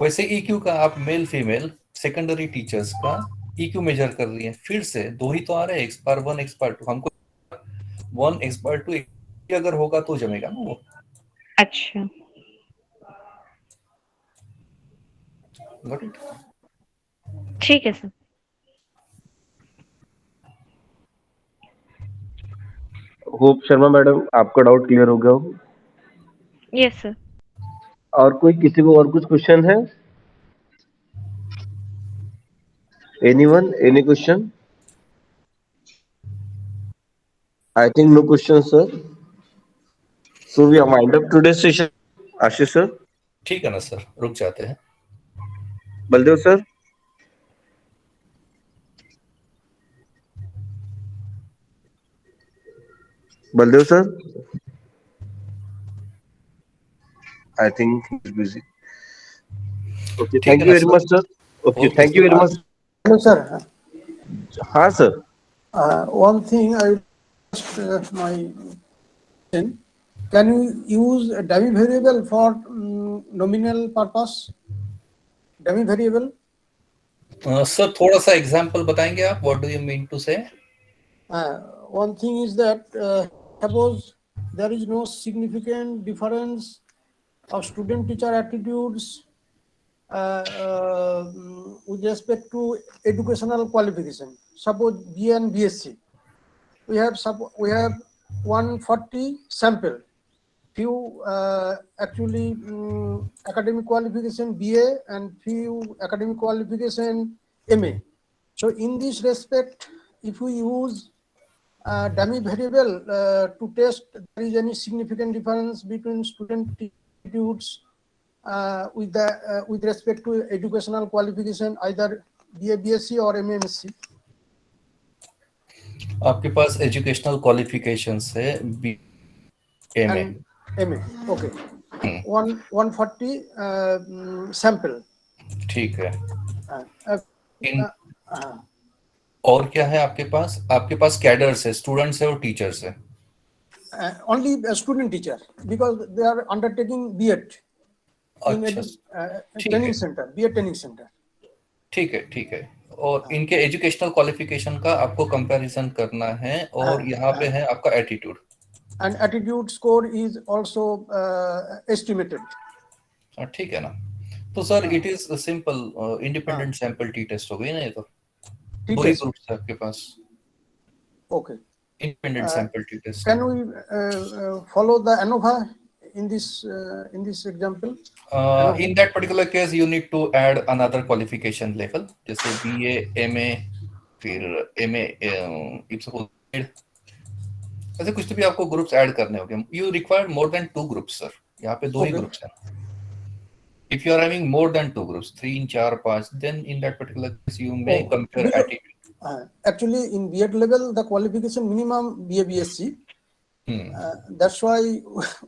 वैसे EQ का आप मेल फीमेल सेकेंडरी टीचर्स का EQ मेजर कर रही है, फिर से दो ही तो आ रहे हैं, x बार 1 x बार 2, हमको 1 x बार 2 अगर होगा तो जमेगा ना वो। अच्छा, गॉट इट? ठीक है सर। होप शर्मा मैडम आपका डाउट क्लियर हो गया हो। Yes sir. और कोई किसी को और कुछ क्वेश्चन है? Anyone, any question? I think no questions, sir. So we wind up today's session. Ashish sir, ठीक है ना सर, रुक जाते हैं। Baldev sir, Baldev sir, I think he's busy. Okay, ठीक thank है you ना very sir? much, sir. Okay, Okay, thank you sir. very much. Hello, sir. हाँ sir. One thing I would my question. Can you use a dummy variable for nominal purpose? Dummy variable? Sir थोड़ा सा example बताएंगे आप, what do you mean to say? One thing is that suppose there is no significant difference of student-teacher attitudes with respect to educational qualification. Suppose BA and BSc, we have 140 sample. Few actually academic qualification BA and few academic qualification MA. So in this respect, if we use dummy variable to test there is any significant difference between student attitudes with respect to educational qualification, either BA BSc or MA MSc. आपके पास educational qualifications है BA में? MA, okay. 140 sample. ठीक है। Uh, और क्या है आपके पास? आपके पास कैडर्स है, स्टूडेंट्स है और टीचर्स है? only a student teacher, because they are undertaking B.Ed in training center, B.Ed training center. ठीक है, ठीक है। और इनके एजुकेशनल क्वालिफिकेशन का आपको कंपैरिजन करना है और यहाँ पे है आपका attitude. And attitude score is also estimated. ठीक है ना। तो sir it is simple independent sample T test हो गई ना ये तो। दो ही ग्रुप्स है आपके पास। Okay. Independent sample t test. Can we follow the ANOVA in this example? In that particular case, you need to add another qualification level, जैसे BA, MA, फिर MA, if suppose ऐसे कुछ तो भी आपको ग्रुप्स ऐड करने होंगे। You require more than 2 groups, sir. यहाँ पे 2 ही ग्रुप्स हैं। If you are having more than 2 groups, 3, 4, 5, then in that particular case, you may compare attitude. Actually, in B.Ed level, the qualification minimum BA BSc. That's why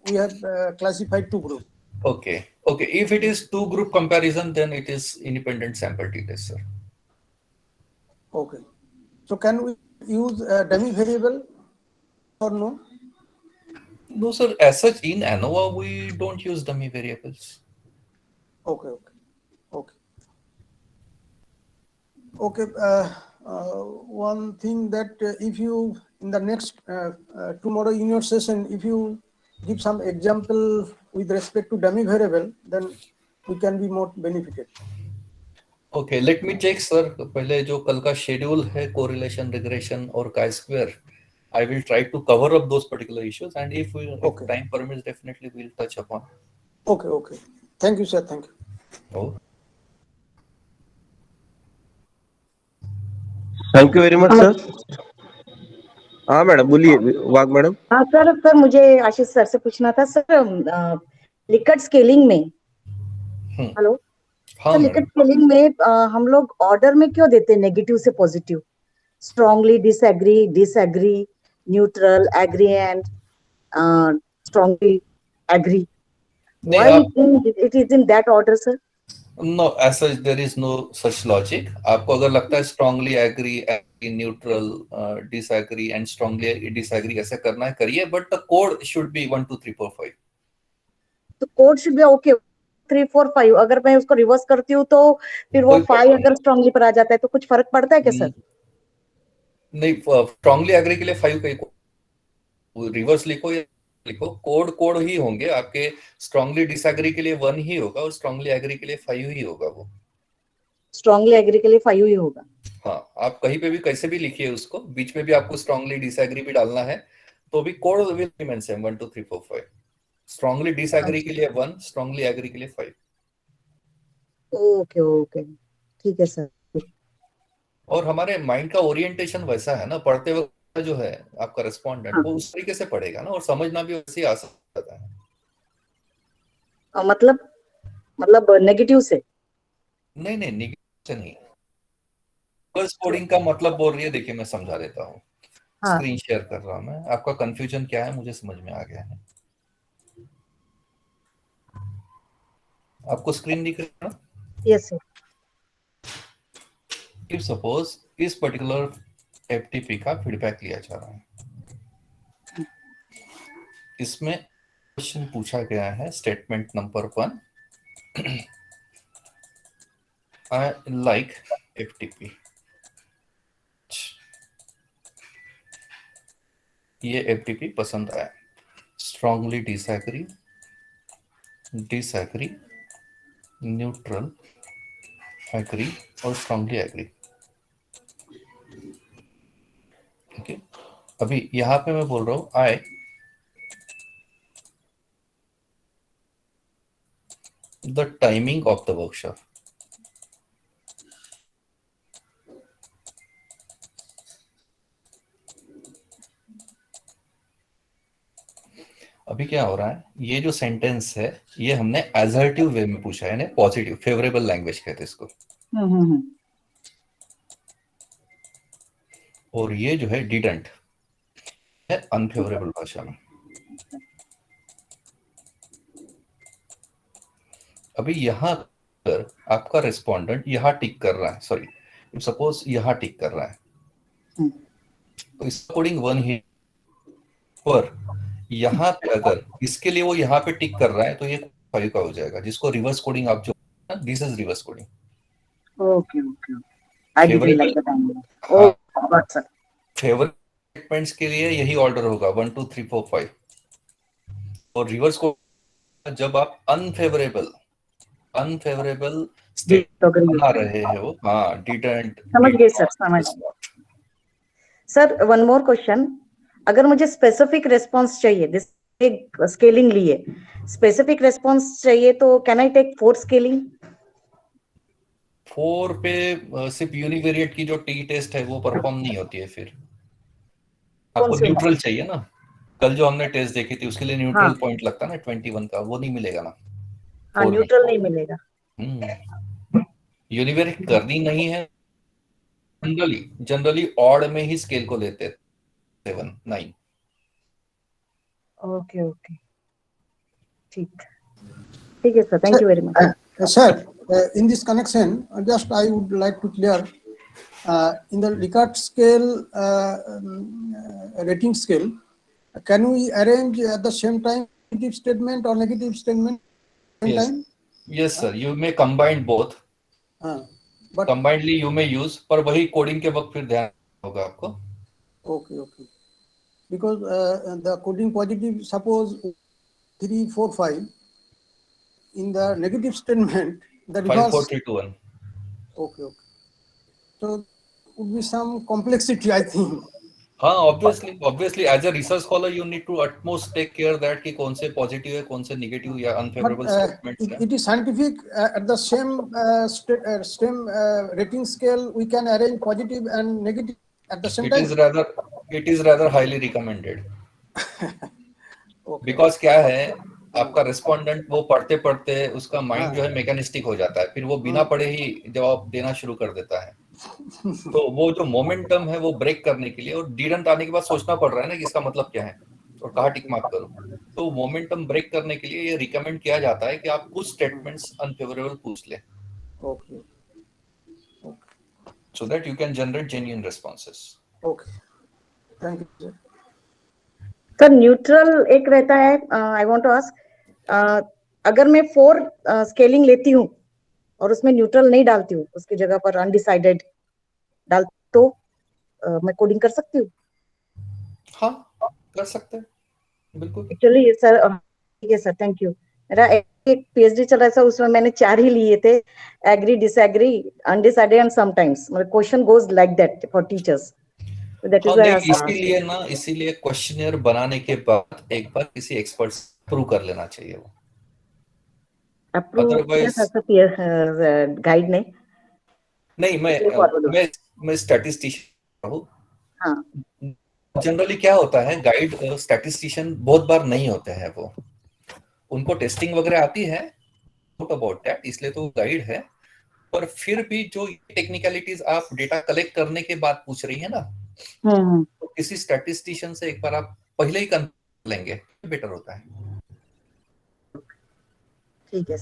we have classified 2 groups. Okay. If it is 2 group comparison, then it is independent sample t test, sir. Okay. So can we use a dummy variable or no? No, sir. As such, in ANOVA, we don't use dummy variables. Okay. one thing that if you in the next tomorrow in your session, if you give some example with respect to dummy variable, then we can be more benefited. Okay, let me check sir. पहले जो कल का schedule है correlation, regression और chi square, I will try to cover up those particular issues and if time permits definitely we will touch upon. Okay. Thank you, sir. Thank you. Thank you very much sir. हाँ madam बोलिए, Wagh madam. हाँ sir मुझे आशीष sir से पूछना था sir, Likert scaling में, hello sir, Likert scaling में हम लोग ऑर्डर में क्यों देते हैं नेगेटिव से positive? Strongly disagree, neutral, agree and strongly agree, why it is in that order sir? No, as such there is no such logic. आपको अगर लगता है strongly agree, neutral, disagree and strongly disagree ऐसे करना है करिए, but the code should be 1 2 3 4 5. तो code should be okay 3 4 5। अगर मैं उसको रिवर्स करती हूँ तो फिर वो 5 अगर स्ट्रांगली पर आ जाता है तो कुछ फर्क पड़ता है क्या सर? नहीं, स्ट्रांगली एग्री के लिए 5 का रिवर्स लिखो या लिखो, कोड ही होंगे आपके। स्ट्रांगली डिसएग्री के लिए 1 ही होगा और स्ट्रांगली एग्री के लिए 5 ही होगा। वो स्ट्रांगली एग्री के लिए 5 ही होगा। हाँ, आप कहीं पे भी कैसे भी लिखिए उसको, बीच में भी आपको स्ट्रांगली डिसएग्री भी डालना है तो भी code will remain same 1 2 3 4 5। Strongly disagree के लिए 1, स्ट्रांगली एग्री के लिए 5। ओके ठीक है सर। और हमारे माइंड का ओरिएंटेशन वैसा है ना, पढ़ते वक्त जो है आपका रेस्पोंडेंट वो उस तरीके से पढ़ेगा ना, और समझना भी वैसे ही आसान होता है। मतलब नेगेटिव से नहीं, नेगेटिव से नहीं। रिवर्स कोडिंग का मतलब बोल रही है, देखिए मैं समझा देता हूँ। स्क्रीन शेयर कर रहा हूँ मैं, आपका कंफ्यूजन क्या है मुझे समझ में आ गया है। आपको स्क्रीन दिख रही है ना? Yes sir. इफ सपोज इस पर्टिकुलर एफटीपी का फीडबैक लिया जा रहा है, इसमें क्वेश्चन पूछा गया है, statement number 1, I like FTP. ये एफटीपी पसंद आया। स्ट्रांगली डिसएग्री, न्यूट्रल, एग्री और स्ट्रांगली एग्री। ओके, अभी यहाँ पे मैं बोल रहा हूँ I the timing of the workshop. अभी क्या हो रहा है, ये जो सेंटेंस है ये हमने असर्टिव वे में पूछा है, यानी पॉजिटिव फेवरेबल लैंग्वेज कहते हैं इसको। और ये जो है डिडंट है अनफेवरेबल भाषा में। अभी यहाँ पर आपका रेस्पोंडेंट यहाँ टिक कर रहा है, सॉरी सपोज यहाँ टिक कर रहा है, तो इसका कोडिंग 1 ही, पर यहाँ पे अगर इसके लिए वो यहाँ पे टिक कर रहा है तो ये 5 का हो जाएगा, जिसको रिवर्स कोडिंग आप जो this is reverse coding. Okay I did like that. Got sir. Favourite statements के लिए यही ऑर्डर होगा 1 2 3 4 5, और रिवर्स को जब आप अनफेवरेबल स्टेटमेंट बना रहे हैं वो, हाँ डिडंट। समझ गए सर, समझ। सर वन मोर क्वेश्चन, अगर मुझे स्पेसिफिक रिस्पांस चाहिए, दिस स्केलिंग लिए स्पेसिफिक रिस्पांस चाहिए तो कैन आई टेक 4 स्केलिंग? 4 पे सिर्फ यूनिवेरिएट की जो टी टेस्ट है वो परफॉर्म नहीं होती है। फिर आपको न्यूट्रल चाहिए ना, कल जो हमने टेस्ट देखी थी उसके लिए न्यूट्रल पॉइंट लगता ना 21 का, वो नहीं मिलेगा ना। हाँ, न्यूट्रल नहीं मिलेगा। यूनिवेरिएट करनी नहीं है, जनरली ऑड में ही स्केल को लेते हैं 7 9। ओके ठीक है sir, thank you very much. Sir, in this connection, just I would like to clear in the Likert scale rating scale, can we arrange at the same time positive statement or negative statement? Yes, sir. You may combine both. but combinedly you may use, पर वही coding के वक्त फिर ध्यान होगा आपको. okay. Because the coding positive, suppose 3, 4, 5, in the negative statement, the 5, 4, reverse. 3, 2, 1. Okay. So would be some complexity, I think. हाँ, obviously as a research scholar you need to utmost take care that कि कौन से positive है, कौन से negative या unfavorable statements है. It is scientific. At the same rating scale, we can arrange positive and negative at the same time. It is rather highly recommended. Okay. Because क्या है, आपका रेस्पोंडेंट वो पढ़ते पढ़ते उसका माइंड जो है मैकेनिस्टिक हो जाता है, फिर वो बिना पढ़े ही जवाब देना शुरू कर देता है. तो वो जो मोमेंटम है वो ब्रेक करने के लिए, और डीडंट आने के बाद सोचना पड़ रहा है ना कि इसका मतलब क्या है और कहाँ टिक मार्क करूं, तो मोमेंटम ब्रेक करने के लिए ये रिकमेंड किया जाता है कि आप कुछ स्टेटमेंट्स अनफेवरेबल पूछ लें. Okay. So that you can generate genuine responses. Okay. Thank you, sir. Sir neutral एक रहता है. आई वांट टू आस्क, अगर मैं 4 स्केलिंग लेती हूँ और उसमें न्यूट्रल नहीं डालती हूँ, उसकी जगह पर अनडिसाइडेड डाल, तो मैं कोडिंग कर सकती हूँ? हाँ, कर सकते हैं, बिल्कुल. एक्चुअली सर, ठीक है सर, थैंक यू. मेरा एक पीएचडी चल रहा है सर, उसमें मैंने 4 ही लिए थे, agree, disagree, undecided and sometimes. मतलब question goes like that for teachers. That is why इसीलिए क्वेश्चनियर बनाने के बाद एक बार किसी एक्सपर्ट से अप्रूव कर लेना चाहिए. वो अदरवाइज गाइड नहीं, मैं स्टैटिस्टिशियन हूँ. हाँ. जनरली क्या होता है, गाइड स्टैटिस्टिशियन बहुत बार नहीं होते हैं. वो उनको टेस्टिंग वगैरह आती है, नोट अबाउट दैट, इसलिए तो गाइड है. पर फिर भी जो टेक्निकलिटीज आप डेटा कलेक्ट करने के बाद पूछ रही है ना, तो किसी स्टैटिस्टिशियन से एक बार आप पहले ही कंफर्म लेंगे, बेटर होता है. ठीक है.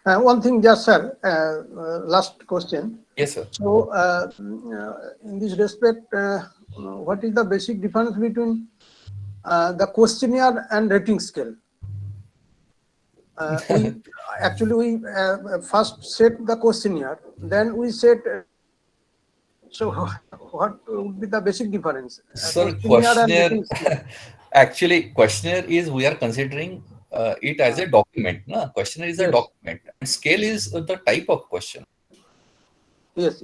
One thing, just sir, last question. Yes, sir. So, in this respect, what is the basic difference between the questionnaire and rating scale? We first set the questionnaire, then we set. So, what would be the basic difference? Sir, questionnaire actually, questionnaire is, we are considering it as a document. No? Questionnaire is a document. And scale is the type of question. Yes.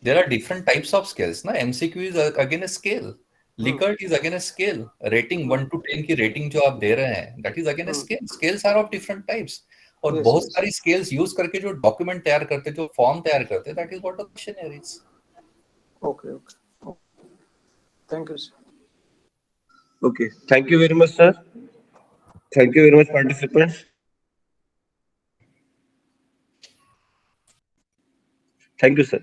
There are different types of scales. Na? MCQ is again a scale. Likert is again a scale. Rating 1 to 10 की rating जो आप दे रहे हैं, that is again a scale. Scales are of different types. और बहुत सारी scales use करके जो document तैयार करते, जो form तैयार करते, that is what a questionnaire is. Okay. Thank you, sir. Okay. Thank you very much, sir. Thank you very much, participants. Thank you, sir.